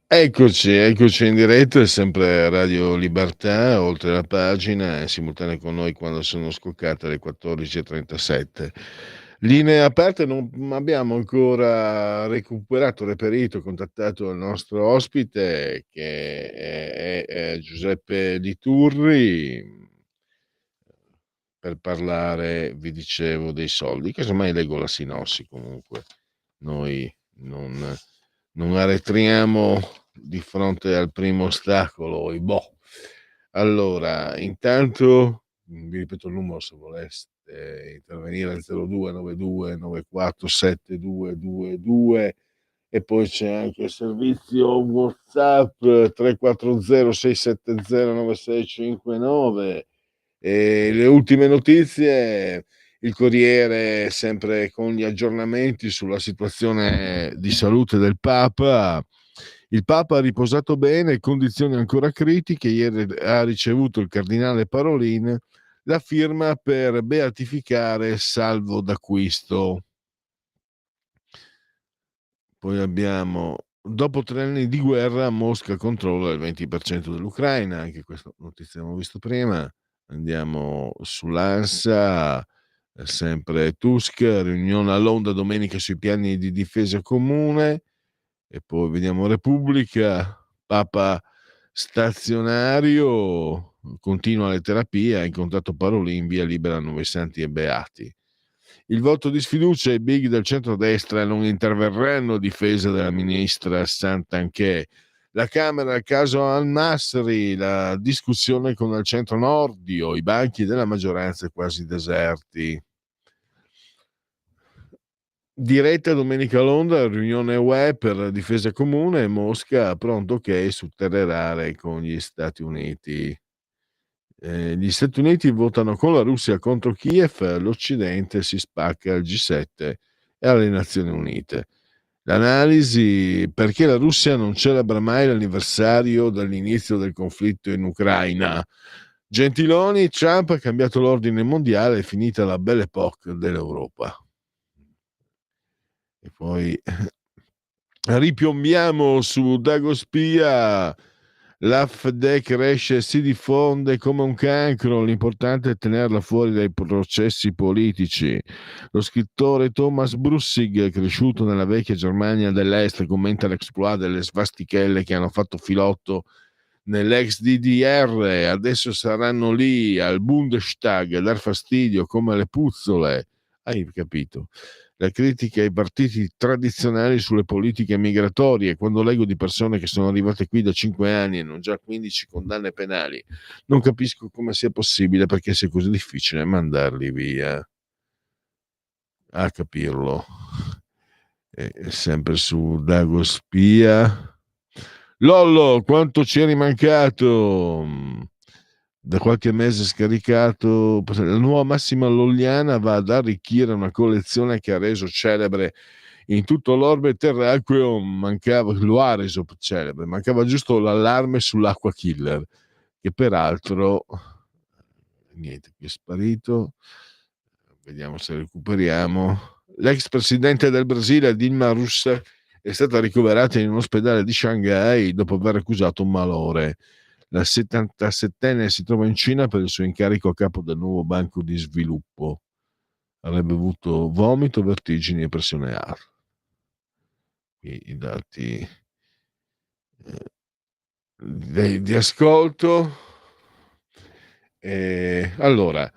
Eccoci in diretta, è sempre Radio Libertà, oltre la pagina, è simultanea con noi quando sono scoccate le 14:37. Linee aperte, non abbiamo ancora reperito, contattato il nostro ospite che è Giuseppe Liturri per parlare, vi dicevo, dei soldi. Casomai leggo la sinossi, comunque noi non arretriamo di fronte al primo ostacolo. Allora, intanto vi ripeto il numero se voleste intervenire al 0292 94 7222 e poi c'è anche il servizio WhatsApp 340 670 9659 e le ultime notizie. Il Corriere sempre con gli aggiornamenti sulla situazione di salute del Papa. Il Papa ha riposato bene, condizioni ancora critiche. Ieri ha ricevuto il cardinale Parolin. la firma per beatificare salvo d'acquisto. Poi abbiamo, dopo 3 anni di guerra, Mosca controlla il 20% dell'Ucraina, anche questa notizia abbiamo visto prima. Andiamo sull'ANSA, sempre Tusk, riunione a Londra domenica sui piani di difesa comune. E poi vediamo Repubblica, Papa stazionario, continua le terapie, ha incontrato Parolin, via libera nuovi santi e beati. Il voto di sfiducia ai big del centrodestra non interverranno a difesa della ministra Santanchè. La Camera, il caso Al-Masri, la discussione con il centro-nordio, i banchi della maggioranza quasi deserti. Diretta domenica a Londra, riunione UE per la difesa comune, Mosca pronto che su terrorare con gli Stati Uniti. Gli Stati Uniti votano con la Russia contro Kiev, l'Occidente si spacca al G7 e alle Nazioni Unite. L'analisi: perché la Russia non celebra mai l'anniversario dall'inizio del conflitto in Ucraina. Gentiloni, Trump ha cambiato l'ordine mondiale, è finita la belle époque dell'Europa. E poi ripiombiamo su Dagospia. L'AfD cresce e si diffonde come un cancro, l'importante è tenerla fuori dai processi politici. Lo scrittore Thomas Brussig, cresciuto nella vecchia Germania dell'Est, commenta l'exploit delle svastichelle che hanno fatto filotto nell'ex DDR, adesso saranno lì al Bundestag a dar fastidio come le puzzole. Hai capito? La critica ai partiti tradizionali sulle politiche migratorie. Quando leggo di persone che sono arrivate qui da 5 anni e hanno già 15 condanne penali, non capisco come sia possibile, perché sia così difficile mandarli via. A capirlo. Sempre su Dagospia. Lollo, quanto ci eri mancato? Da qualche mese scaricato, la nuova Massima Lolliana va ad arricchire una collezione che ha reso celebre in tutto l'orbe terracqueo, lo ha reso celebre, mancava giusto l'allarme sull'acqua killer, che peraltro niente, qui è sparito. Vediamo se recuperiamo. L'ex presidente del Brasile, Dilma Rousseff, è stata ricoverata in un ospedale di Shanghai dopo aver accusato un malore. La 77enne si trova in Cina per il suo incarico a capo del nuovo banco di sviluppo. Avrebbe avuto vomito, vertigini e pressione alta. Qui i dati di ascolto. Allora,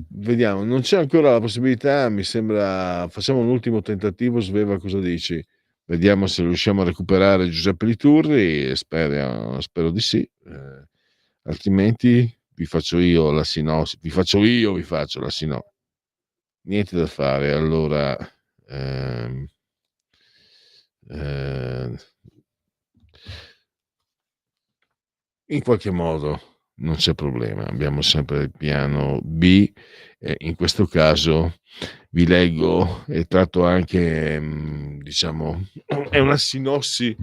vediamo, non c'è ancora la possibilità, mi sembra, facciamo un ultimo tentativo. Sveva, cosa dici? Vediamo se riusciamo a recuperare Giuseppe Liturri, spero di sì. Altrimenti vi faccio la sinossi. Niente da fare. Allora, in qualche modo non c'è problema, abbiamo sempre il piano B. In questo caso vi leggo e tratto anche, diciamo, è una sinossi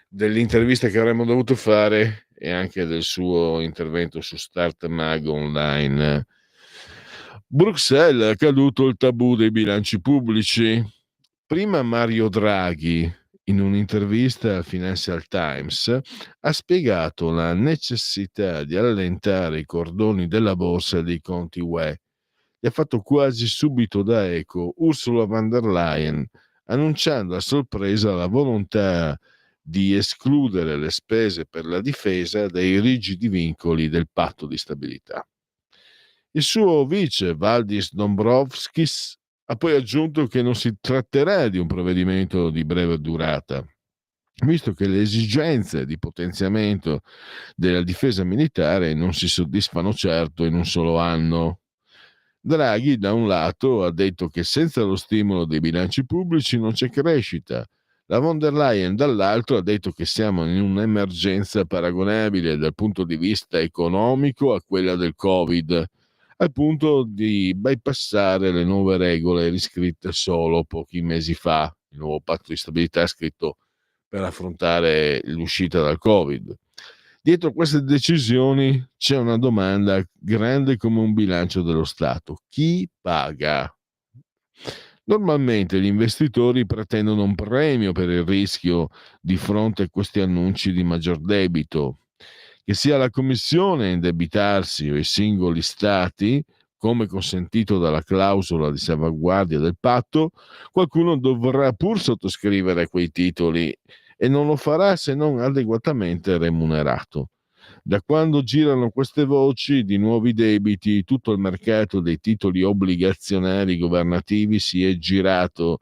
dell'intervista che avremmo dovuto fare e anche del suo intervento su Start Mag Online. Bruxelles, è caduto il tabù dei bilanci pubblici. Prima Mario Draghi, in un'intervista al Financial Times, ha spiegato la necessità di allentare i cordoni della borsa dei conti UE. Gli ha fatto quasi subito da eco Ursula von der Leyen, annunciando a sorpresa la volontà di escludere le spese per la difesa dai rigidi vincoli del patto di stabilità. Il suo vice Valdis Dombrovskis ha poi aggiunto che non si tratterà di un provvedimento di breve durata, visto che le esigenze di potenziamento della difesa militare non si soddisfano certo in un solo anno. Draghi, da un lato, ha detto che senza lo stimolo dei bilanci pubblici non c'è crescita. La von der Leyen, dall'altro, ha detto che siamo in un'emergenza paragonabile dal punto di vista economico a quella del Covid, al punto di bypassare le nuove regole riscritte solo pochi mesi fa. Il nuovo patto di stabilità è scritto per affrontare l'uscita dal Covid. Dietro queste decisioni c'è una domanda grande come un bilancio dello Stato: chi paga? Normalmente gli investitori pretendono un premio per il rischio di fronte a questi annunci di maggior debito. Che sia la Commissione a indebitarsi o i singoli Stati, come consentito dalla clausola di salvaguardia del patto, qualcuno dovrà pur sottoscrivere quei titoli e non lo farà se non adeguatamente remunerato. Da quando girano queste voci di nuovi debiti, tutto il mercato dei titoli obbligazionari governativi si è girato.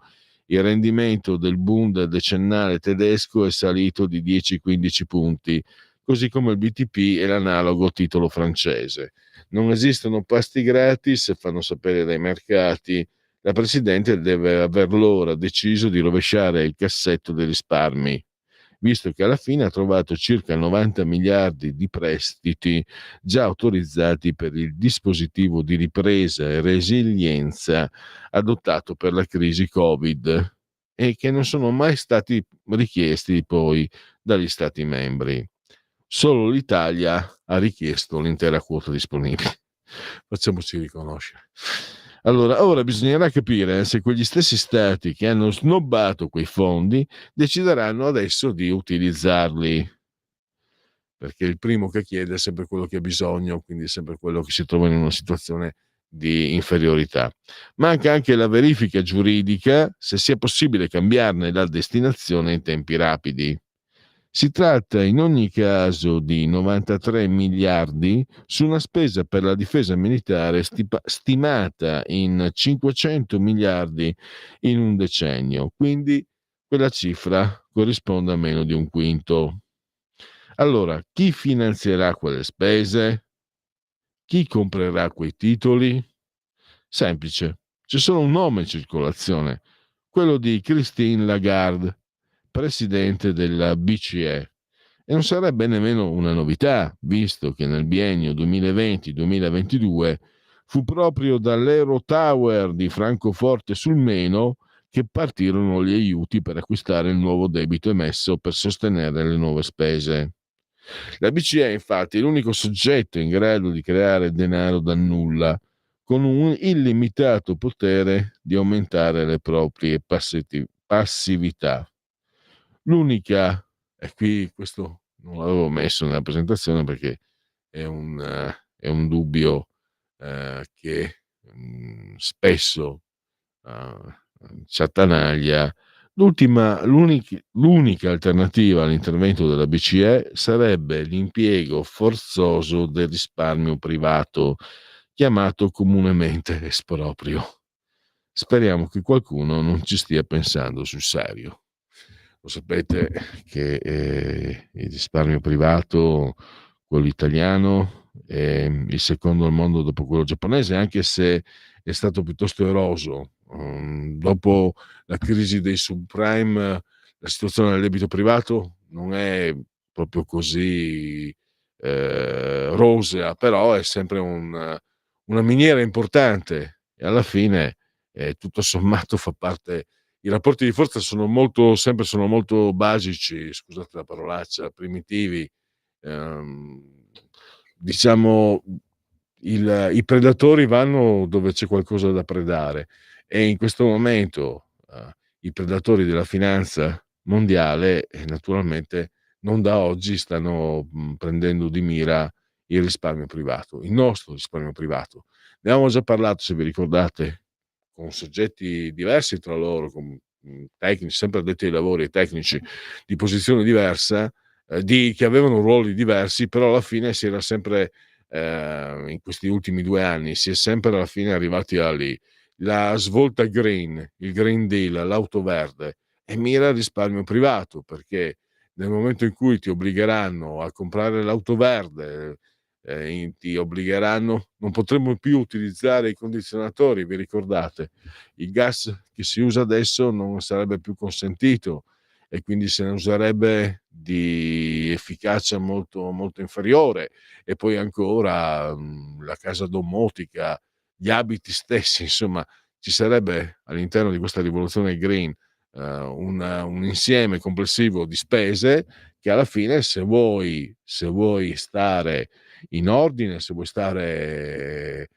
Il rendimento del Bund decennale tedesco è salito di 10-15 punti, così come il BTP e l'analogo titolo francese. Non esistono pasti gratis, fanno sapere dai mercati. La Presidente deve aver l'ora deciso di rovesciare il cassetto dei risparmi, visto che alla fine ha trovato circa 90 miliardi di prestiti già autorizzati per il dispositivo di ripresa e resilienza adottato per la crisi Covid e che non sono mai stati richiesti poi dagli Stati membri. Solo l'Italia ha richiesto l'intera quota disponibile. Facciamoci riconoscere. Allora, ora bisognerà capire se quegli stessi stati che hanno snobbato quei fondi decideranno adesso di utilizzarli, perché il primo che chiede è sempre quello che ha bisogno, quindi è sempre quello che si trova in una situazione di inferiorità. Manca anche la verifica giuridica se sia possibile cambiarne la destinazione in tempi rapidi. Si tratta in ogni caso di 93 miliardi su una spesa per la difesa militare stimata in 500 miliardi in un decennio, quindi quella cifra corrisponde a meno di un quinto. Allora, chi finanzierà quelle spese? Chi comprerà quei titoli? Semplice, c'è solo un nome in circolazione, quello di Christine Lagarde, presidente della BCE. E non sarebbe nemmeno una novità, visto che nel biennio 2020-2022 fu proprio dall'Eurotower di Francoforte sul Meno che partirono gli aiuti per acquistare il nuovo debito emesso per sostenere le nuove spese. La BCE, infatti, è l'unico soggetto in grado di creare denaro dal nulla, con un illimitato potere di aumentare le proprie passività. L'unica, e qui questo non l'avevo messo nella presentazione perché è un dubbio che spesso ci attanaglia. L'unica alternativa all'intervento della BCE sarebbe l'impiego forzoso del risparmio privato, chiamato comunemente esproprio. Speriamo che qualcuno non ci stia pensando sul serio. Lo sapete che il risparmio privato, quello italiano, è il secondo al mondo dopo quello giapponese, anche se è stato piuttosto eroso. Dopo la crisi dei subprime, la situazione del debito privato non è proprio così rosea, però è sempre una miniera importante e alla fine tutto sommato fa parte. I rapporti di forza sono molto basici, scusate la parolaccia, primitivi. Diciamo i predatori vanno dove c'è qualcosa da predare e in questo momento i predatori della finanza mondiale naturalmente non da oggi stanno prendendo di mira il risparmio privato, il nostro risparmio privato. Ne avevamo già parlato, se vi ricordate, con soggetti diversi tra loro, con tecnici, sempre addetti ai lavori e tecnici di posizione diversa, che avevano ruoli diversi, però alla fine si era sempre, in questi ultimi 2 anni, si è sempre alla fine arrivati a lì. La svolta green, il Green Deal, l'auto verde, e mira al risparmio privato, perché nel momento in cui ti obbligheranno a comprare l'auto verde, ti obbligheranno, non potremo più utilizzare i condizionatori, vi ricordate? Il gas che si usa adesso non sarebbe più consentito e quindi se ne userebbe di efficacia molto, molto inferiore, e poi ancora la casa domotica, gli abiti stessi, insomma ci sarebbe all'interno di questa rivoluzione green un insieme complessivo di spese perché alla fine se vuoi stare in ordine, se vuoi stare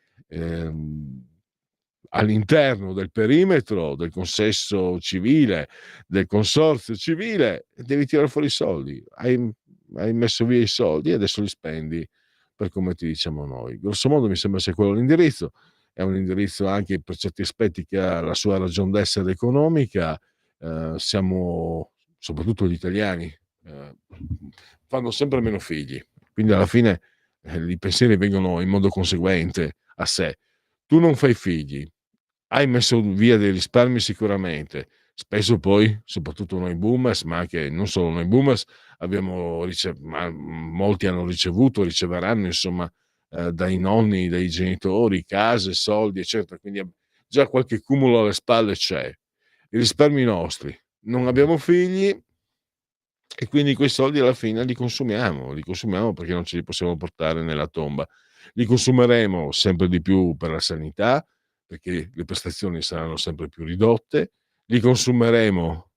all'interno del perimetro del consesso civile, del consorzio civile, devi tirare fuori i soldi. Hai messo via i soldi e adesso li spendi per come ti diciamo noi. Grosso modo mi sembra sia quello l'indirizzo. È un indirizzo anche per certi aspetti che ha la sua ragion d'essere economica. Siamo, soprattutto gli italiani, fanno sempre meno figli, quindi alla fine i pensieri vengono in modo conseguente a sé. Tu non fai figli, hai messo via dei risparmi sicuramente, spesso poi, soprattutto noi boomers, ma anche non solo noi boomers, molti hanno ricevuto, riceveranno insomma dai nonni, dai genitori, case, soldi eccetera, quindi già qualche cumulo alle spalle c'è. I risparmi nostri, non abbiamo figli e quindi quei soldi alla fine li consumiamo perché non ce li possiamo portare nella tomba. Li consumeremo sempre di più per la sanità, perché le prestazioni saranno sempre più ridotte, li consumeremo,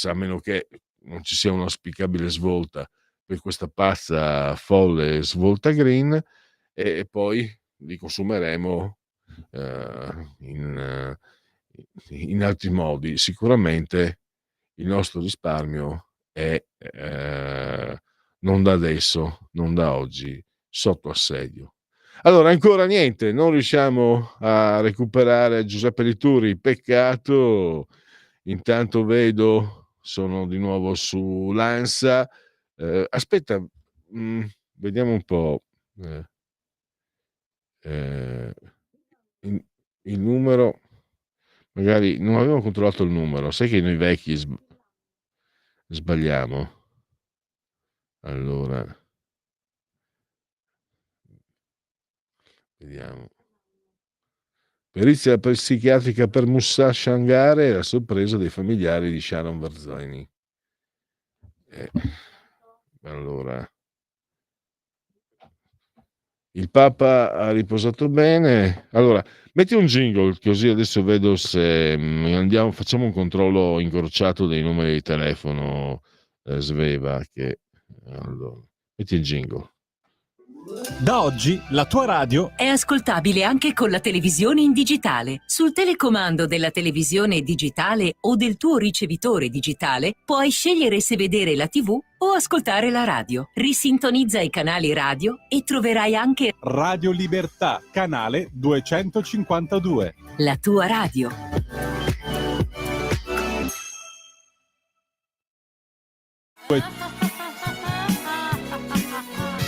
a meno che non ci sia un'auspicabile svolta per questa pazza, folle svolta green, e poi li consumeremo in altri modi. Sicuramente il nostro risparmio è non da adesso, non da oggi, sotto assedio. Allora, ancora niente, non riusciamo a recuperare Giuseppe Lituri, peccato. Intanto vedo, sono di nuovo su Lanza. Aspetta, vediamo un po'. Il numero, magari non avevo controllato il numero, sai che noi vecchi sbagliamo. Allora, vediamo. Perizia psichiatrica per Moussa Shangare e la sorpresa dei familiari di Sharon Barzani. Allora, il Papa ha riposato bene. Allora, metti un jingle così adesso vedo se facciamo un controllo incrociato dei numeri di telefono, Sveva, allora, metti il jingle. Da oggi la tua radio è ascoltabile anche con la televisione in digitale. Sul telecomando della televisione digitale o del tuo ricevitore digitale puoi scegliere se vedere la TV o ascoltare la radio. Risintonizza i canali radio e troverai anche Radio Libertà, canale 252. La tua radio.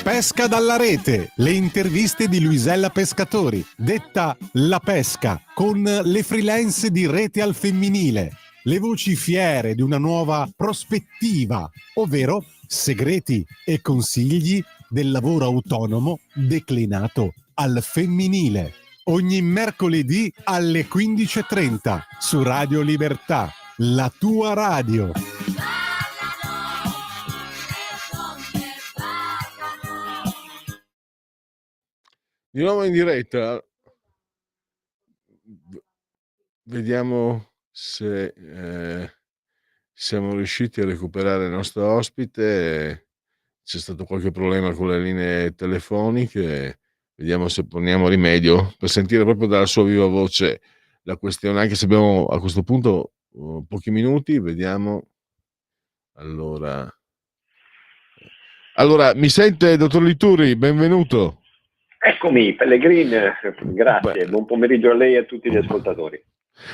Pesca dalla rete, le interviste di Luisella Pescatori, detta La Pesca, con le freelance di Rete al Femminile, le voci fiere di una nuova prospettiva, ovvero segreti e consigli del lavoro autonomo declinato al femminile. Ogni mercoledì alle 15:30 su Radio Libertà, la tua radio. Di nuovo in diretta, vediamo se siamo riusciti a recuperare il nostro ospite. C'è stato qualche problema con le linee telefoniche, vediamo se poniamo rimedio per sentire proprio dalla sua viva voce la questione, anche se abbiamo a questo punto pochi minuti. Vediamo. Allora mi sente, dottor Lituri? Benvenuto. Eccomi, Pellegrin, grazie, buon pomeriggio a lei e a tutti gli ascoltatori.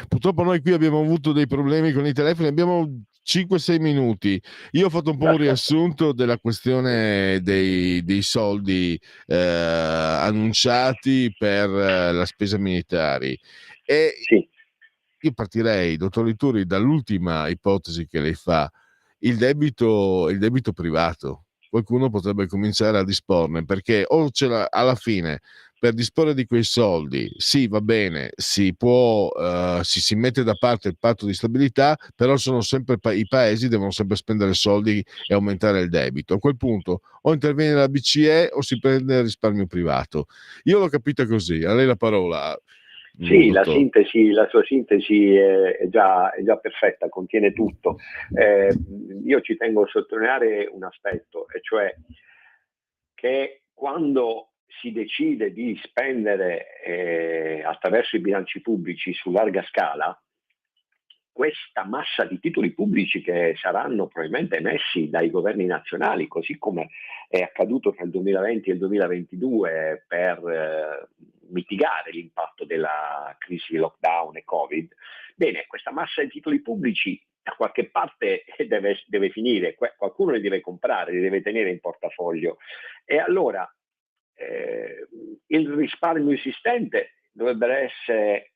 Purtroppo noi qui abbiamo avuto dei problemi con i telefoni, abbiamo 5-6 minuti. Io ho fatto un po' un riassunto della questione dei soldi annunciati per la spesa militari e io partirei, dottor Lituri, dall'ultima ipotesi che lei fa, il debito privato. Qualcuno potrebbe cominciare a disporne, perché alla fine per disporre di quei soldi sì, va bene, si può si mette da parte il patto di stabilità, però sono sempre i paesi devono sempre spendere soldi e aumentare il debito. A quel punto o interviene la BCE o si prende il risparmio privato. Io l'ho capita così. A lei la parola. Sì, la dottore. sua sintesi è già perfetta, contiene tutto. Io ci tengo a sottolineare un aspetto, e cioè che quando si decide di spendere attraverso i bilanci pubblici su larga scala, questa massa di titoli pubblici che saranno probabilmente emessi dai governi nazionali, così come è accaduto tra il 2020 e il 2022 per mitigare l'impatto della crisi lockdown e Covid, bene, questa massa di titoli pubblici da qualche parte deve finire, qualcuno li deve comprare, li deve tenere in portafoglio, e allora il risparmio esistente dovrebbe essere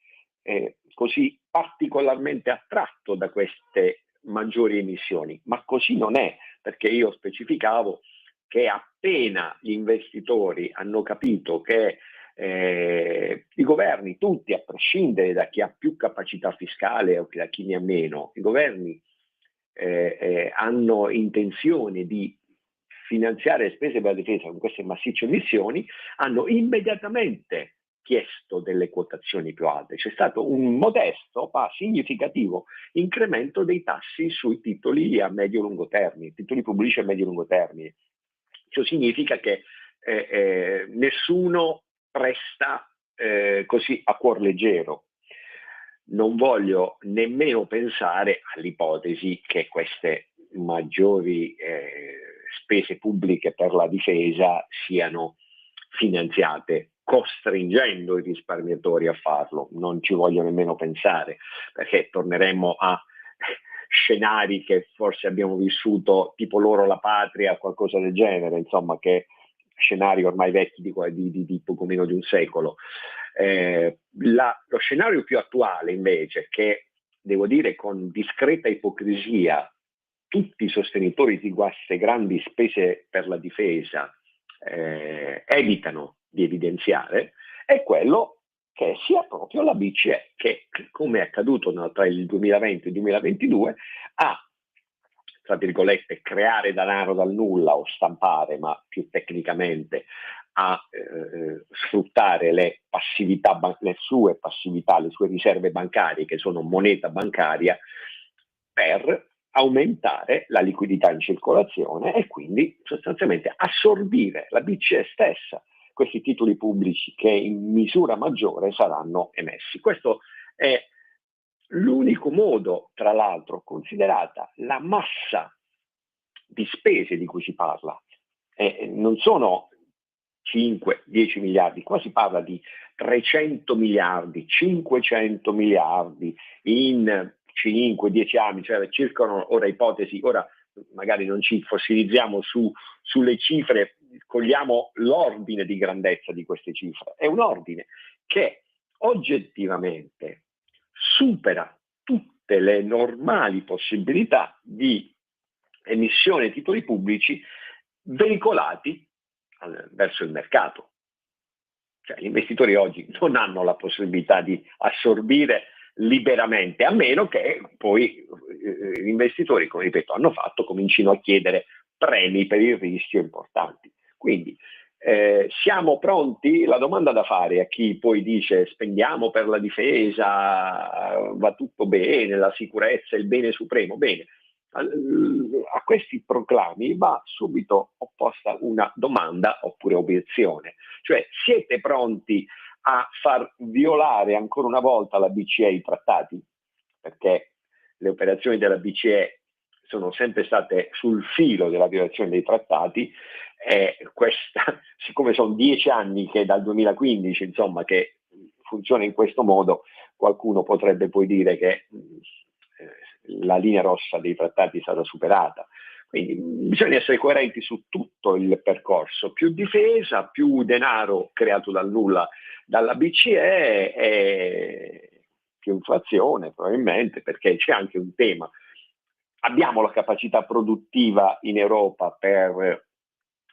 così particolarmente attratto da queste maggiori emissioni, ma così non è, perché io specificavo che appena gli investitori hanno capito che i governi tutti, a prescindere da chi ha più capacità fiscale o da chi ne ha meno, i governi hanno intenzione di finanziare le spese per la difesa con queste massicce emissioni, hanno immediatamente chiesto delle quotazioni più alte. C'è stato un modesto ma significativo incremento dei tassi sui titoli a medio-lungo termine, titoli pubblici a medio-lungo termine. Ciò significa che nessuno presta così a cuor leggero. Non voglio nemmeno pensare all'ipotesi che queste maggiori spese pubbliche per la difesa siano finanziate costringendo i risparmiatori a farlo. Non ci voglio nemmeno pensare, perché torneremo a scenari che forse abbiamo vissuto, tipo Loro la patria, qualcosa del genere, insomma, che scenari ormai vecchi di poco meno di un secolo. Lo scenario più attuale invece, che devo dire con discreta ipocrisia tutti i sostenitori di queste grandi spese per la difesa evitano di evidenziare, è quello che sia proprio la BCE che, come è accaduto tra il 2020 e il 2022, ha, tra virgolette, creare denaro dal nulla o stampare, ma più tecnicamente a sfruttare le passività, le sue passività, le sue riserve bancarie, che sono moneta bancaria, per aumentare la liquidità in circolazione e quindi sostanzialmente assorbire la BCE stessa questi titoli pubblici che in misura maggiore saranno emessi. Questo è l'unico modo, tra l'altro, considerata la massa di spese di cui si parla. Non sono 5-10 miliardi, qua si parla di 300 miliardi, 500 miliardi in 5-10 anni, cioè circolano ora ipotesi, ora magari non ci fossilizziamo sulle cifre, cogliamo l'ordine di grandezza di queste cifre. È un ordine che oggettivamente supera tutte le normali possibilità di emissione di titoli pubblici veicolati verso il mercato. Cioè, gli investitori oggi non hanno la possibilità di assorbire liberamente, a meno che poi gli investitori, come ripeto, hanno fatto, comincino a chiedere premi per il rischio importanti. Quindi siamo pronti? La domanda da fare a chi poi dice spendiamo per la difesa, va tutto bene, la sicurezza è il bene supremo. Bene, a questi proclami va subito opposta una domanda oppure obiezione, cioè siete pronti a far violare ancora una volta la BCE i trattati? Perché le operazioni della BCE sono sempre state sul filo della violazione dei trattati, e questa, siccome sono 10 anni che dal 2015 insomma che funziona in questo modo, qualcuno potrebbe poi dire che la linea rossa dei trattati è stata superata. Quindi bisogna essere coerenti su tutto il percorso, più difesa, più denaro creato dal nulla dalla BCE e più inflazione probabilmente, perché c'è anche un tema. Abbiamo la capacità produttiva in Europa per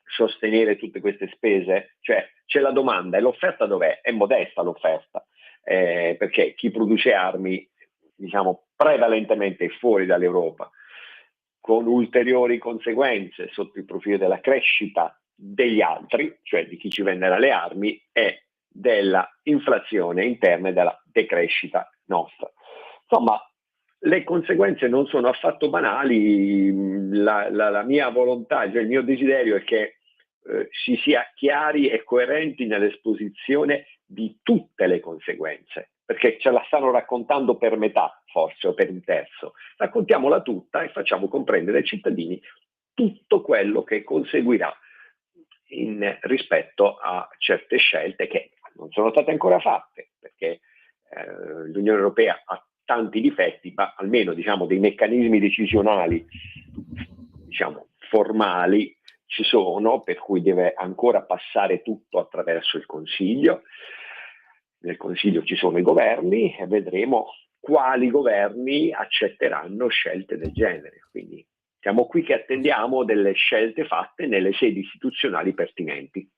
sostenere tutte queste spese? Cioè c'è la domanda e l'offerta dov'è? È modesta l'offerta, perché chi produce armi, diciamo, prevalentemente è fuori dall'Europa, con ulteriori conseguenze sotto il profilo della crescita degli altri, cioè di chi ci venderà le armi, e della inflazione interna e della decrescita nostra. Insomma, le conseguenze non sono affatto banali. La mia volontà, cioè il mio desiderio è che si sia chiari e coerenti nell'esposizione di tutte le conseguenze, perché ce la stanno raccontando per metà, forse, o per un terzo. Raccontiamola tutta e facciamo comprendere ai cittadini tutto quello che conseguirà rispetto a certe scelte che non sono state ancora fatte, perché l'Unione Europea ha tanti difetti, ma almeno dei meccanismi decisionali formali ci sono, per cui deve ancora passare tutto attraverso il Consiglio. Nel Consiglio ci sono i governi e vedremo quali governi accetteranno scelte del genere. Quindi siamo qui che attendiamo delle scelte fatte nelle sedi istituzionali pertinenti.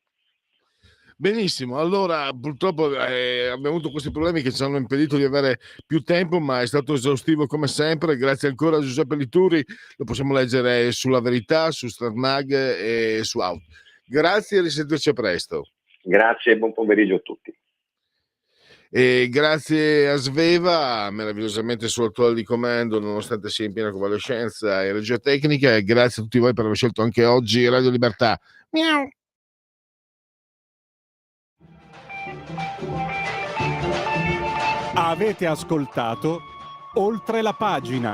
Benissimo, allora purtroppo abbiamo avuto questi problemi che ci hanno impedito di avere più tempo, ma è stato esaustivo come sempre. Grazie ancora a Giuseppe Lituri, lo possiamo leggere sulla Verità, su Stratmag e su Out. Grazie e risentirci a presto. Grazie e buon pomeriggio a tutti. E grazie a Sveva, meravigliosamente sul attuale di comando, nonostante sia in piena convalescenza e regia tecnica, e grazie a tutti voi per aver scelto anche oggi Radio Libertà. Miau. Avete ascoltato Oltre la pagina.